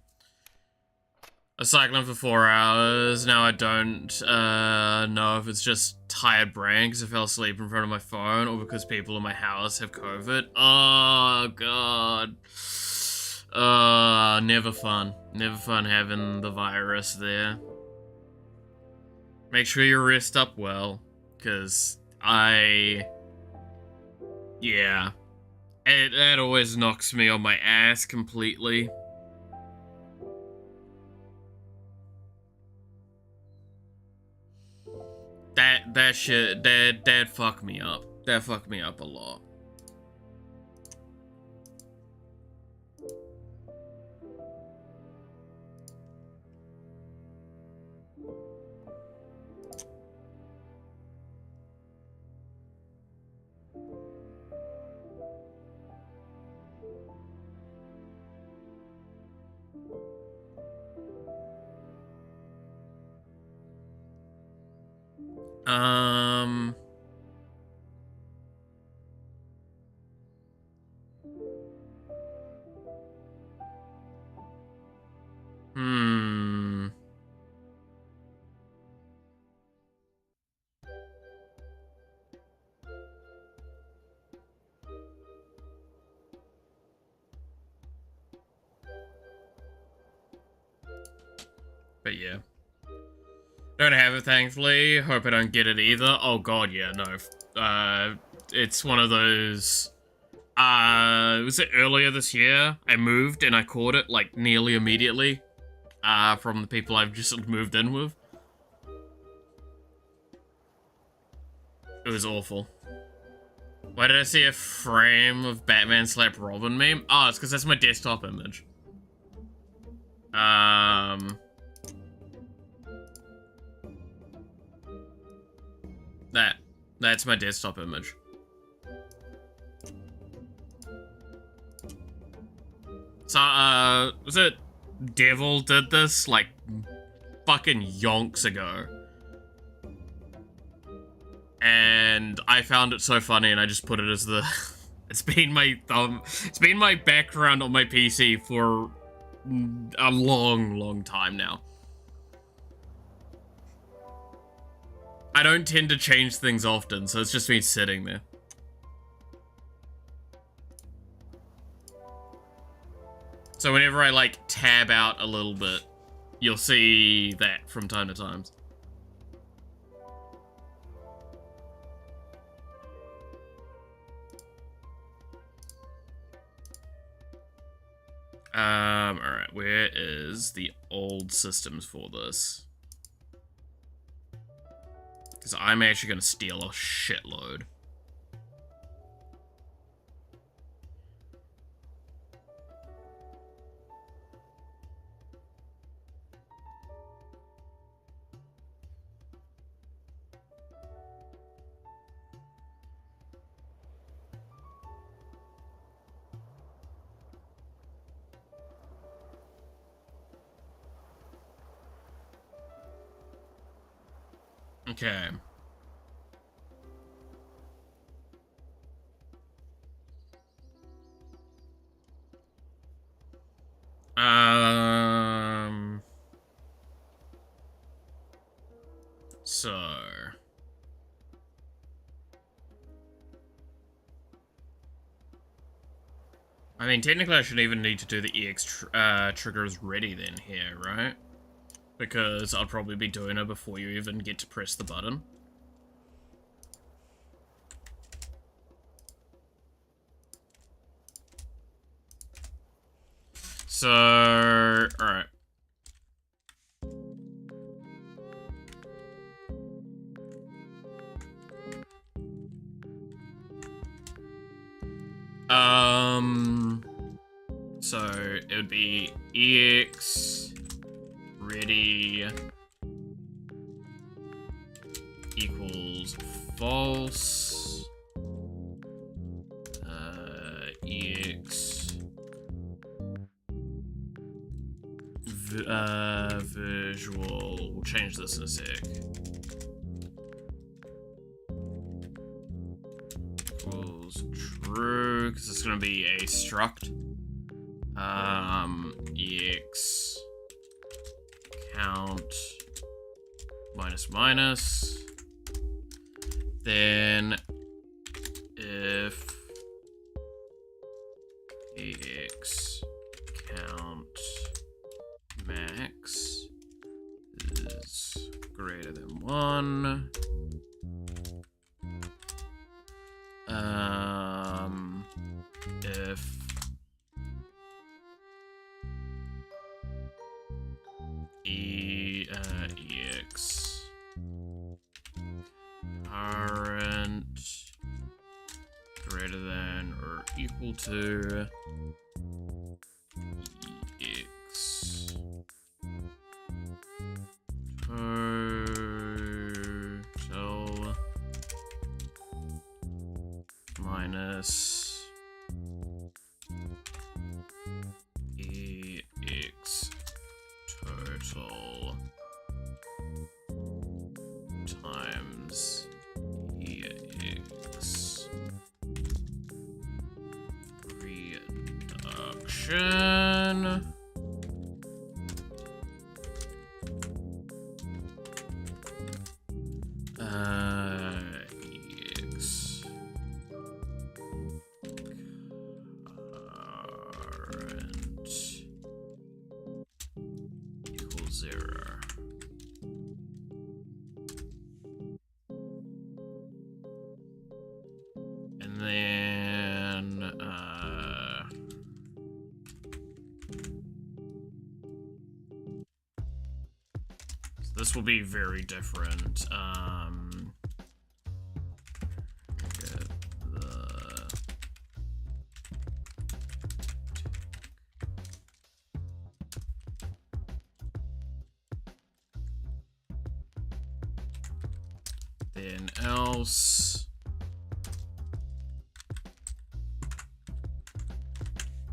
[SPEAKER 1] I was cycling for 4 hours. Now I don't know if it's just tired brain because I fell asleep in front of my phone or because people in my house have COVID. Oh, God. Never fun. Never fun having the virus there. Make sure you rest up well, because yeah. That always knocks me on my ass completely. That shit, that fucked me up. That fucked me up a lot. But yeah. Don't have it, thankfully. Hope I don't get it either. Oh god, yeah, no. It's one of those... was it earlier this year? I moved and I caught it, like, nearly immediately. From the people I've just moved in with. It was awful. Why did I see a frame of Batman slap Robin meme? Oh, it's because that's my desktop image. That's my desktop image. So, was it Devil did this, like, fucking yonks ago? And I found it so funny and I just put it as the... It's been my background on my PC for a long time now. I don't tend to change things often, so it's just me sitting there. So whenever I, like, tab out a little bit, you'll see that from time to time. Alright, where is the old systems for this? Because I'm actually going to steal a shitload. Okay. So... I mean, technically I shouldn't even need to do the EX triggers ready then here, right? Because I'll probably be doing it before you even get to press the button. So, alright. So it would be EX ready equals false. EX visual. We'll change this in a sec. Equals true, because it's going to be a struct. EX count minus. Then if EX count max is greater than 1, if EX current greater than or equal to EX total minus EX total times EX reduction. EX current equals 0. this will be very different. Get the... Then else...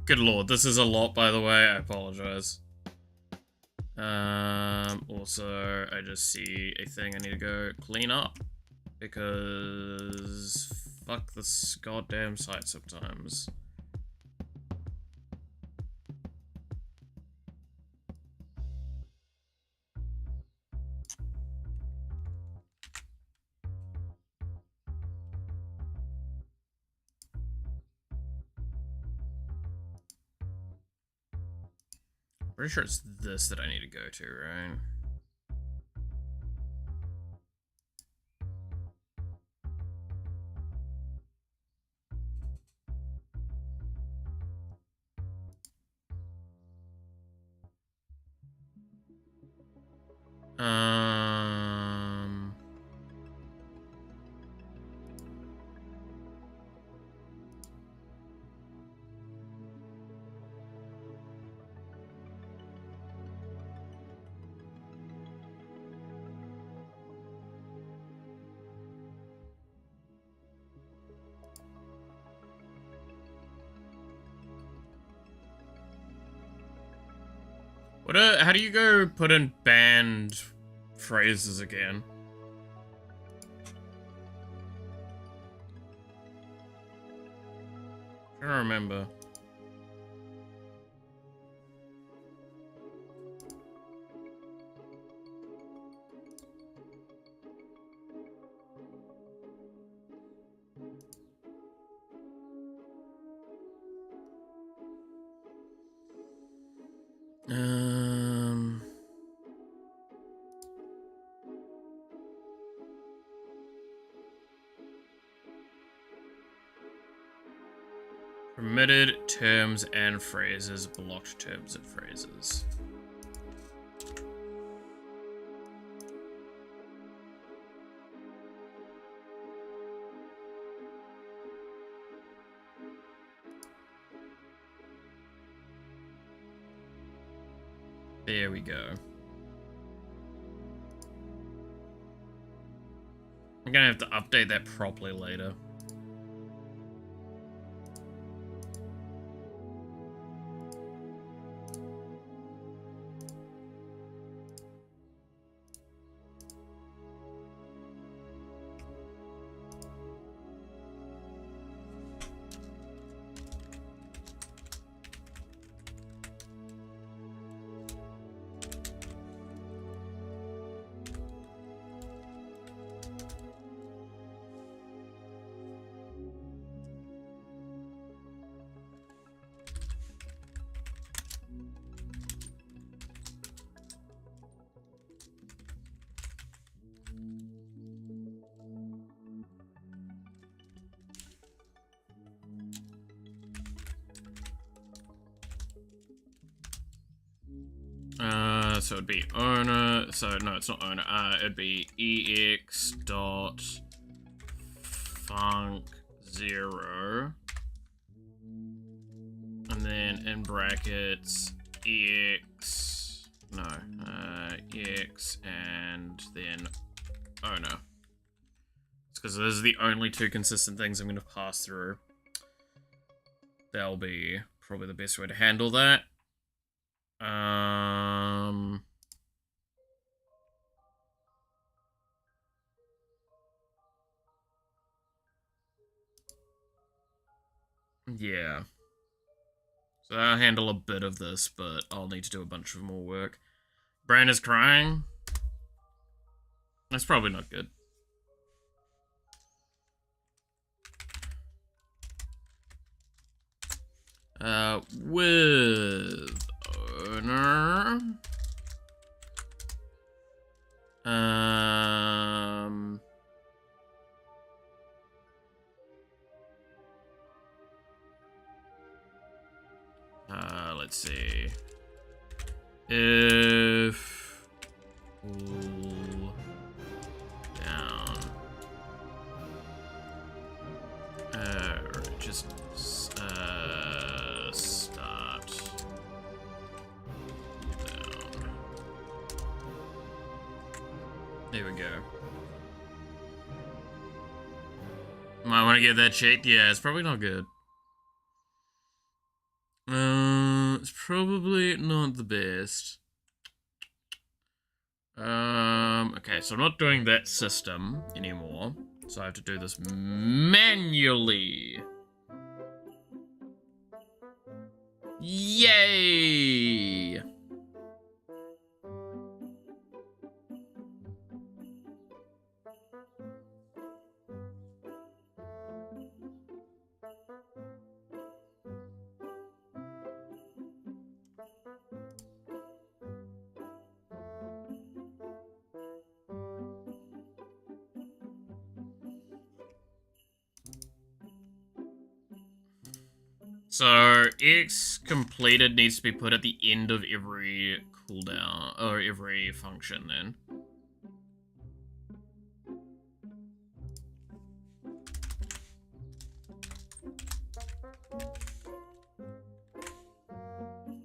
[SPEAKER 1] Good lord, this is a lot, by the way. I apologize. Also, I just see a thing I need to go clean up. Because... fuck this goddamn site sometimes. Pretty sure it's this that I need to go to, right? How do you go put in banned phrases again? I don't remember. Permitted terms and phrases, blocked terms and phrases. There we go. I'm gonna have to update that properly later. So it'd be owner, so no, it's not owner, it'd be ex dot func 0, and then in brackets ex, no, ex, and then owner. It's because those are the only two consistent things I'm going to pass through. That'll be probably the best way to handle that. Yeah. So I'll handle a bit of this, but I'll need to do a bunch of more work. Bran is crying. That's probably not good. With owner. Let's see. If just start down. There we go. Might want to get that checked. Yeah, it's probably not good. It's probably not the best. Okay, so I'm not doing that system anymore. So I have to do this manually. Yay! So, X completed needs to be put at the end of every cooldown, or every function then.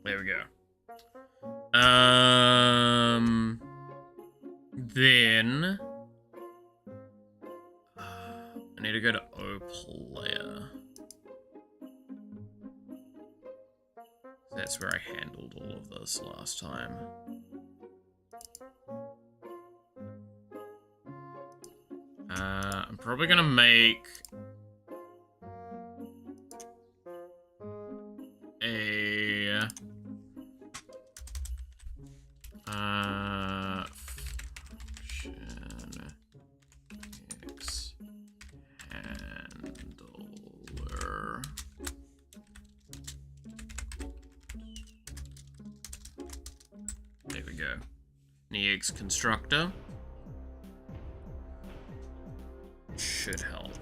[SPEAKER 1] There we go. Then... I need to go to O player. That's where I handled all of this last time. I'm probably gonna make a function X handler. There we go. An EX constructor should help.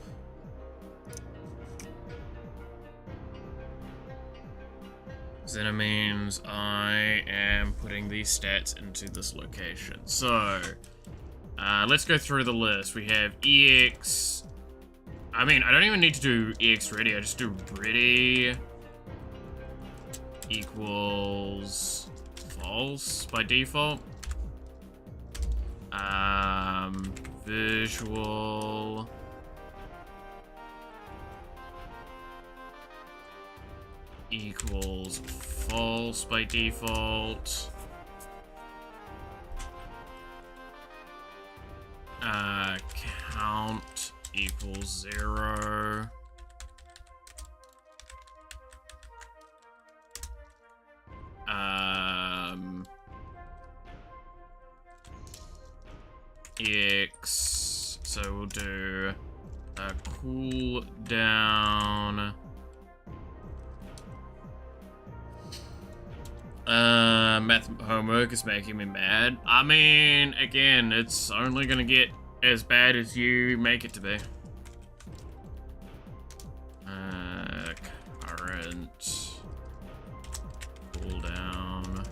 [SPEAKER 1] Then it means I am putting these stats into this location. So, let's go through the list. We have EX. I mean, I don't even need to do EX ready. I just do ready equals false by default. Visual equals false by default. Count equals 0. X, so we'll do a cool down. Math homework is making me mad. I mean, again, it's only gonna get as bad as you make it to be. Current cool down.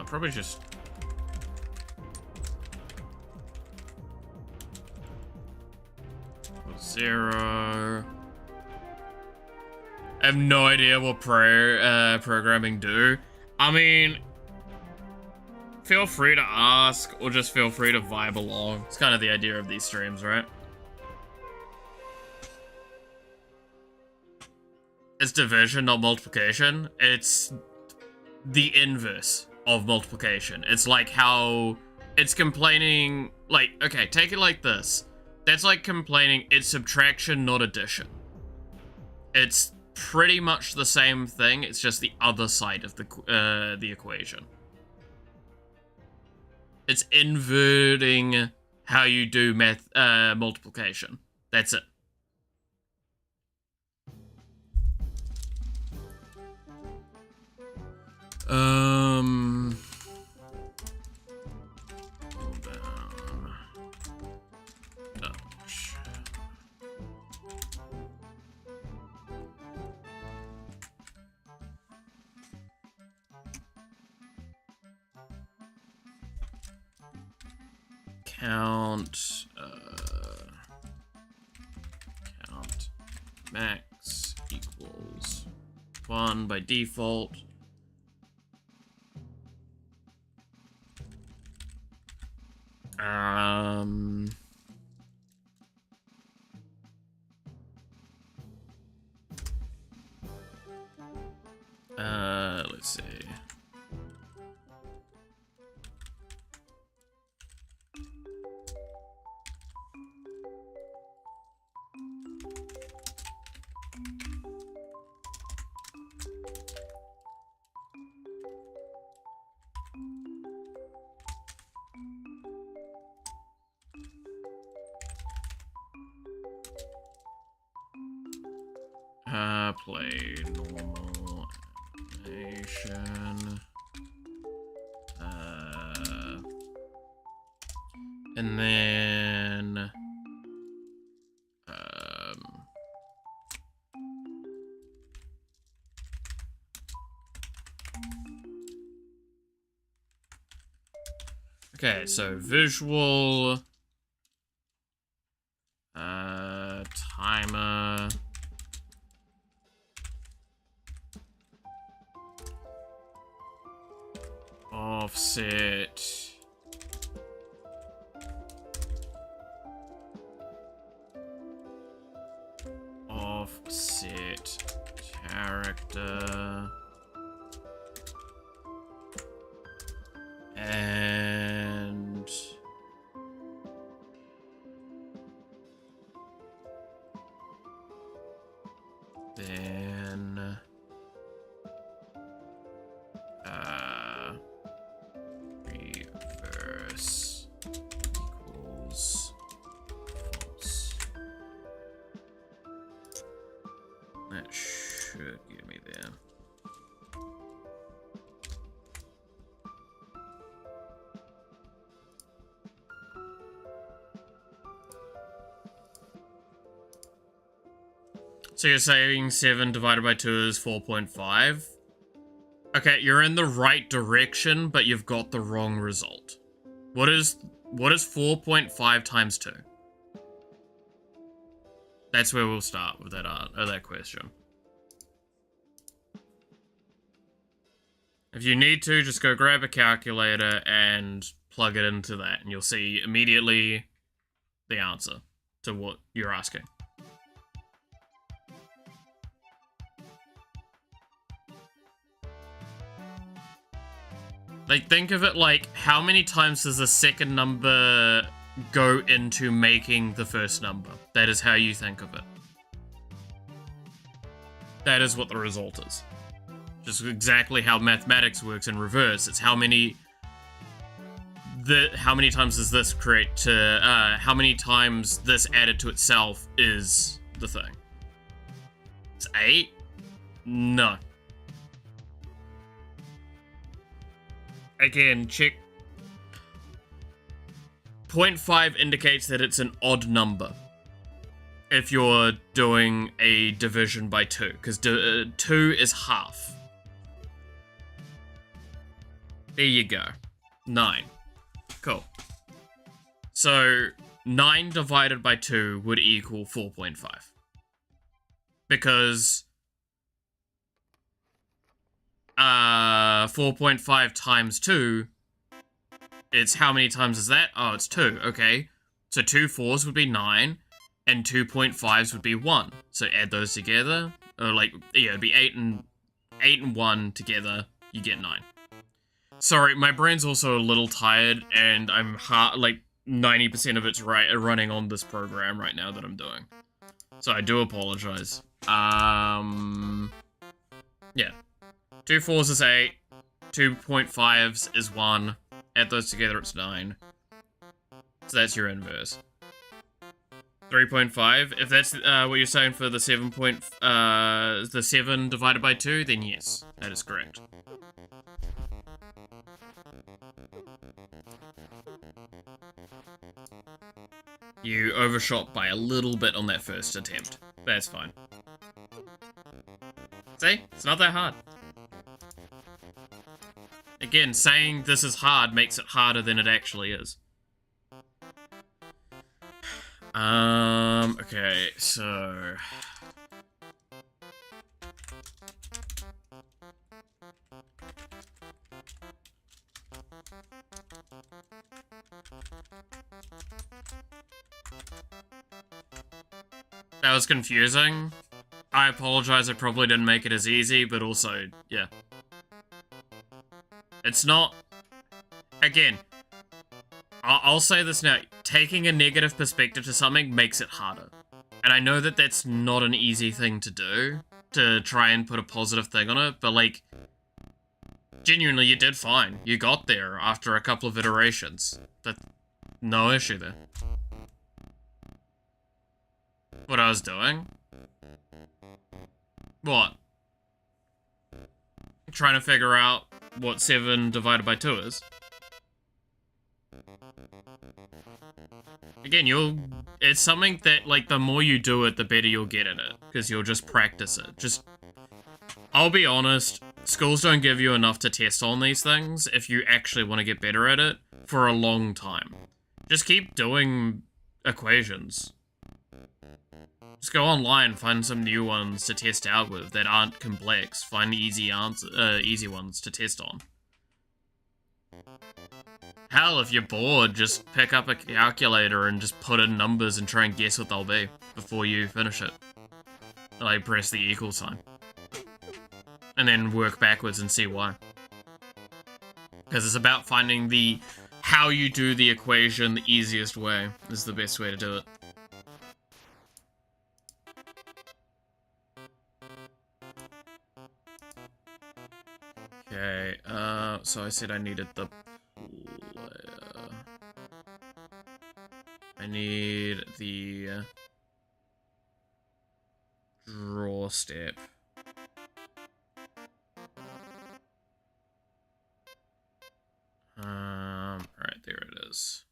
[SPEAKER 1] Probably just 0. I have no idea what programming do. I mean, feel free to ask or just feel free to vibe along. It's kind of the idea of these streams, right? It's division, not multiplication. It's the inverse of multiplication. It's like how it's complaining, like, okay, take it like this. That's like complaining it's subtraction, not addition. It's pretty much the same thing, it's just the other side of the equation. It's inverting how you do math, multiplication. That's it. max equals 1 by default. Let's see. Play normal animation. And then okay, so visual timer offset character and then reverse equals false. That should get me there. So you're saying 7 divided by 2 is 4.5? Okay, you're in the right direction, but you've got the wrong result. What is 4.5 times 2? That's where we'll start with that question. If you need to, just go grab a calculator and plug it into that, and you'll see immediately the answer to what you're asking. Like, think of it like, how many times does the second number go into making the first number? That is how you think of it. That is what the result is. Just exactly how mathematics works in reverse. It's how many times does this create to, how many times this added to itself is the thing. It's 8? No. Again, check. 0.5 indicates that it's an odd number if you're doing a division by 2, because 2 is half. There you go. 9. Cool. So, 9 divided by 2 would equal 4.5. Because 4.5 times 2, it's how many times is that? Oh, it's 2, okay. So 2 4s would be 9, and 2.5s would be 1. So add those together, or like, yeah, it'd be 8 and 1 together, you get 9. Sorry, my brain's also a little tired, and I'm like 90% of it's running on this program right now that I'm doing. So I do apologize. Yeah. 2 4s is 8, 2.5s is 1, add those together it's 9. So that's your inverse. 3.5, if that's what you're saying for the 7 divided by 2, then yes, that is correct. You overshot by a little bit on that first attempt. That's fine. See? It's not that hard. Again, saying this is hard makes it harder than it actually is. Okay, so That was confusing. I apologize, I probably didn't make it as easy, but also, yeah. It's not... Again, I'll say this now. Taking a negative perspective to something makes it harder. And I know that that's not an easy thing to do, to try and put a positive thing on it, but like, genuinely, you did fine. You got there after a couple of iterations. No issue there. What I was doing? What? Trying to figure out what 7 divided by 2 is. Again, it's something that, like, the more you do it, the better you'll get at it. Because you'll just practice it. I'll be honest, schools don't give you enough to test on these things if you actually want to get better at it for a long time. Just keep doing equations. Just go online, find some new ones to test out with that aren't complex. Find easy ones to test on. Hell, if you're bored, just pick up a calculator and just put in numbers and try and guess what they'll be before you finish it. Like, press the equal sign. And then work backwards and see why. Because it's about finding how you do the equation the easiest way is the best way to do it. Okay, so I said I needed the player. I need the draw step. Right, there it is.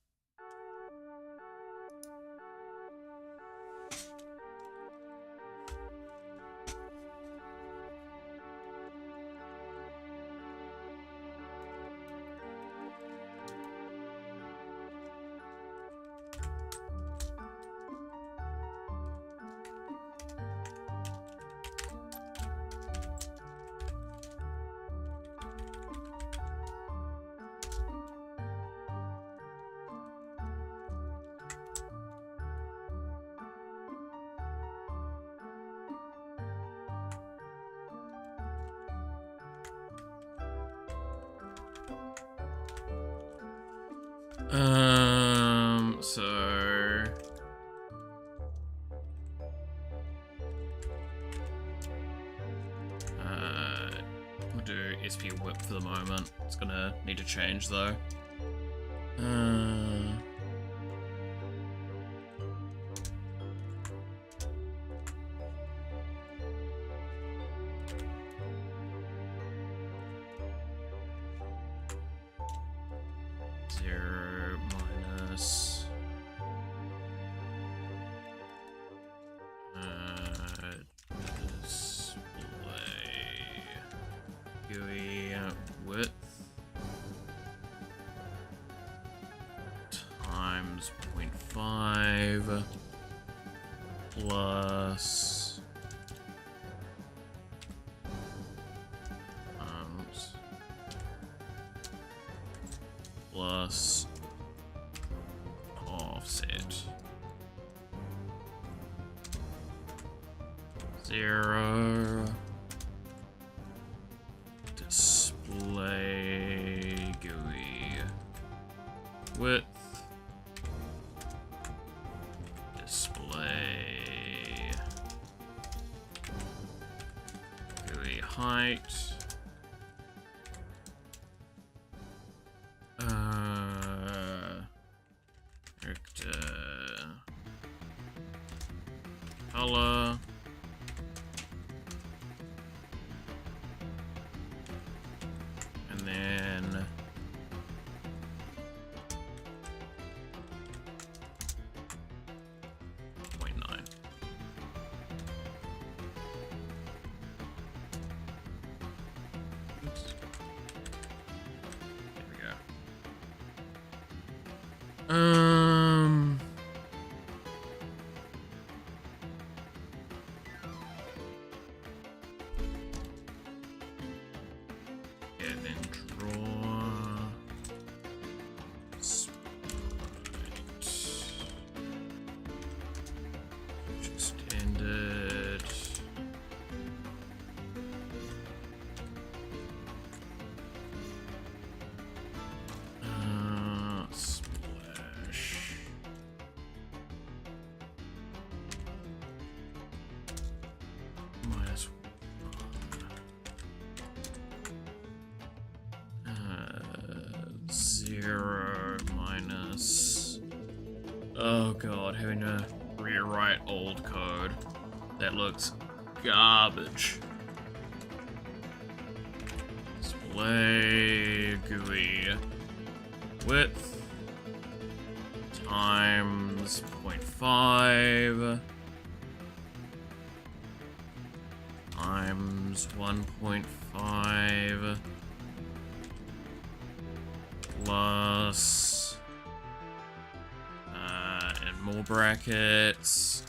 [SPEAKER 1] So we'll do SP whip for the moment. It's gonna need to change though. Width times 0.5 plus plus offset 0 display GUI width display GUI height character color and then yeah, then draw 0 minus... Oh god, having to rewrite old code. That looks garbage. Display GUI width times 0.5 times 1.5 plus and more brackets,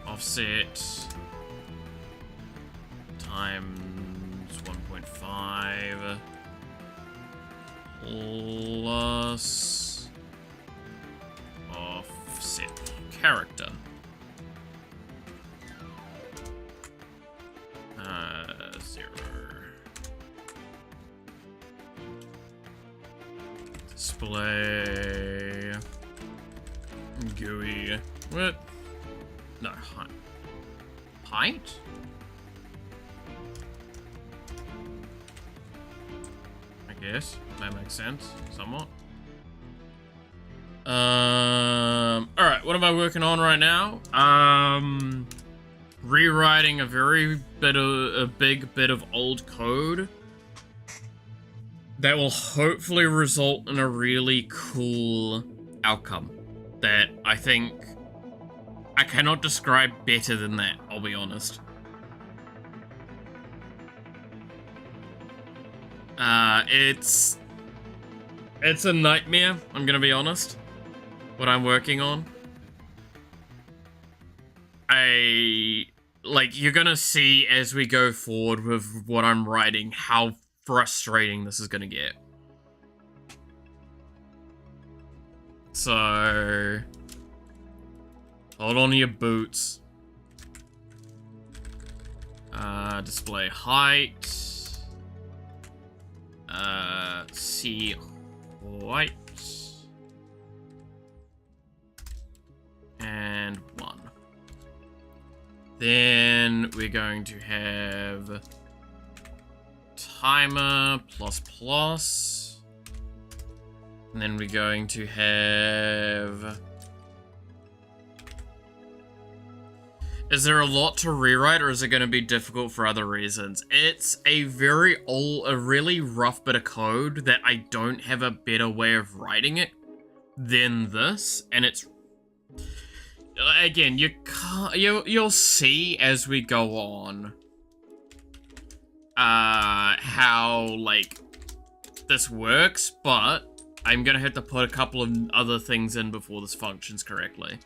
[SPEAKER 1] offset times 1.5 plus offset character. 0. Display GUI width. No, height. Height? I guess that makes sense somewhat. Alright, what am I working on right now? Rewriting a big bit of old code that will hopefully result in a really cool outcome that I think I cannot describe better than that, I'll be honest. It's a nightmare, I'm gonna be honest, what I'm working on. You're gonna see as we go forward with what I'm writing how frustrating this is gonna get. So, hold on to your boots. Display height. See white. And 1. Then we're going to have timer plus plus. And then we're going to have... Is there a lot to rewrite, or is it going to be difficult for other reasons? It's a really rough bit of code that I don't have a better way of writing it than this, and it's... Again, you'll see as we go on how, this works, but I'm gonna have to put a couple of other things in before this functions correctly.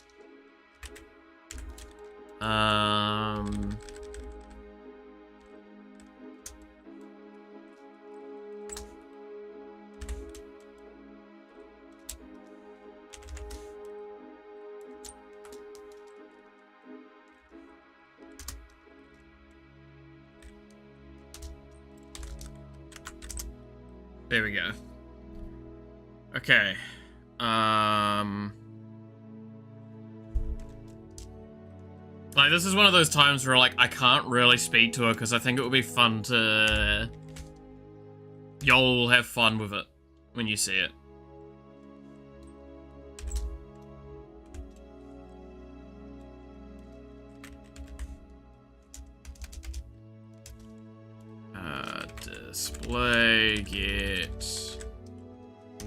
[SPEAKER 1] There we go. Okay. This is one of those times where, I can't really speak to her because I think it would be fun to... Y'all will have fun with it when you see it. Display get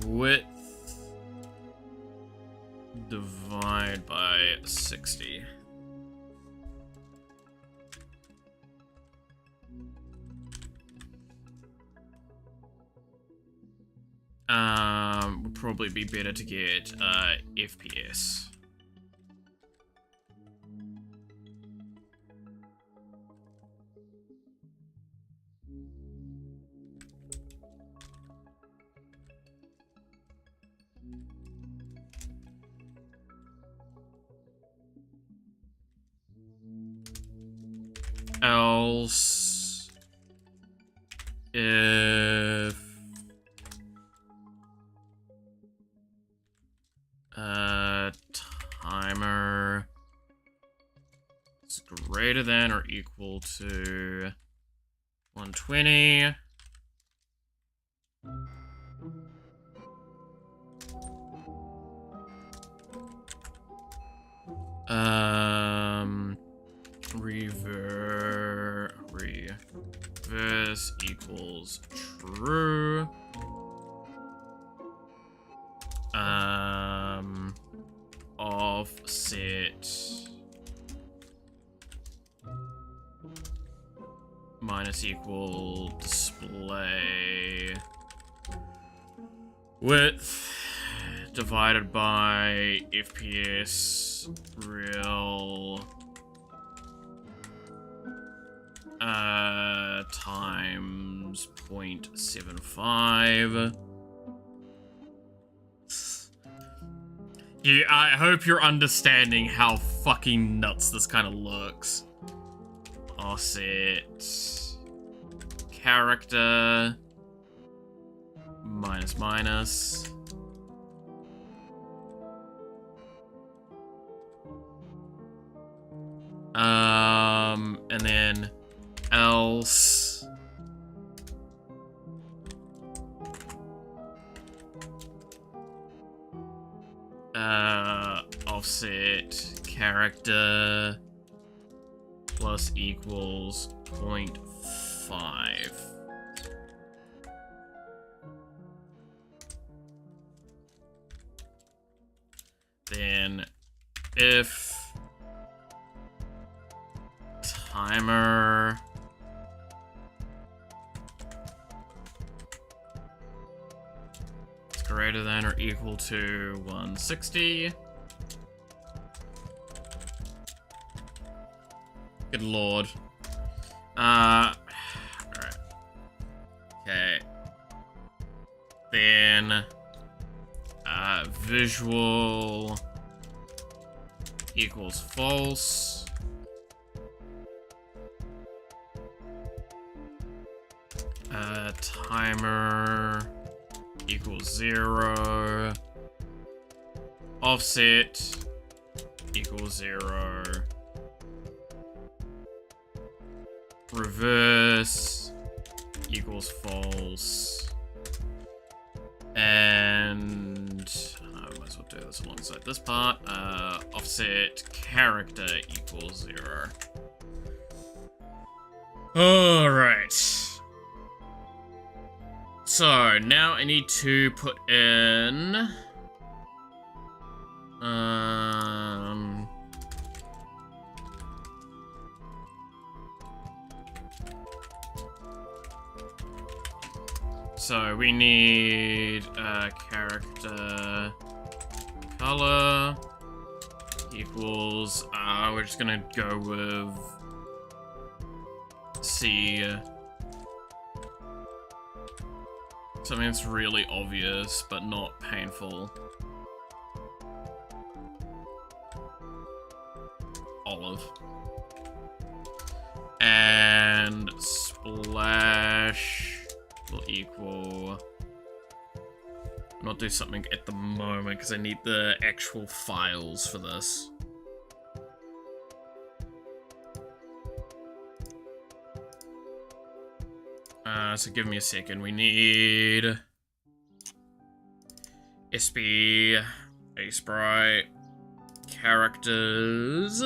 [SPEAKER 1] width divide by 60. Would probably be better to get FPS. Else if timer is greater than or equal to 120, Reverse equals true. Offset minus equal display width divided by FPS real times 0.75. Yeah, I hope you're understanding how fucking nuts this kind of looks. Offset character minus minus. And then else offset character plus equals 0.5. Then if timer is greater than or equal to 160. Good lord. Alright. Okay. Then visual equals false. Timer equals 0. Offset equals 0. Reverse equals false. And I might as well do this alongside this part. Offset character equals 0. Alright. So now I need to put in so we need character color equals we're just gonna go with C. Something that's really obvious, but not painful. Olive. And splash will equal... I'll not do something at the moment, because I need the actual files for this. So give me a second. We need SB, a sprite, characters,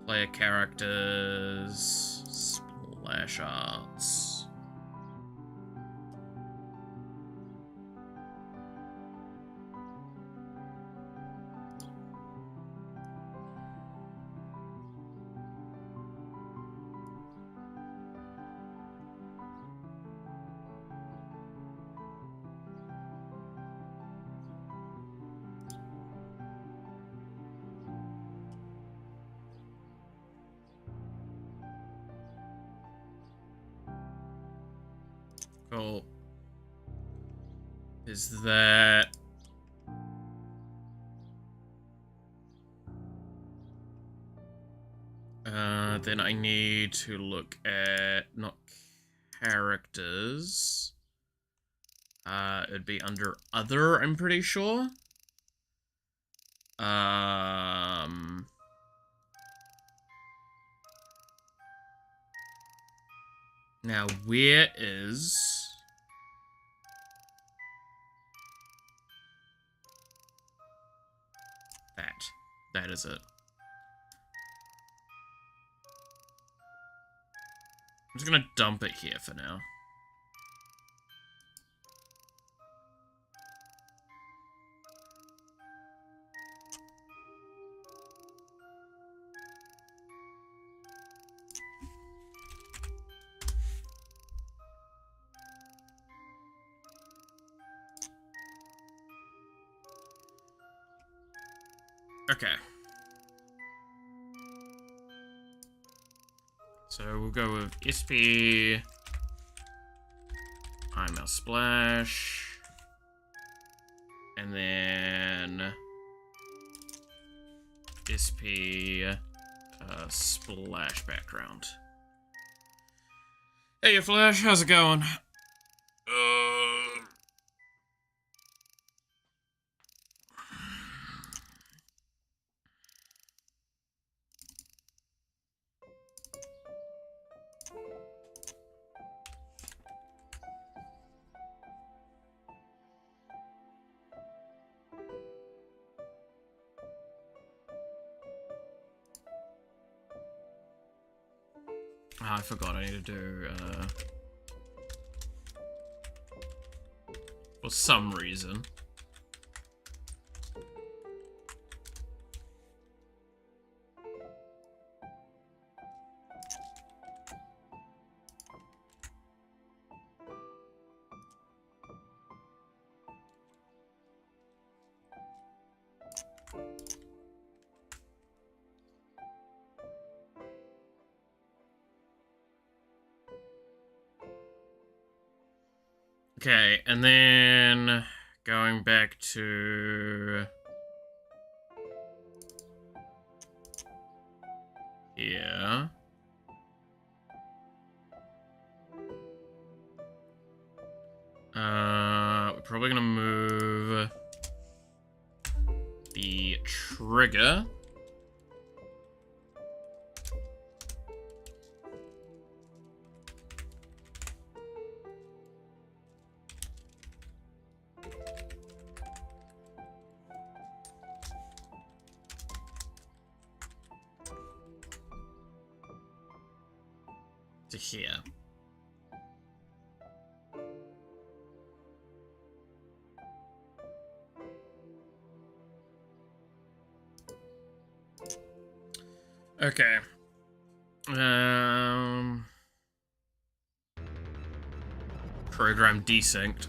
[SPEAKER 1] player characters, splash arts. Cool. Is that... then I need to look at, not characters. It'd be under other, I'm pretty sure. Now, where is... That is it. I'm just gonna dump it here for now. Okay. So we'll go with SP, IML Splash, and then SP Splash background. Hey, Flash, how's it going? I forgot I need to do, for some reason. Okay, and then going back to here. We're probably gonna move the trigger. To here. Okay. Program desynced.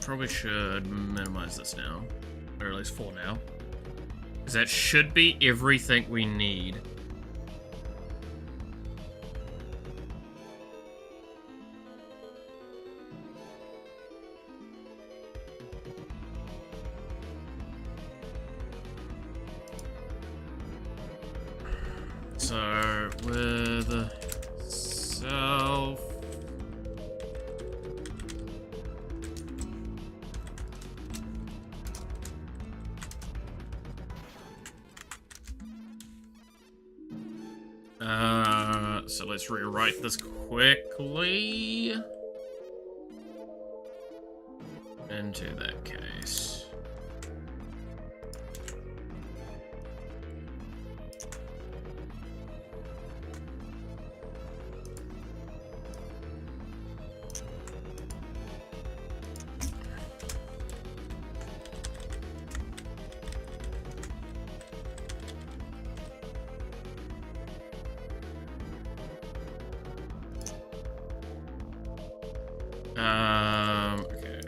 [SPEAKER 1] Probably should minimize this now, or at least for now, because that should be everything we need. So with self. So let's rewrite this quickly into that case. Okay.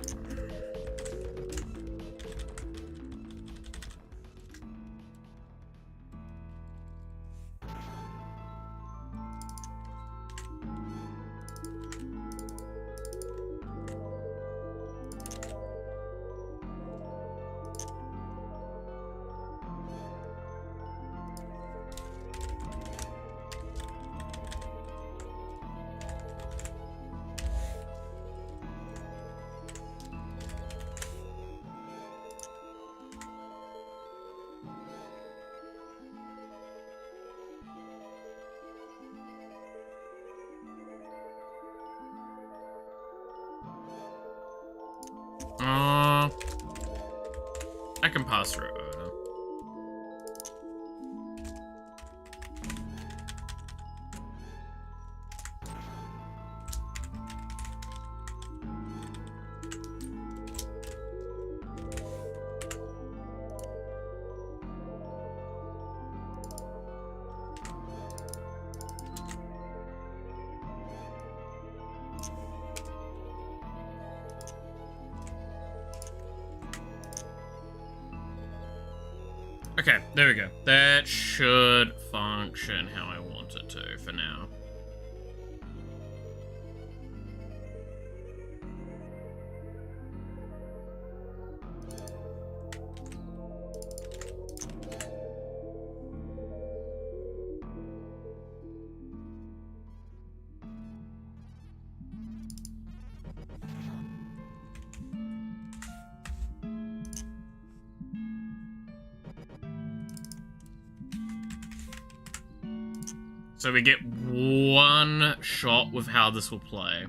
[SPEAKER 1] I can pass through it. Okay, there we go. That should function how I want it to for now. So we get one shot with how this will play.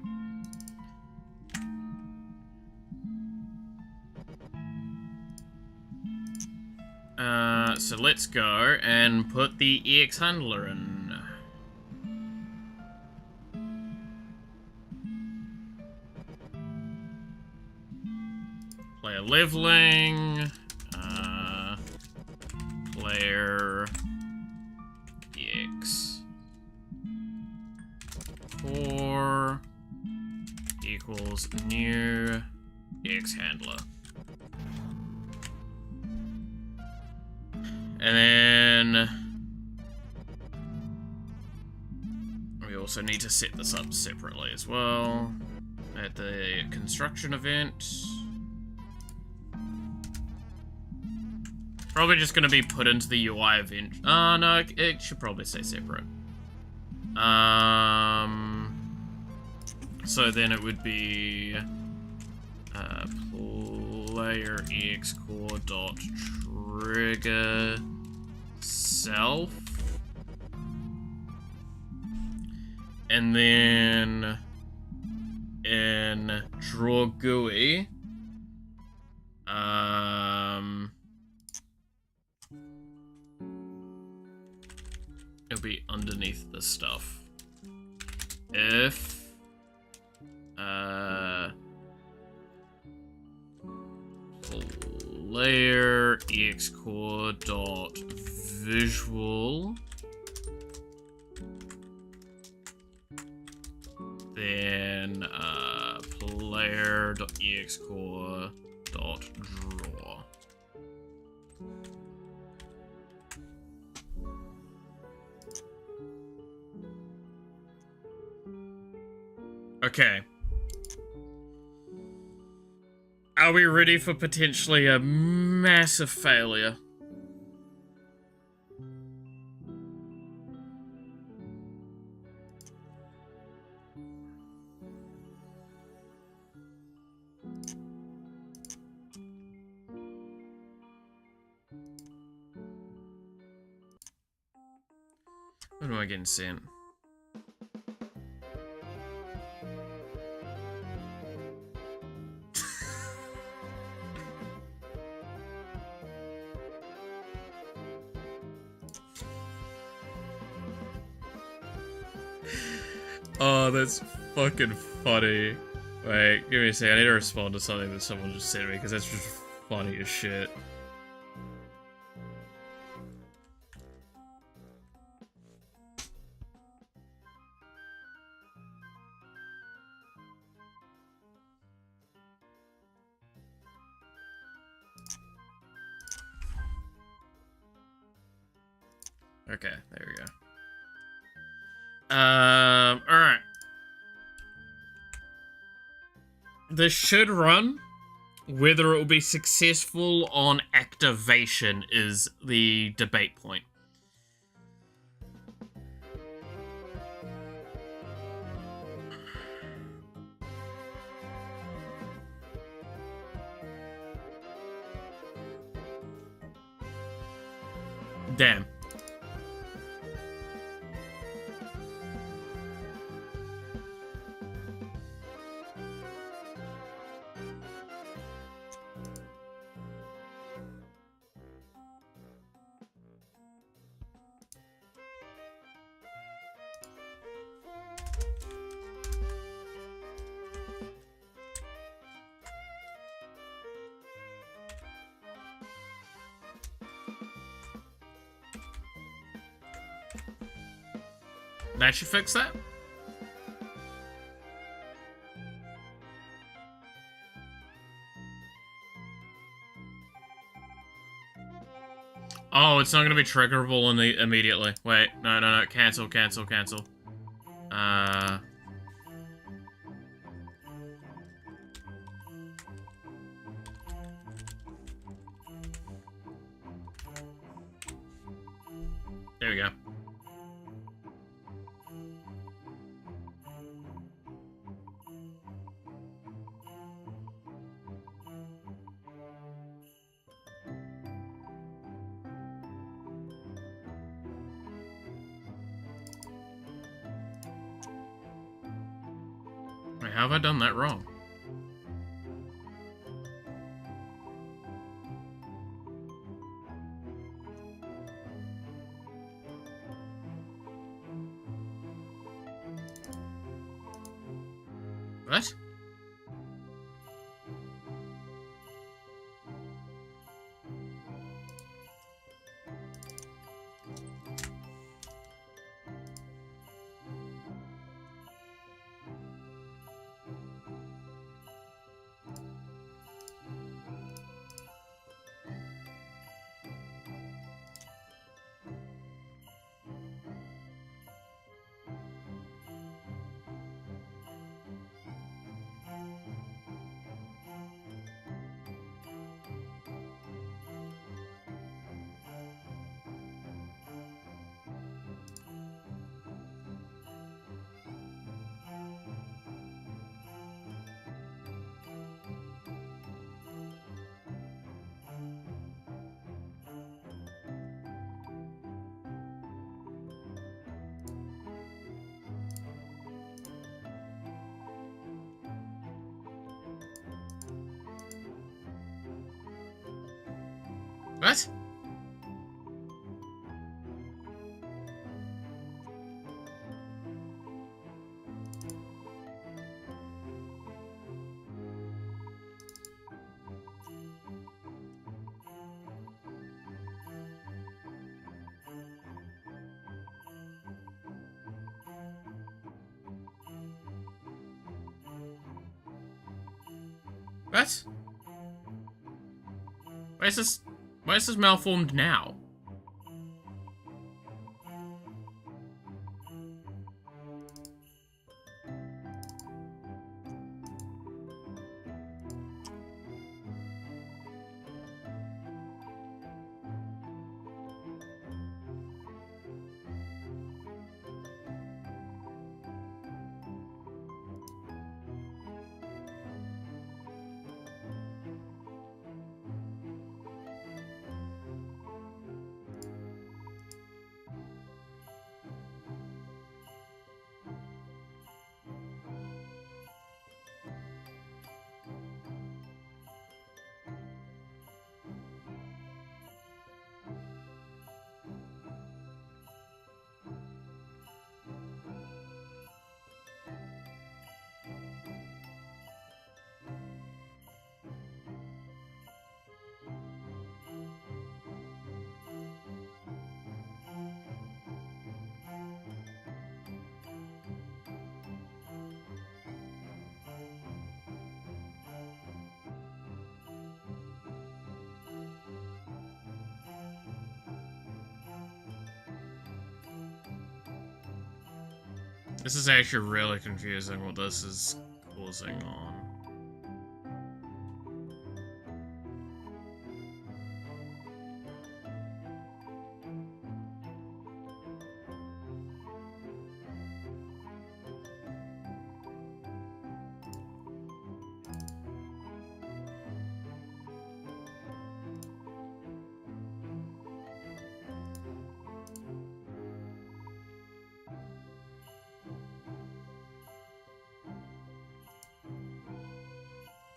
[SPEAKER 1] So let's go and put the EX handler in. Player leveling. Player EX. 4 equals new EX handler. And then we also need to set this up separately as well at the construction event. Probably just going to be put into the UI event. Oh, no, it should probably stay separate. So then it would be player ex core dot trigger self, and then in draw GUI, it'll be underneath this stuff. If player ex core dot visual, then player dot ex core dot draw. Okay. Are we ready for potentially a massive failure? What am I getting sent? Oh, that's fucking funny. Wait, give me a second. I need to respond to something that someone just sent me because that's just funny as shit. Okay, there we go. Alright. This should run. Whether it will be successful on activation is the debate point. Damn. That should fix that? Oh, it's not going to be triggerable immediately. Wait, no. Cancel. There we go. Wait, how have I done that wrong? What? What? What? Why is this malformed now? This is actually really confusing what this is causing on.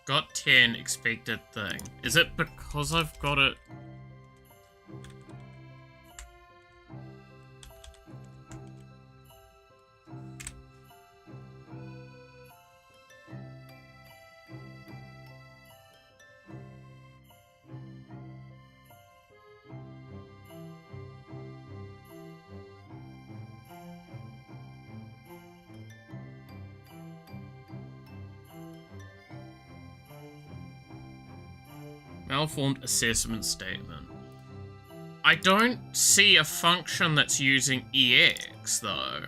[SPEAKER 1] Got 10 expected thing. Is it because I've got it? Malformed assessment statement. I don't see a function that's using EX, though.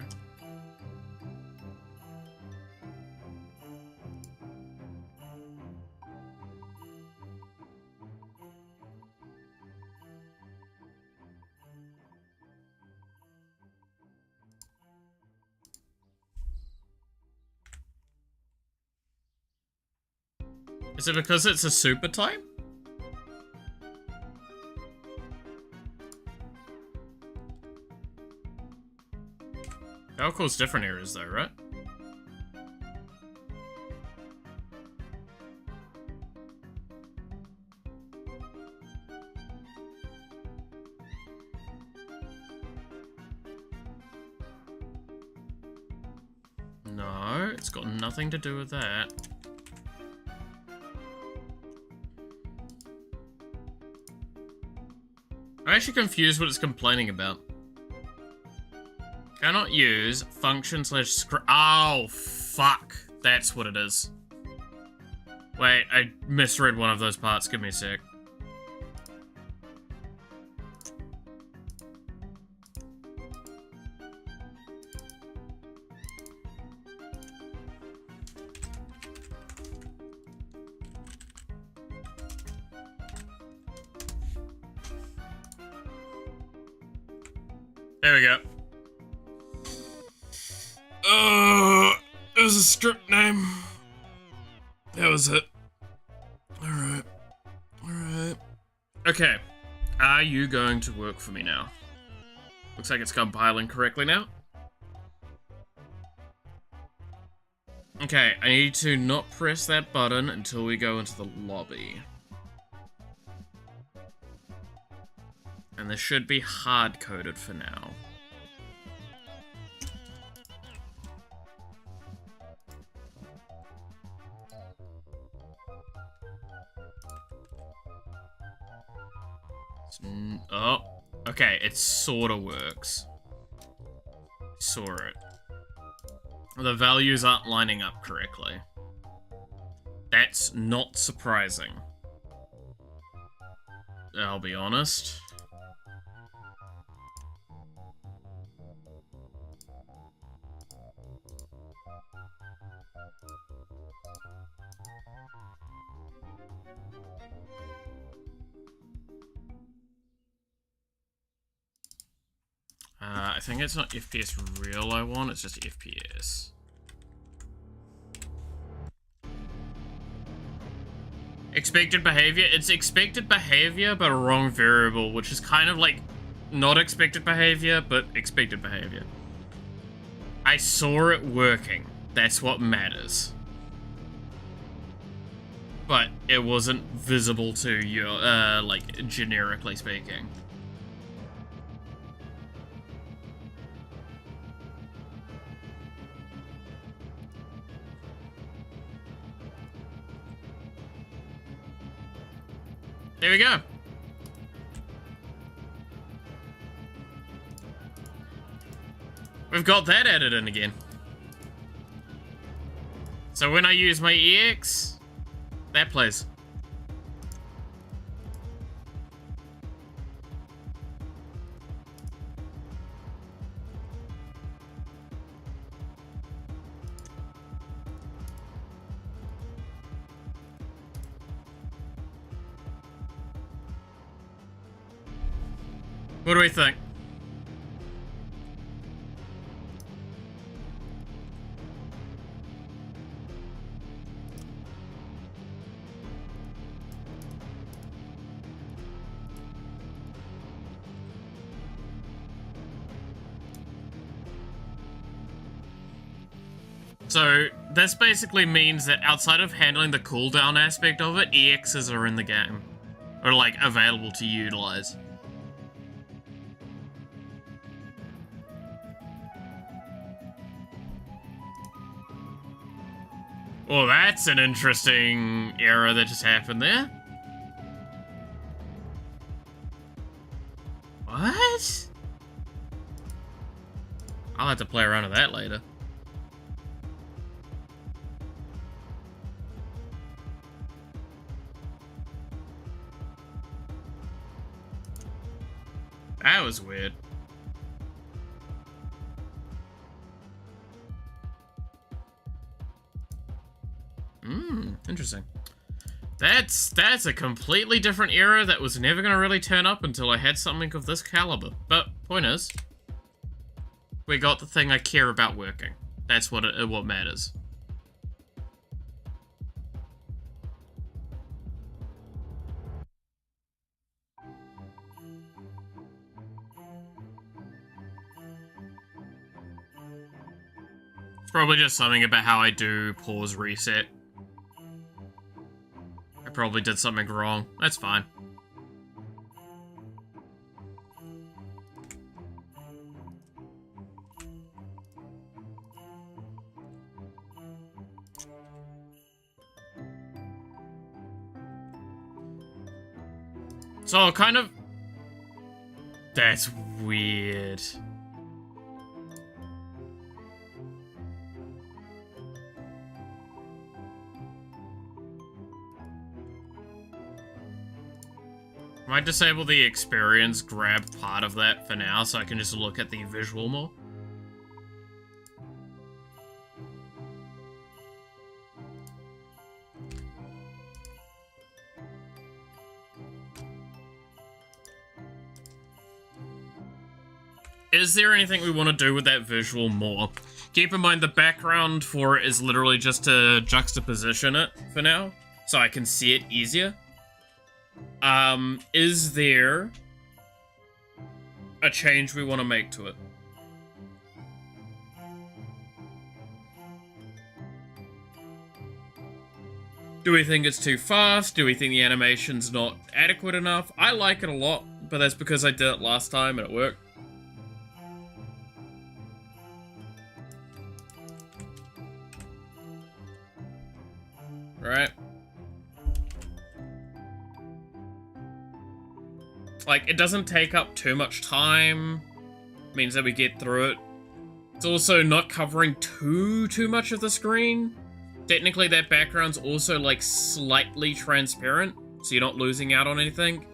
[SPEAKER 1] Is it because it's a super type? That'll cause different errors though, right? No, it's got nothing to do with that. I'm actually confused what it's complaining about. Cannot use function slash script. Oh, fuck. That's what it is. Wait, I misread one of those parts. Give me a sec. There we go. It was a script name. That was it. Alright. Alright. Okay. Are you going to work for me now? Looks like it's compiling correctly now. Okay, I need to not press that button until we go into the lobby. And this should be hard-coded for now. Oh, okay, it sorta works. Saw it. The values aren't lining up correctly. That's not surprising. I'll be honest. I think it's not FPS real I want, it's just FPS. Expected behavior? It's expected behavior, but a wrong variable, which is kind of like not expected behavior, but expected behavior. I saw it working. That's what matters. But it wasn't visible to you, like, generically speaking. There we go. We've got that added in again. So when I use my EX, that plays. What do we think? So, this basically means that outside of handling the cooldown aspect of it, EXs are in the game. Or, like, available to utilize. Well, that's an interesting error that just happened there. What? I'll have to play around with that later. That was weird. Interesting. That's a completely different era that was never gonna really turn up until I had something of this caliber. But point is, we got the thing I care about working. That's what matters. It's probably just something about how I do pause reset. I probably did something wrong. That's fine. So kind of... That's weird. I might disable the experience grab part of that for now so I can just look at the visual more. Is there anything we want to do with that visual more? Keep in mind the background for it is literally just to juxtaposition it for now, so I can see it easier. Is there a change we want to make to it? Do we think it's too fast? Do we think the animation's not adequate enough? I like it a lot, but that's because I did it last time and it worked. Right? Like, it doesn't take up too much time. Means that we get through it. It's also not covering too much of the screen. Technically, that background's also, like, slightly transparent, so you're not losing out on anything.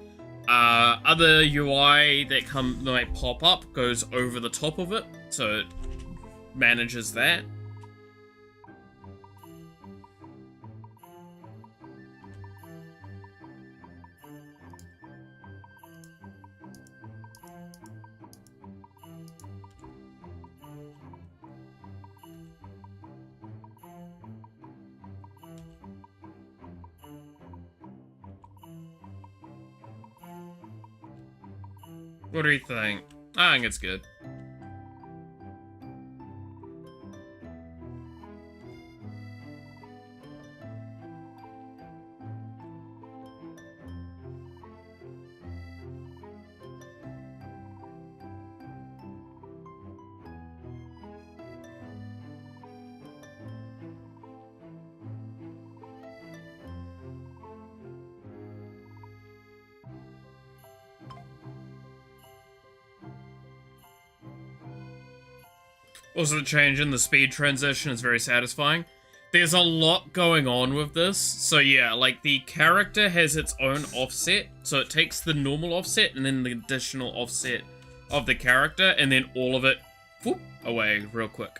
[SPEAKER 1] Other UI that might pop up goes over the top of it, so it manages that. What do you think? I think it's good. Also, the change in the speed transition is very satisfying. There's a lot going on with this. So yeah, like the character has its own offset. So it takes the normal offset and then the additional offset of the character and then all of it whoop, away real quick.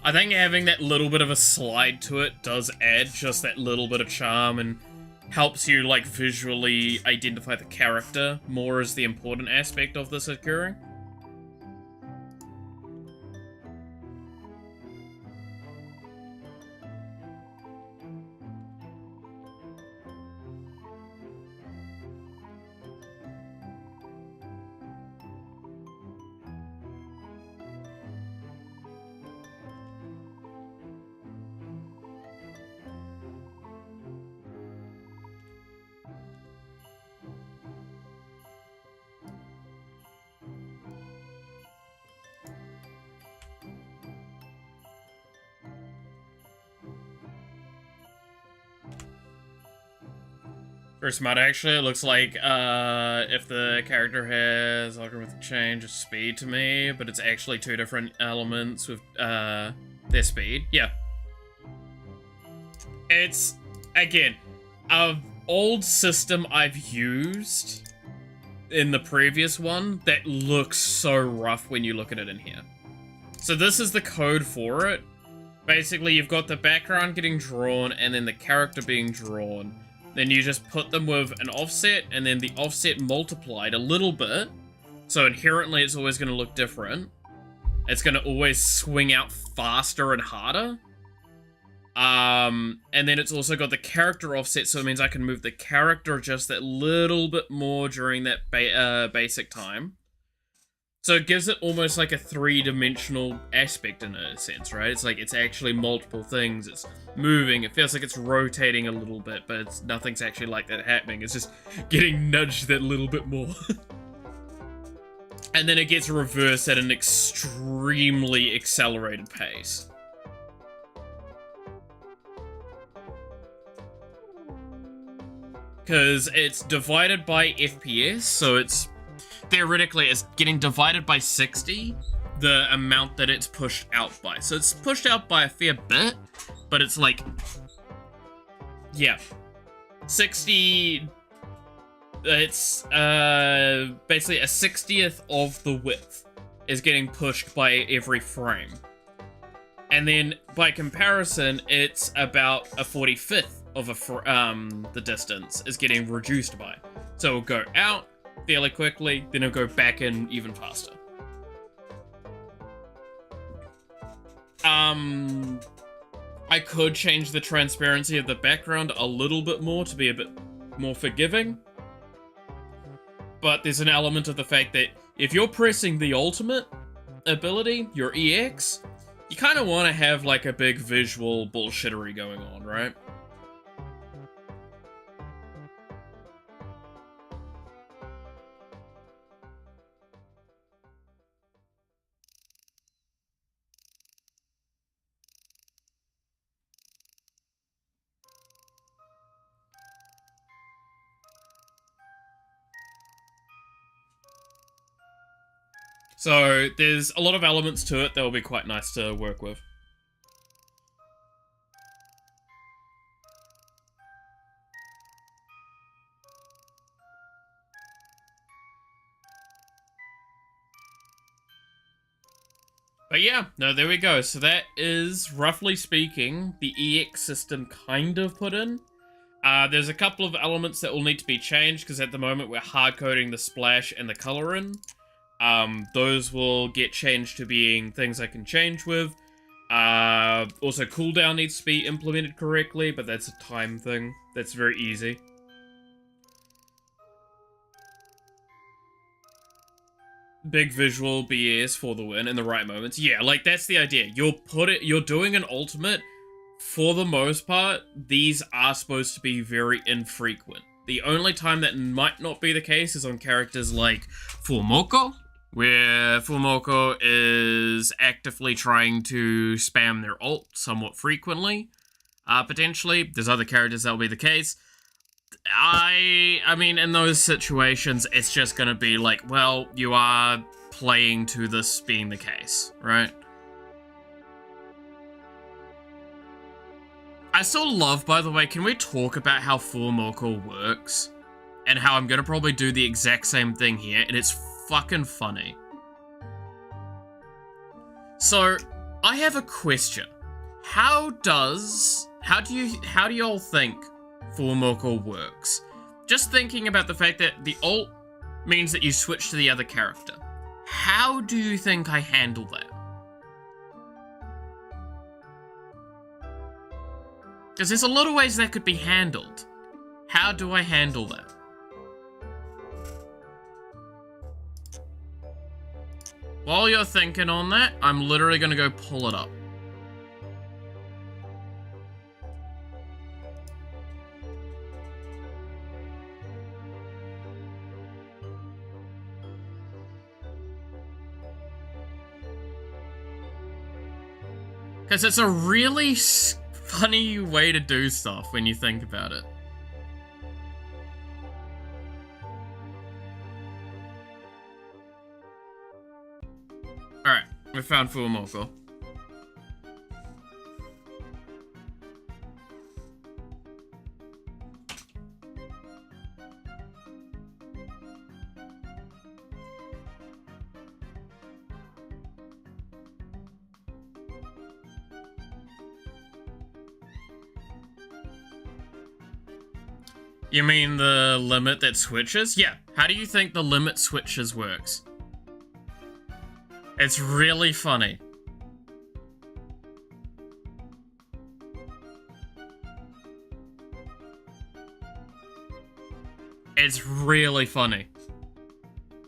[SPEAKER 1] I think having that little bit of a slide to it does add just that little bit of charm and helps you, like, visually identify the character more as the important aspect of this occurring. Very smart, actually. It looks like if the character has algorithmic change of speed to me, but it's actually two different elements with their speed. Yeah. It's, again, an old system I've used in the previous one that looks so rough when you look at it in here. So this is the code for it. Basically, you've got the background getting drawn and then the character being drawn. Then you just put them with an offset, and then the offset multiplied a little bit. So inherently, it's always going to look different. It's going to always swing out faster and harder. And then it's also got the character offset, so it means I can move the character just that little bit more during that basic time. So it gives it almost like a three-dimensional aspect in a sense, right? It's like it's actually multiple things. It's moving. It feels like it's rotating a little bit, but nothing's actually like that happening. It's just getting nudged that little bit more. And then it gets reversed at an extremely accelerated pace. Because it's divided by FPS, so it's... Theoretically, it's getting divided by 60, the amount that it's pushed out by. So it's pushed out by a fair bit, but it's like... Yeah. 60... It's, basically a 60th of the width is getting pushed by every frame. And then, by comparison, it's about a 45th of the distance is getting reduced by. So it'll go out fairly quickly, then it'll go back in even faster. I could change the transparency of the background a little bit more to be a bit more forgiving. But there's an element of the fact that if you're pressing the ultimate ability, your EX, you kind of want to have like a big visual bullshittery going on, right? So there's a lot of elements to it that will be quite nice to work with. But yeah, no, there we go. So that is, roughly speaking, the EX system kind of put in. There's a couple of elements that will need to be changed, because at the moment we're hard-coding the splash and the color in. Those will get changed to being things I can change with. Also, cooldown needs to be implemented correctly, but that's a time thing. That's very easy. Big visual BS for the win in the right moments. Yeah, like, that's the idea. You're doing an ultimate. For the most part, these are supposed to be very infrequent. The only time that might not be the case is on characters like Fumoko, where Fumoko is actively trying to spam their ult somewhat frequently. Potentially. There's other characters that'll be the case. I mean, in those situations, it's just gonna be like, well, you are playing to this being the case, right? I still love, by the way, can we talk about how Fumoko works? And how I'm gonna probably do the exact same thing here, and it's fucking funny. So, I have a question. How do y'all think Fumoko works? Just thinking about the fact that the ult means that you switch to the other character. How do you think I handle that? Because there's a lot of ways that could be handled. How do I handle that? While you're thinking on that, I'm literally going to go pull it up. Because it's a really funny way to do stuff when you think about it. We found Fuamoko. You mean the limit that switches? Yeah. How do you think the limit switches works? It's really funny. It's really funny.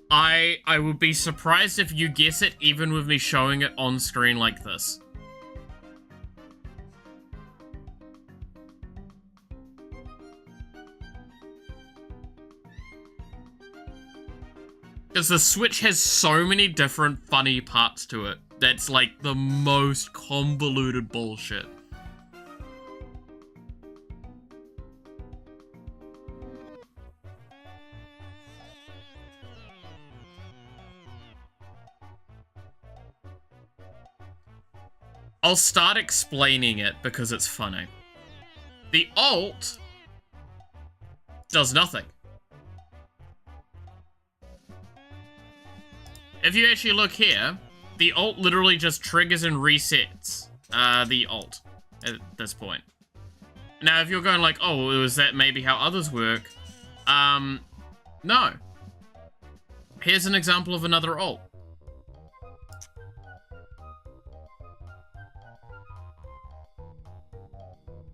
[SPEAKER 1] I would be surprised if you guess it even with me showing it on screen like this. Because the Switch has so many different funny parts to it. That's like the most convoluted bullshit. I'll start explaining it because it's funny. The alt does nothing. If you actually look here, the alt literally just triggers and resets the alt at this point. Now, if you're going like, oh, is that maybe how others work? No. Here's an example of another alt.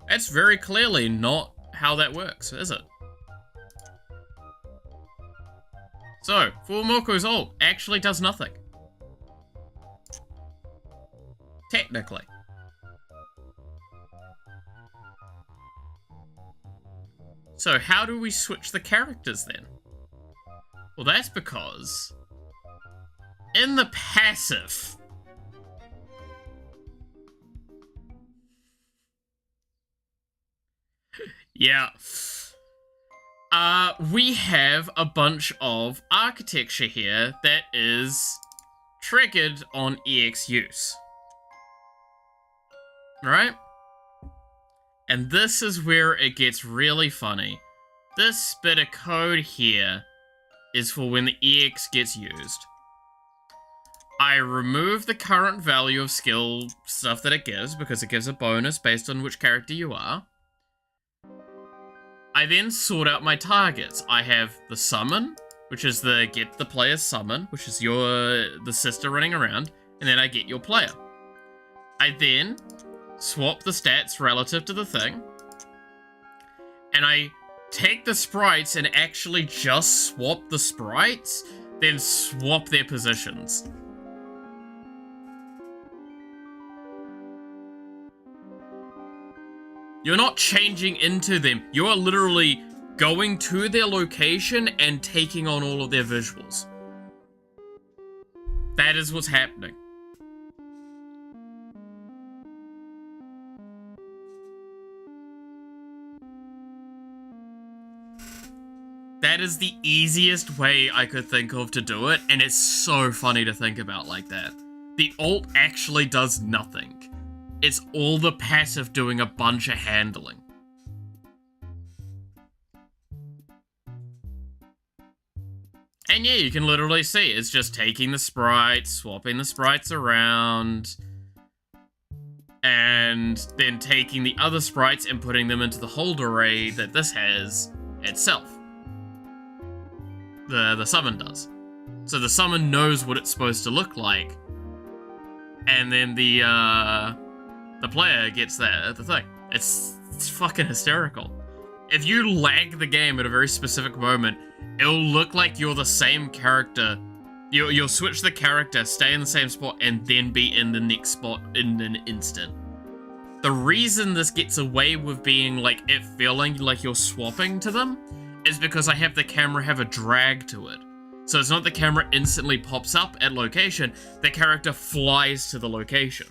[SPEAKER 1] That's very clearly not how that works, is it? So, Fuamoko's ult actually does nothing. Technically. So, how do we switch the characters then? Well, that's because in the passive, yeah, we have a bunch of architecture here that is triggered on EX use. Right? And this is where it gets really funny. This bit of code here is for when the EX gets used. I remove the current value of skill stuff that it gives because it gives a bonus based on which character you are. I then sort out my targets. I have the summon, which is the get the player summon, which is the sister running around, and then I get your player. I then swap the stats relative to the thing, and I take the sprites and actually just swap the sprites, then swap their positions. You're not changing into them. You are literally going to their location and taking on all of their visuals. That is what's happening. That is the easiest way I could think of to do it, and it's so funny to think about like that. The alt actually does nothing. It's all the passive doing a bunch of handling. And yeah, you can literally see it's just taking the sprites, swapping the sprites around, and then taking the other sprites and putting them into the hold array that this has itself. The summon does. So the summon knows what it's supposed to look like, and then the player gets the thing. It's fucking hysterical. If you lag the game at a very specific moment, it'll look like you're the same character. You'll switch the character, stay in the same spot, and then be in the next spot in an instant. The reason this gets away with being like it feeling like you're swapping to them is because I have the camera have a drag to it. So it's not the camera instantly pops up at location, the character flies to the location.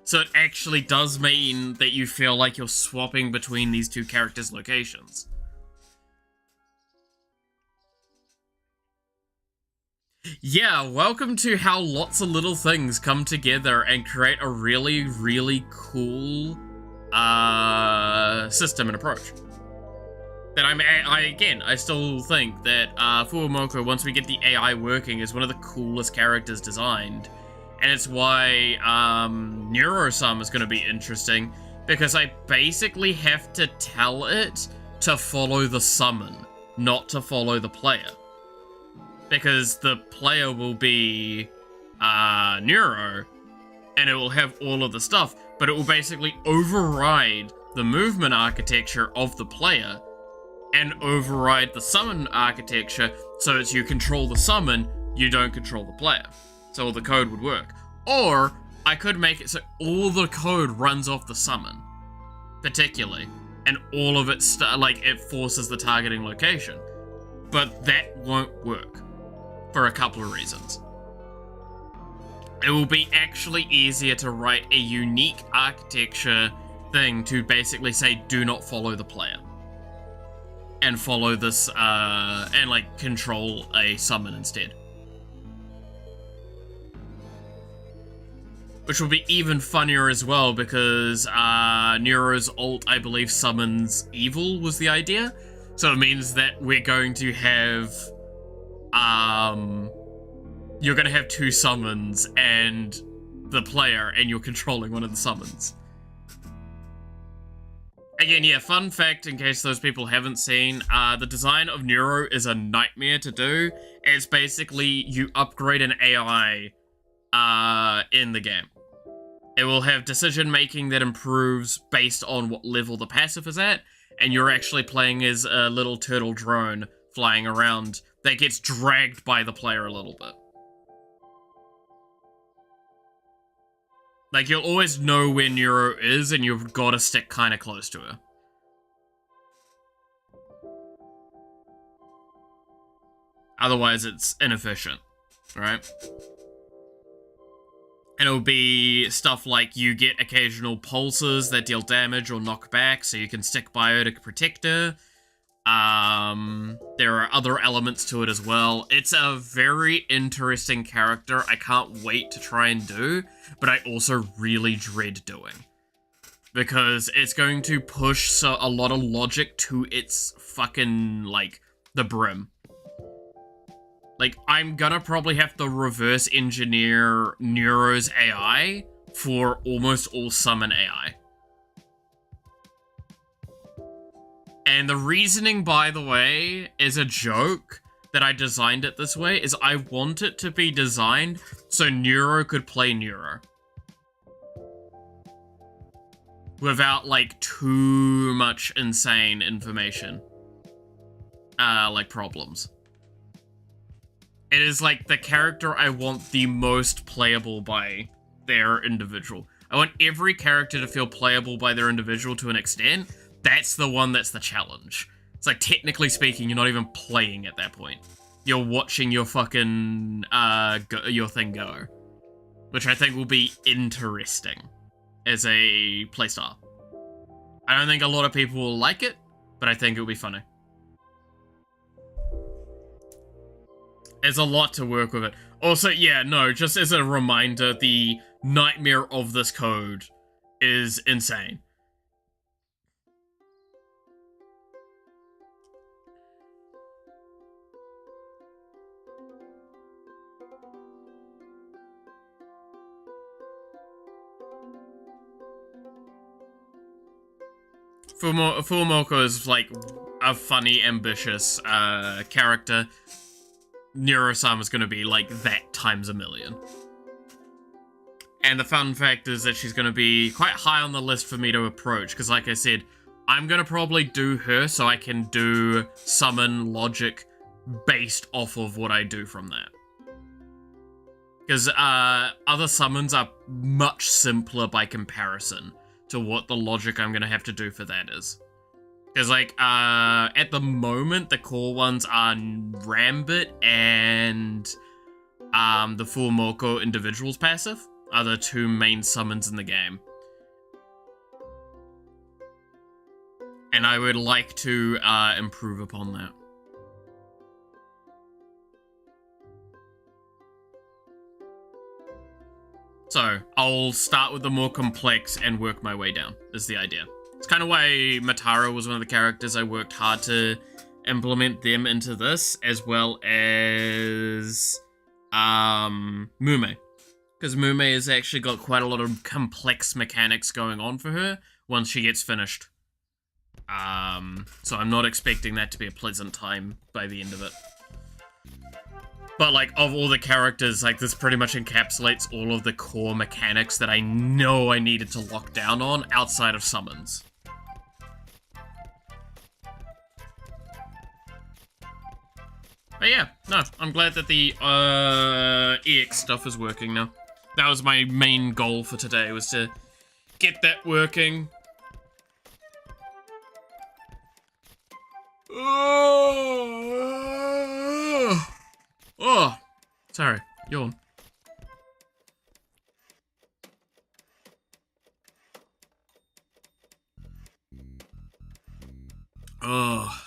[SPEAKER 1] So it actually does mean that you feel like you're swapping between these two characters' locations. Yeah, welcome to how lots of little things come together and create a really, really cool system and approach. That I still think that Fuumoko, once we get the AI working, is one of the coolest characters designed. And it's why Neurosum is going to be interesting, because I basically have to tell it to follow the summon, not to follow the player. Because the player will be Neuro, and it will have all of the stuff, but it will basically override the movement architecture of the player and override the summon architecture, so it's you control the summon, you don't control the player. So all the code would work. Or I could make it so all the code runs off the summon, particularly, and all of it it forces the targeting location. But that won't work for a couple of reasons. It will be actually easier to write a unique architecture thing to basically say do not follow the player. And follow this, and control a summon instead. Which will be even funnier as well, because Neuro's ult, I believe, summons evil was the idea. So it means that we're going to have, you're going to have two summons and the player, and you're controlling one of the summons. Again, yeah, fun fact in case those people haven't seen, the design of Neuro is a nightmare to do. It's basically you upgrade an AI in the game. It will have decision making that improves based on what level the passive is at, and you're actually playing as a little turtle drone flying around that gets dragged by the player a little bit. Like, you'll always know where Neuro is, and you've got to stick kind of close to her. Otherwise, it's inefficient, right? And it'll be stuff like you get occasional pulses that deal damage or knock back, so you can stick by her to protect her. There are other elements to it as well. It's a very interesting character I can't wait to try and do, but I also really dread doing. Because it's going to push a lot of logic to its fucking, the brim. I'm gonna probably have to reverse engineer Neuro's AI for almost all summon AI. And the reasoning, by the way, is a joke that I designed it this way, is I want it to be designed so Neuro could play Neuro. Without, too much insane information. Problems. It is, the character I want the most playable by their individual. I want every character to feel playable by their individual to an extent. That's the one that's the challenge. It's technically speaking, you're not even playing at that point. You're watching your fucking, your thing go. Which I think will be interesting as a playstyle. I don't think a lot of people will like it, but I think it'll be funny. There's a lot to work with it. Also, yeah, no, just as a reminder, the nightmare of this code is insane. Fuumoko is, a funny, ambitious, character. Neurosum is gonna be, that times a million. And the fun fact is that she's gonna be quite high on the list for me to approach, because like I said, I'm gonna probably do her so I can do summon logic based off of what I do from that. Because, other summons are much simpler by comparison to what the logic I'm gonna have to do for that is. Because, at the moment, the core ones are Rambit and, the Fuumoko individuals passive are the two main summons in the game. And I would like to, improve upon that. So I'll start with the more complex and work my way down, is the idea. It's kind of why Matara was one of the characters I worked hard to implement them into this, as well as Mume. Because Mume has actually got quite a lot of complex mechanics going on for her once she gets finished. So I'm not expecting that to be a pleasant time by the end of it. But, like, of all the characters, like, this pretty much encapsulates all of the core mechanics that I know I needed to lock down on outside of summons. But yeah, no, I'm glad that the EX stuff is working now. That was my main goal for today, was to get that working. Oh, sorry, yawn. Oh.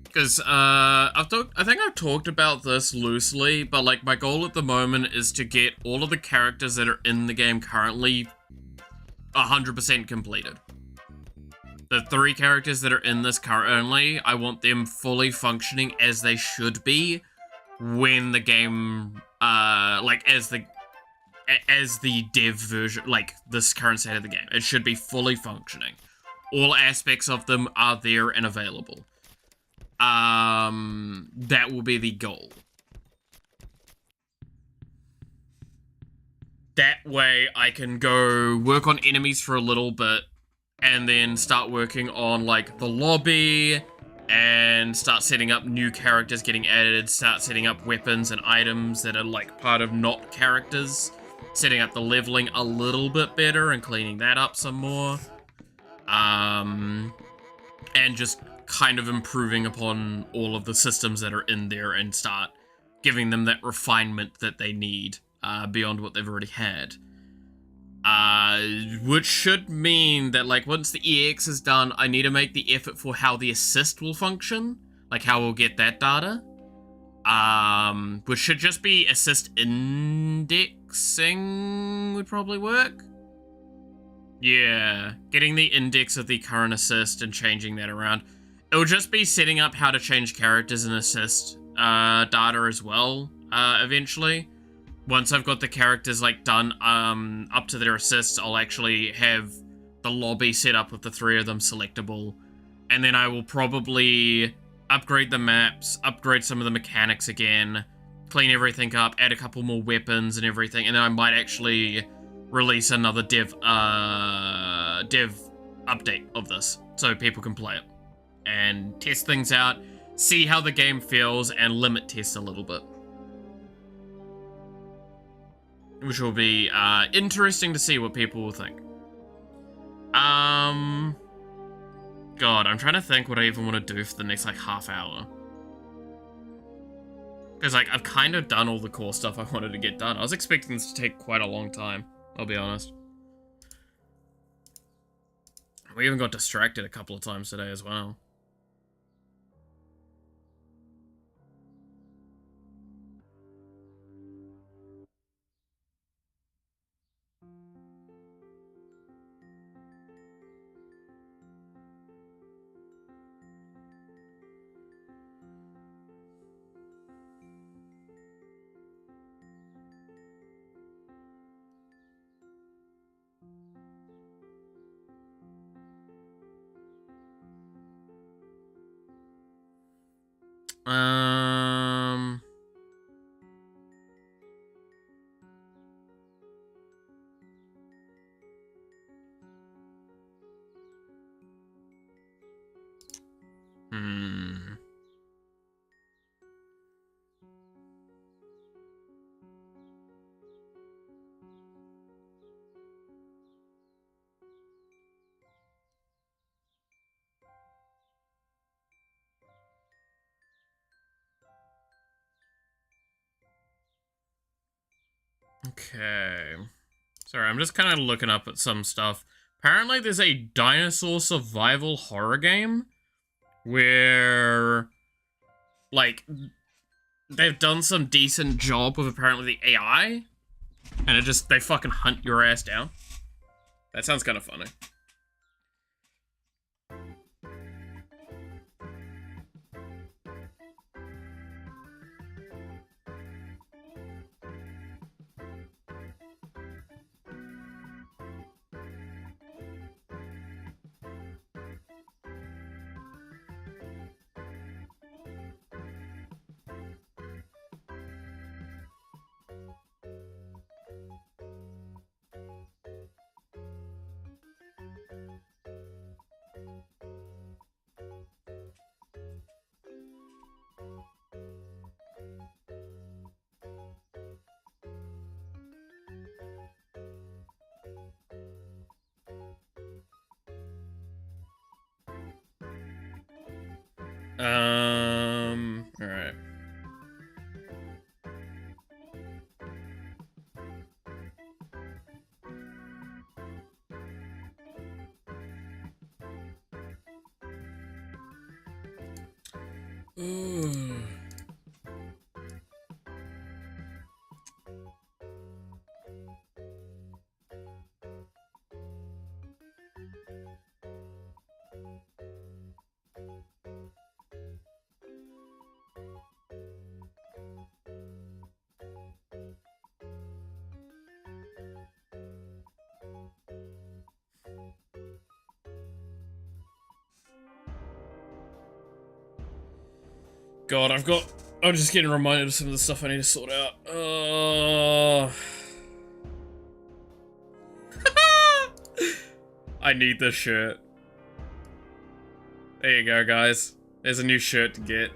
[SPEAKER 1] Because, I think I've talked about this loosely, but, like, my goal at the moment is to get all of the characters that are in the game currently 100% completed. The 3 characters that are in this currently, I want them fully functioning as they should be when the game, like, as the dev version, like, this current state of the game. It should be fully functioning. All aspects of them are there and available. That will be the goal. That way I can go work on enemies for a little bit and then start working on, like, the lobby and start setting up new characters getting added, start setting up weapons and items that are, like, part of not characters, setting up the leveling a little bit better and cleaning that up some more. And just kind of improving upon all of the systems that are in there and start giving them that refinement that they need beyond what they've already had. Which should mean that, like, once the EX is done, I need to make the effort for how the assist will function, like how we'll get that data. Which should just be assist indexing would probably work. Yeah, getting the index of the current assist and changing that around. It will just be setting up how to change characters and assist data as well, eventually. Once I've got the characters, like, done up to their assists, I'll actually have the lobby set up with the 3 of them selectable. And then I will probably upgrade the maps, upgrade some of the mechanics again, clean everything up, add a couple more weapons and everything, and then I might actually release another dev update of this so people can play it and test things out, see how the game feels, and limit test a little bit, which will be interesting to see what people will think. God, I'm trying to think what I even want to do for the next, like, half hour. Because, like, I've kind of done all the core stuff I wanted to get done. I was expecting this to take quite a long time, I'll be honest. We even got distracted a couple of times today as well. Okay. Sorry, I'm just kind of looking up at some stuff. Apparently there's a dinosaur survival horror game where, like, they've done some decent job with apparently the AI. And they fucking hunt your ass down. That sounds kind of funny. All right. God, I'm just getting reminded of some of the stuff I need to sort out. I need this shirt. There you go, guys. There's a new shirt to get.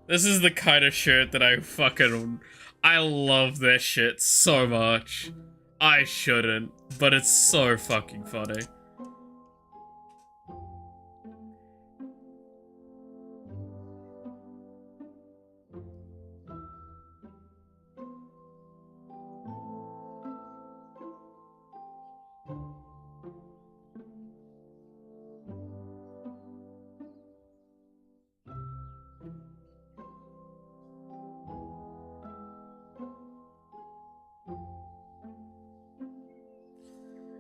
[SPEAKER 1] This is the kind of shirt that I love this shit so much. I shouldn't, but it's so fucking funny.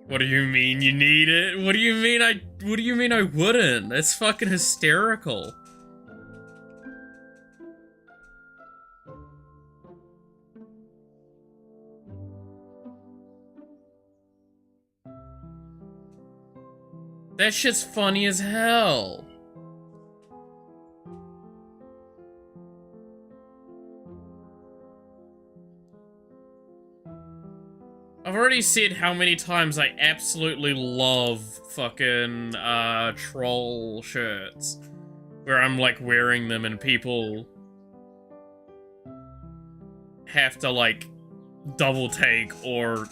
[SPEAKER 1] What do you mean you need it? What do you mean I wouldn't? That's fucking hysterical. That shit's funny as hell. I've already said how many times I absolutely love fucking troll shirts. Where I'm like wearing them and people have to like double take or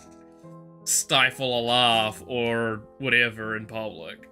[SPEAKER 1] stifle a laugh or whatever in public.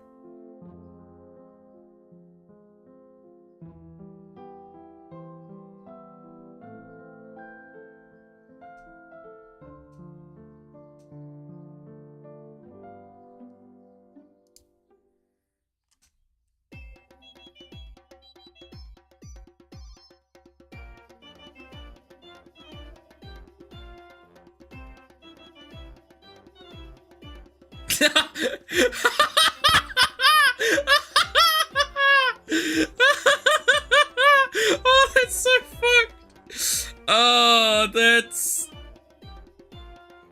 [SPEAKER 1] Oh, that's so fucked. Oh, that's...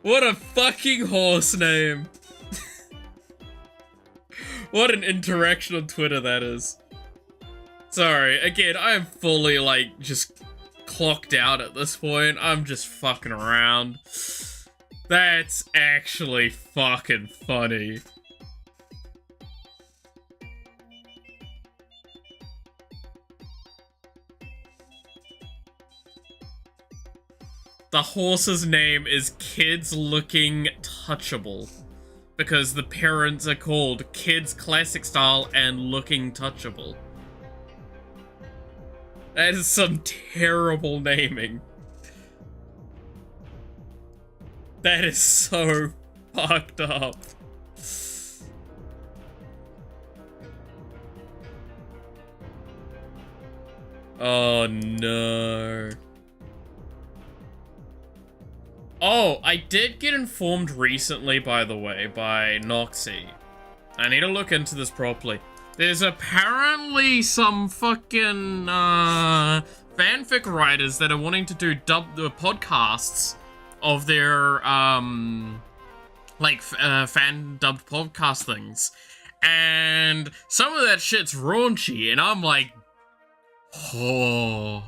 [SPEAKER 1] What a fucking horse name. What an interaction on Twitter that is. Sorry, again, I am fully, like, just clocked out at this point. I'm just fucking around. That's actually fucking funny. The horse's name is Kids Looking Touchable, because the parents are called Kids Classic Style and Looking Touchable. That is some terrible naming. That is so fucked up. Oh no. Oh, I did get informed recently, by the way, by Noxy. I need to look into this properly. There's apparently some fucking fanfic writers that are wanting to do podcasts of their fan dubbed podcast things, and some of that shit's raunchy, and I'm like, oh,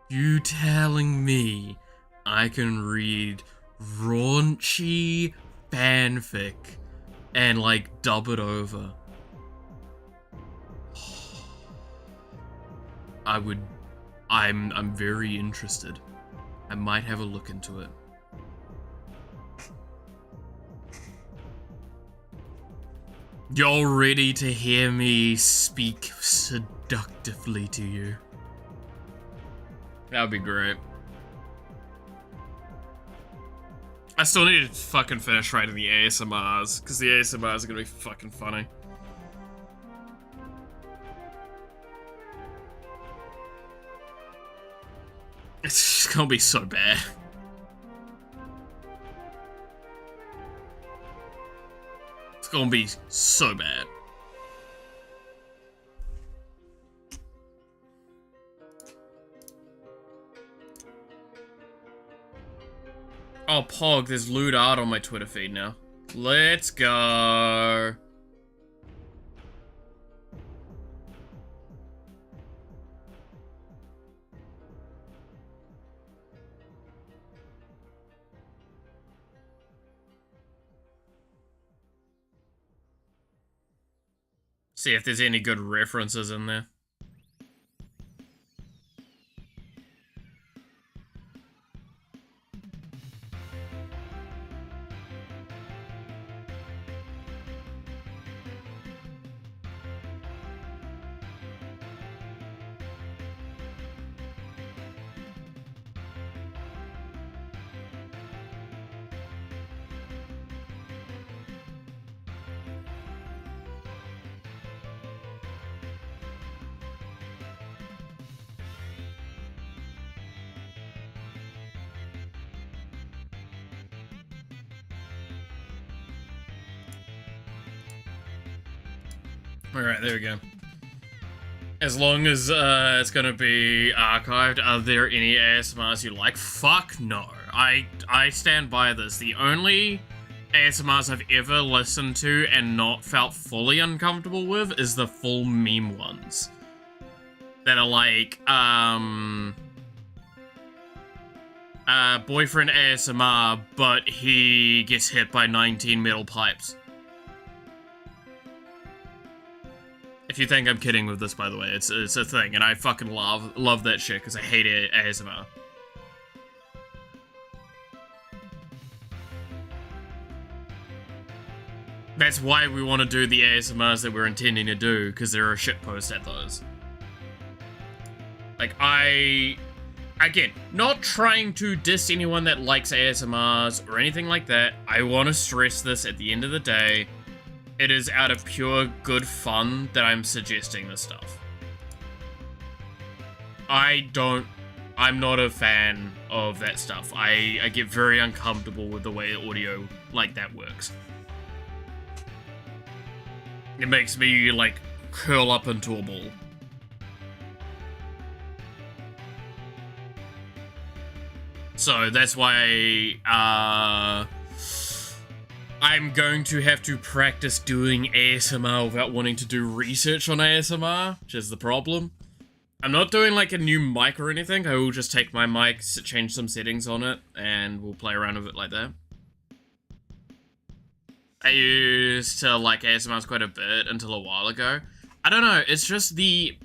[SPEAKER 1] you telling me I can read raunchy fanfic and like dub it over? I'm very interested. I might have a look into it. You're ready to hear me speak seductively to you? That would be great. I still need to fucking finish writing the ASMRs, because the ASMRs are gonna be fucking funny. It's just gonna be so bad. It's gonna be so bad. Oh, Pog, there's lewd art on my Twitter feed now. Let's go. See if there's any good references in there. Alright, there we go. As long as it's gonna be archived, are there any ASMRs you like? Fuck no. I stand by this. The only ASMRs I've ever listened to and not felt fully uncomfortable with is the full meme ones. That are like, boyfriend ASMR, but he gets hit by 19 metal pipes. If you think I'm kidding with this, by the way, it's a thing, and I fucking love that shit, because I hate ASMR. That's why we want to do the ASMRs that we're intending to do, because there are shitposts at those. Like, again, not trying to diss anyone that likes ASMRs or anything like that. I want to stress this at the end of the day. It is out of pure good fun that I'm suggesting this stuff. I'm not a fan of that stuff. I get very uncomfortable with the way audio like that works. It makes me, like, curl up into a ball. So that's why, I'm going to have to practice doing ASMR without wanting to do research on ASMR, which is the problem. I'm not doing like a new mic or anything. I will just take my mic, change some settings on it, and we'll play around with it like that. I used to like ASMRs quite a bit until a while ago. I don't know, it's just the...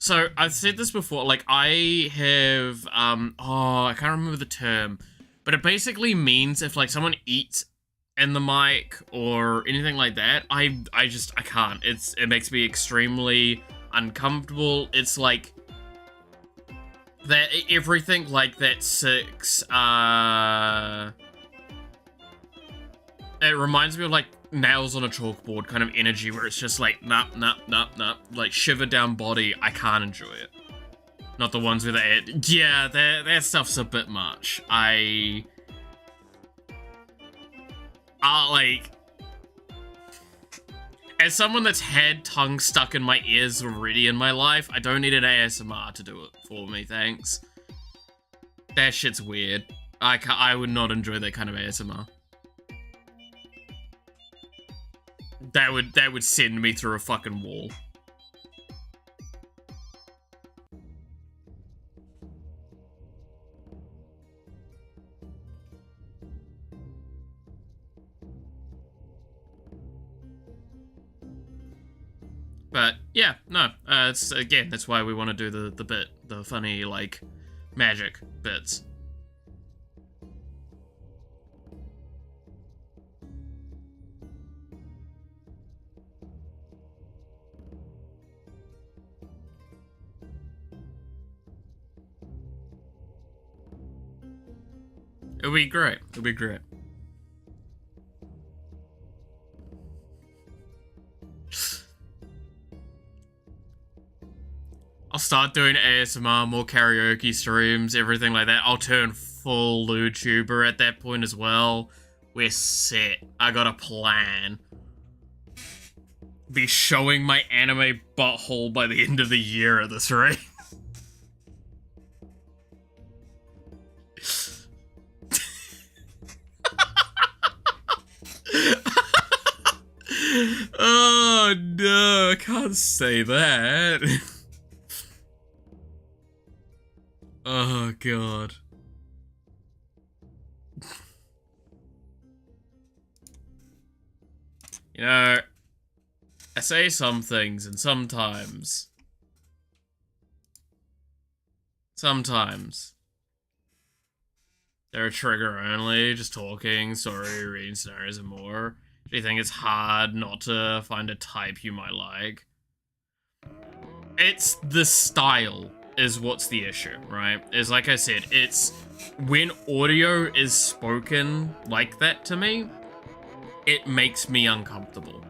[SPEAKER 1] So, I've said this before, like, I have, I can't remember the term, but it basically means if, like, someone eats in the mic or anything like that, I can't. It makes me extremely uncomfortable. It's like that everything like that 6 it reminds me of like nails on a chalkboard kind of energy where it's just like, nah, nah, nah, nah, like shiver down body. I can't enjoy it. Not the ones with the, yeah, that stuff's a bit much. Like, as someone that's had tongue stuck in my ears already in my life, I don't need an ASMR to do it for me, thanks. That shit's weird. I would not enjoy that kind of ASMR. That would send me through a fucking wall. But yeah, no, it's again, that's why we want to do the funny, like, magic bits. It'll be great. It'll be great. I'll start doing ASMR, more karaoke streams, everything like that. I'll turn full YouTuber at that point as well. We're set. I got a plan. Be showing my anime butthole by the end of the year at this rate. Oh no, I can't say that. Oh god. You know, I say some things and sometimes they're trigger only, just talking, story, reading scenarios and more. Do you think it's hard not to find a type you might like? It's the style is what's the issue, right? Is like I said, it's when audio is spoken like that to me, it makes me uncomfortable.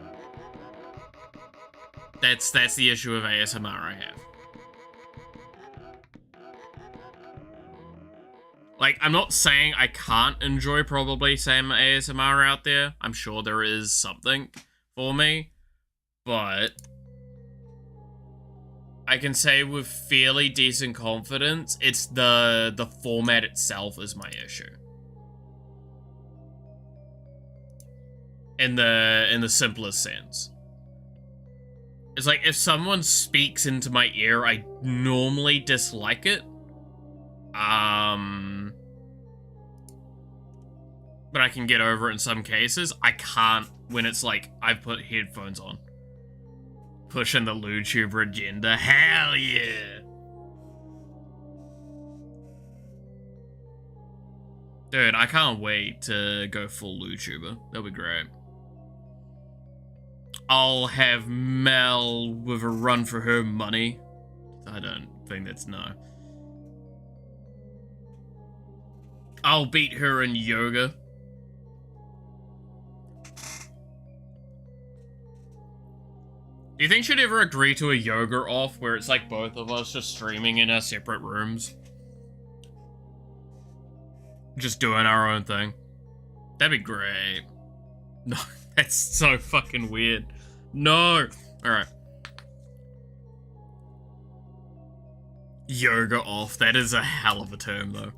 [SPEAKER 1] That's the issue of ASMR I have. Like, I'm not saying I can't enjoy probably some ASMR out there. I'm sure there is something for me. But I can say with fairly decent confidence, it's the format itself is my issue. In the simplest sense. It's like, if someone speaks into my ear, I normally dislike it. But I can get over it in some cases. I can't when it's like, I've put headphones on. Pushing the YouTuber agenda. Hell yeah! Dude, I can't wait to go full YouTuber. That'll be great. I'll have Mel with a run for her money. I don't think that's no. I'll beat her in yoga. Do you think she'd ever agree to a yoga off where it's like both of us just streaming in our separate rooms? Just doing our own thing. That'd be great. No, that's so fucking weird. No! Alright. Yoga off. That is a hell of a term, though.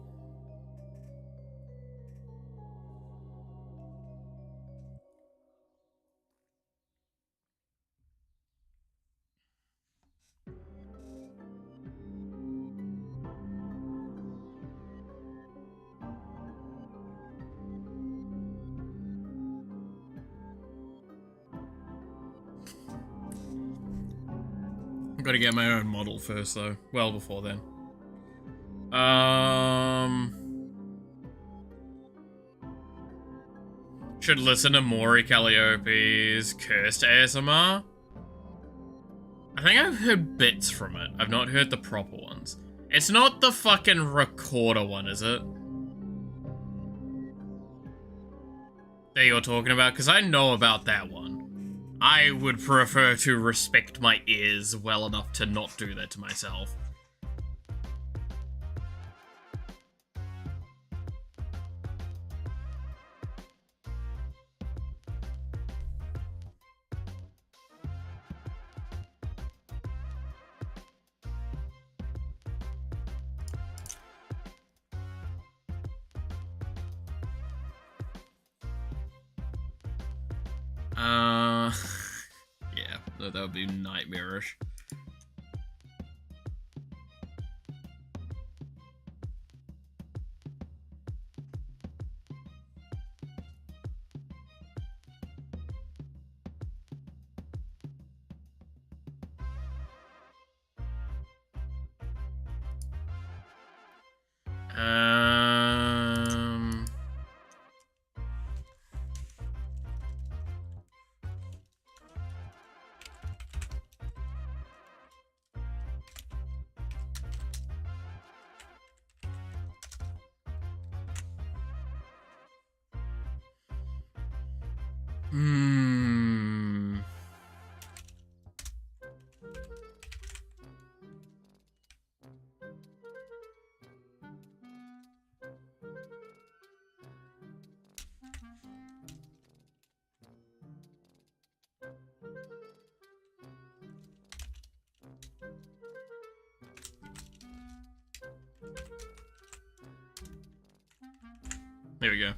[SPEAKER 1] I've got to get my own model first, though. Well before then. Should listen to Maury Calliope's Cursed ASMR. I think I've heard bits from it. I've not heard the proper ones. It's not the fucking recorder one, is it? that you're talking about? Because I know about that one. I would prefer to respect my ears well enough to not do that to myself. Yeah, that would be nightmarish. There we go.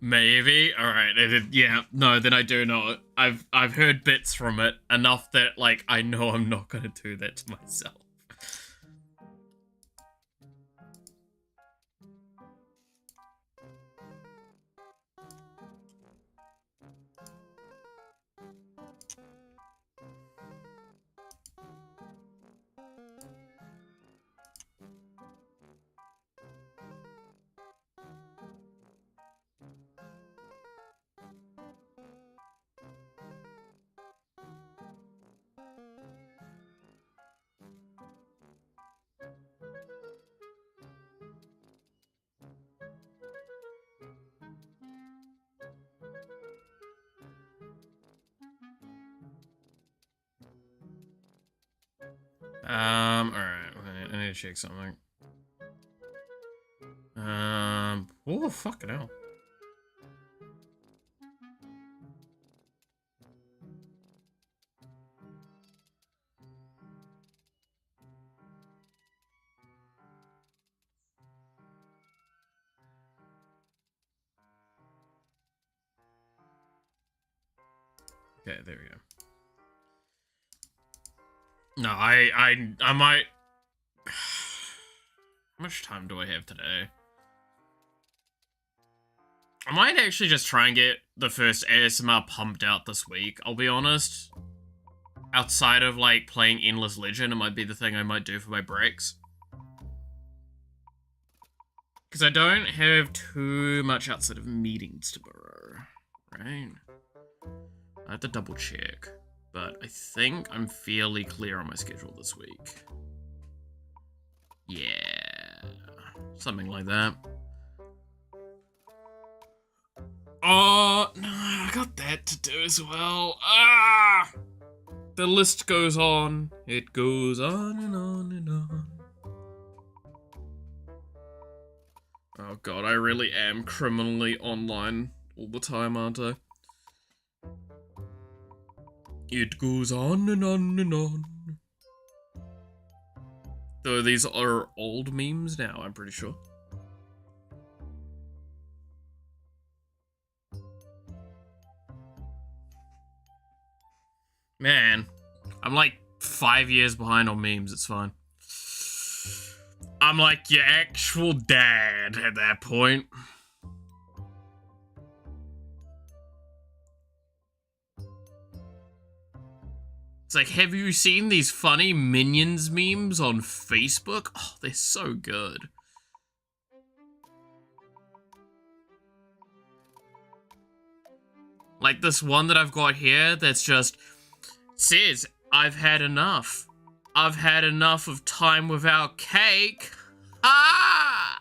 [SPEAKER 1] Maybe. All right. Yeah. No. Then I do know it. I've heard bits from it enough that like I know I'm not gonna do that to myself. Alright, I need to check something. Oh, fucking hell. Okay, there we go. No, I might... How much time do I have today? I might actually just try and get the first ASMR pumped out this week, I'll be honest. Outside of, like, playing Endless Legend, it might be the thing I might do for my breaks. Because I don't have too much outside of meetings tomorrow, right? I have to double check, but I think I'm fairly clear on my schedule this week. Yeah, something like that. Oh, no, I got that to do as well. Ah! The list goes on. It goes on and on and on. Oh god, I really am criminally online all the time, aren't I? It goes on and on and on. Though these are old memes now, I'm pretty sure. Man, I'm like 5 years behind on memes, it's fine. I'm like your actual dad at that point. It's like, have you seen these funny Minions memes on Facebook? Oh, they're so good. Like this one that I've got here that's just says, I've had enough. I've had enough of time without cake. Ah!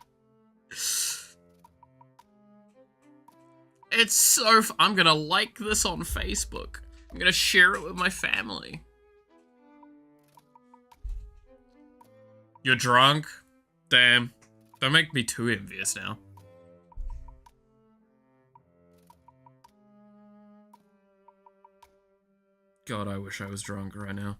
[SPEAKER 1] It's so I'm gonna like this on Facebook. I'm gonna share it with my family. You're drunk? Damn. Don't make me too envious now. God, I wish I was drunk right now.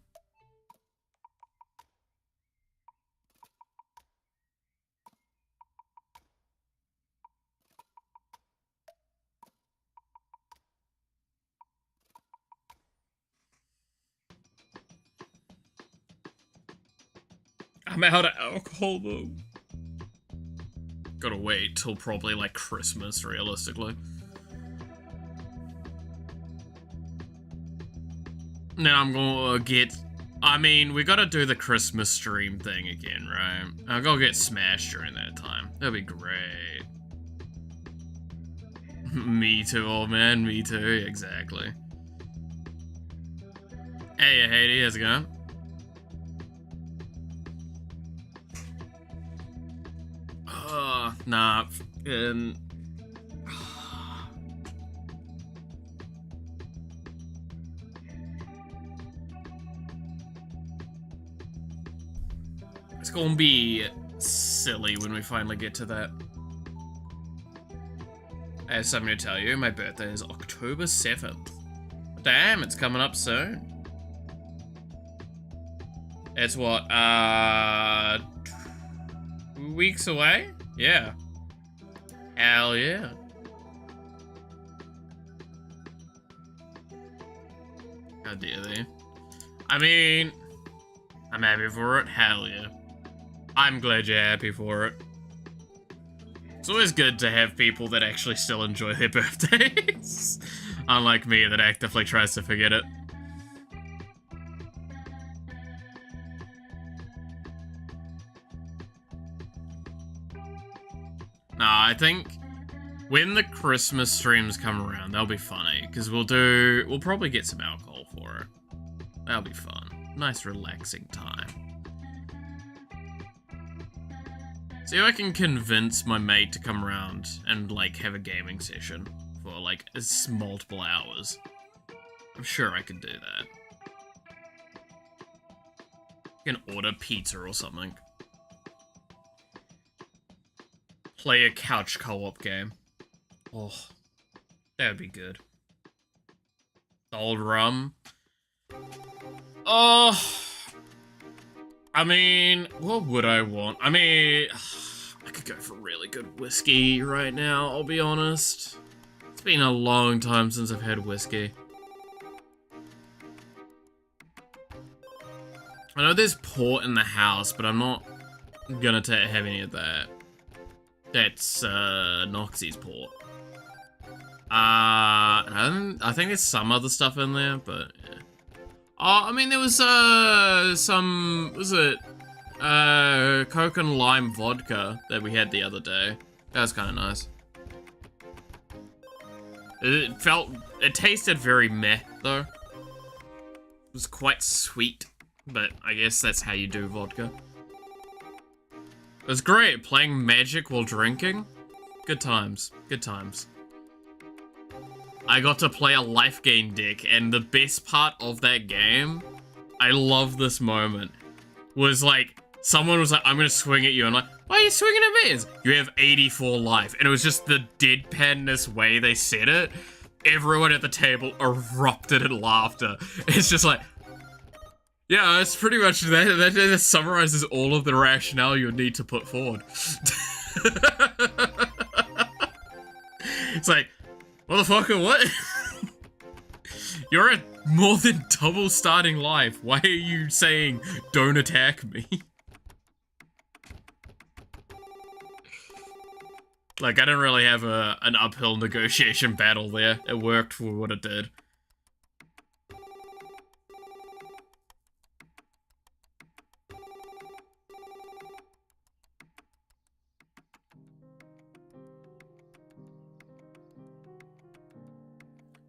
[SPEAKER 1] I'm out of alcohol though. Gotta wait till probably like Christmas, realistically. Now I'm gonna get... I mean, we gotta do the Christmas stream thing again, right? I'll go get smashed during that time. That'd be great. Me too, old man. Me too. Exactly. Hey, Haiti. How's it going? Nah. It's gonna be silly when we finally get to that. I have something to tell you. My birthday is October 7th. Damn, it's coming up soon. It's what, 2 weeks away? Yeah. Hell yeah. How dare they? I mean, I'm happy for it. Hell yeah. I'm glad you're happy for it. It's always good to have people that actually still enjoy their birthdays. Unlike me that actively tries to forget it. Nah, I think when the Christmas streams come around, they'll be funny. Because we'll probably get some alcohol for it. That'll be fun. Nice relaxing time. See if I can convince my mate to come around and, like, have a gaming session for, like, multiple hours. I'm sure I could do that. You can order pizza or something. Play a couch co-op game. Oh, that would be good. The old rum. Oh, I mean, what would I want? I mean, I could go for really good whiskey right now, I'll be honest. It's been a long time since I've had whiskey. I know there's port in the house, but I'm not gonna have any of that. That's, Noxie's port. I think there's some other stuff in there, but, yeah. Oh, I mean, there was, some, was it, Coke and lime vodka that we had the other day. That was kind of nice. It tasted very meh, though. It was quite sweet, but I guess that's how you do vodka. It was great, playing Magic while drinking. Good times, good times. I got to play a life gain deck, and the best part of that game, I love this moment, was like, someone was like, I'm gonna swing at you, and like, why are you swinging at me? It's, you have 84 life, and it was just the deadpanness way they said it. Everyone at the table erupted in laughter. It's just like, yeah, it's pretty much, that summarizes all of the rationale you would need to put forward. It's like, motherfucker, what? You're at more than double starting life. Why are you saying, don't attack me? Like, I didn't really have an uphill negotiation battle there. It worked for what it did.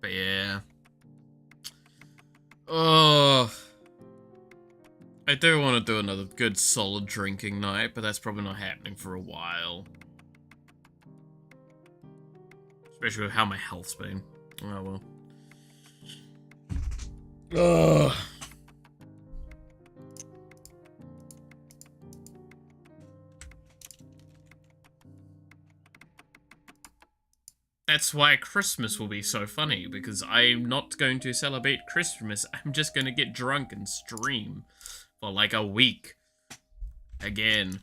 [SPEAKER 1] But yeah. Oh. I do want to do another good solid drinking night, but that's probably not happening for a while. Especially with how my health's been. Oh well. Ugh. That's why Christmas will be so funny, because I'm not going to celebrate Christmas. I'm just going to get drunk and stream for like a week. Again.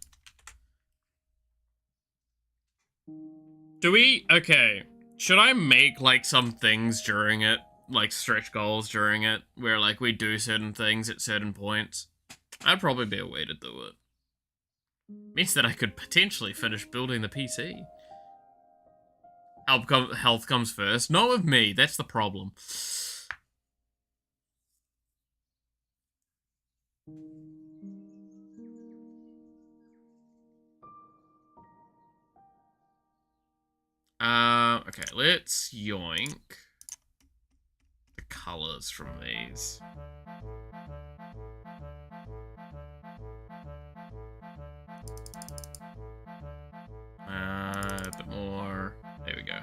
[SPEAKER 1] Okay. Should I make like some things during it? Like stretch goals during it? Where like we do certain things at certain points? That'd probably be a way to do it. Means that I could potentially finish building the PC. Health comes first. Not with me, that's the problem. Okay, let's yoink the colors from these. A bit more. There we go.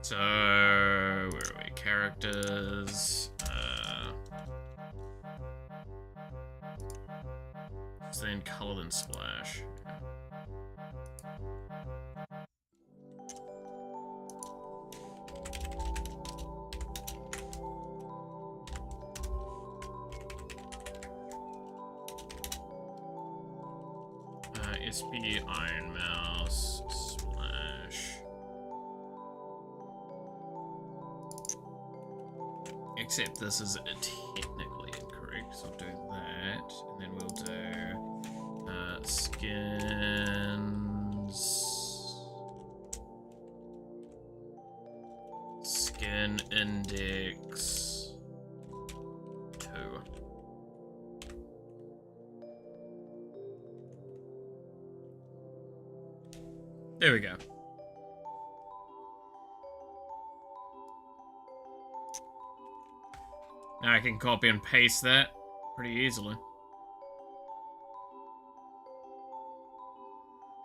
[SPEAKER 1] So, where are we? Characters. Then color and splash. SB Iron Mouse splash. Except this is technically incorrect, so I'll do that, and then we'll do skin index 2. There we go. Now I can copy and paste that pretty easily.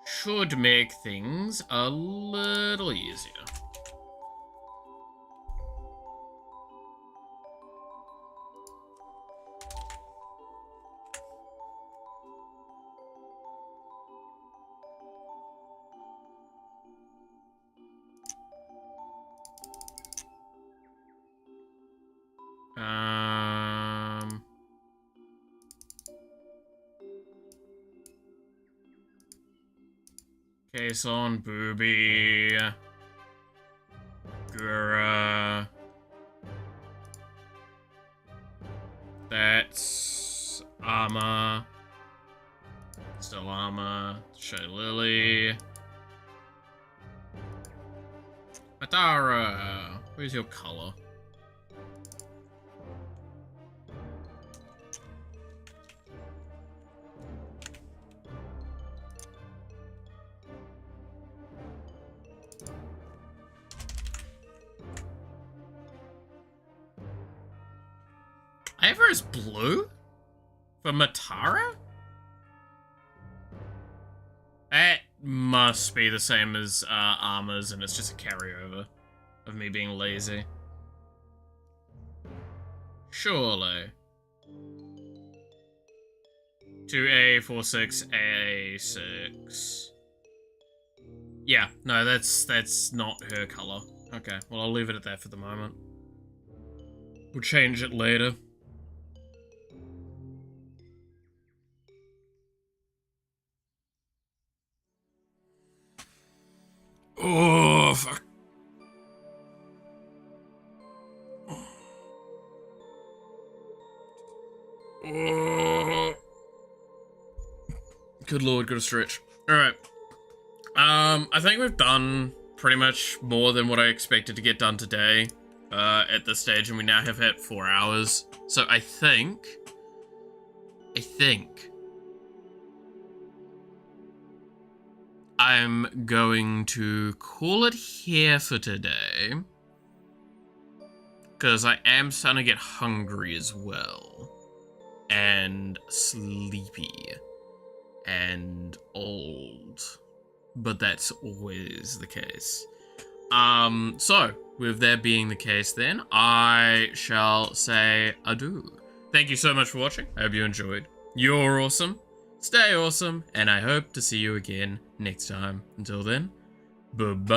[SPEAKER 1] Should make things a little easier. Case on Booby. Gura. That's Armor. Still Armor. Shay Lily. Madara. Where's your color? Ever is blue? For Matara? That must be the same as Armor's, and it's just a carryover of me being lazy. Surely. 2A46, A6. Yeah, no, that's not her color. Okay, well I'll leave it at that for the moment. We'll change it later. Oh, fuck. Oh. Good lord, gotta stretch. Alright. I think we've done pretty much more than what I expected to get done today, at this stage, and we now have hit 4 hours. So I think I'm going to call it here for today, because I am starting to get hungry as well, and sleepy, and but that's always the case. So, with that being the case then, I shall say adieu. Thank you so much for watching. I hope you enjoyed. You're awesome. Stay awesome. And I hope to see you again next time. Until then, bye-bye.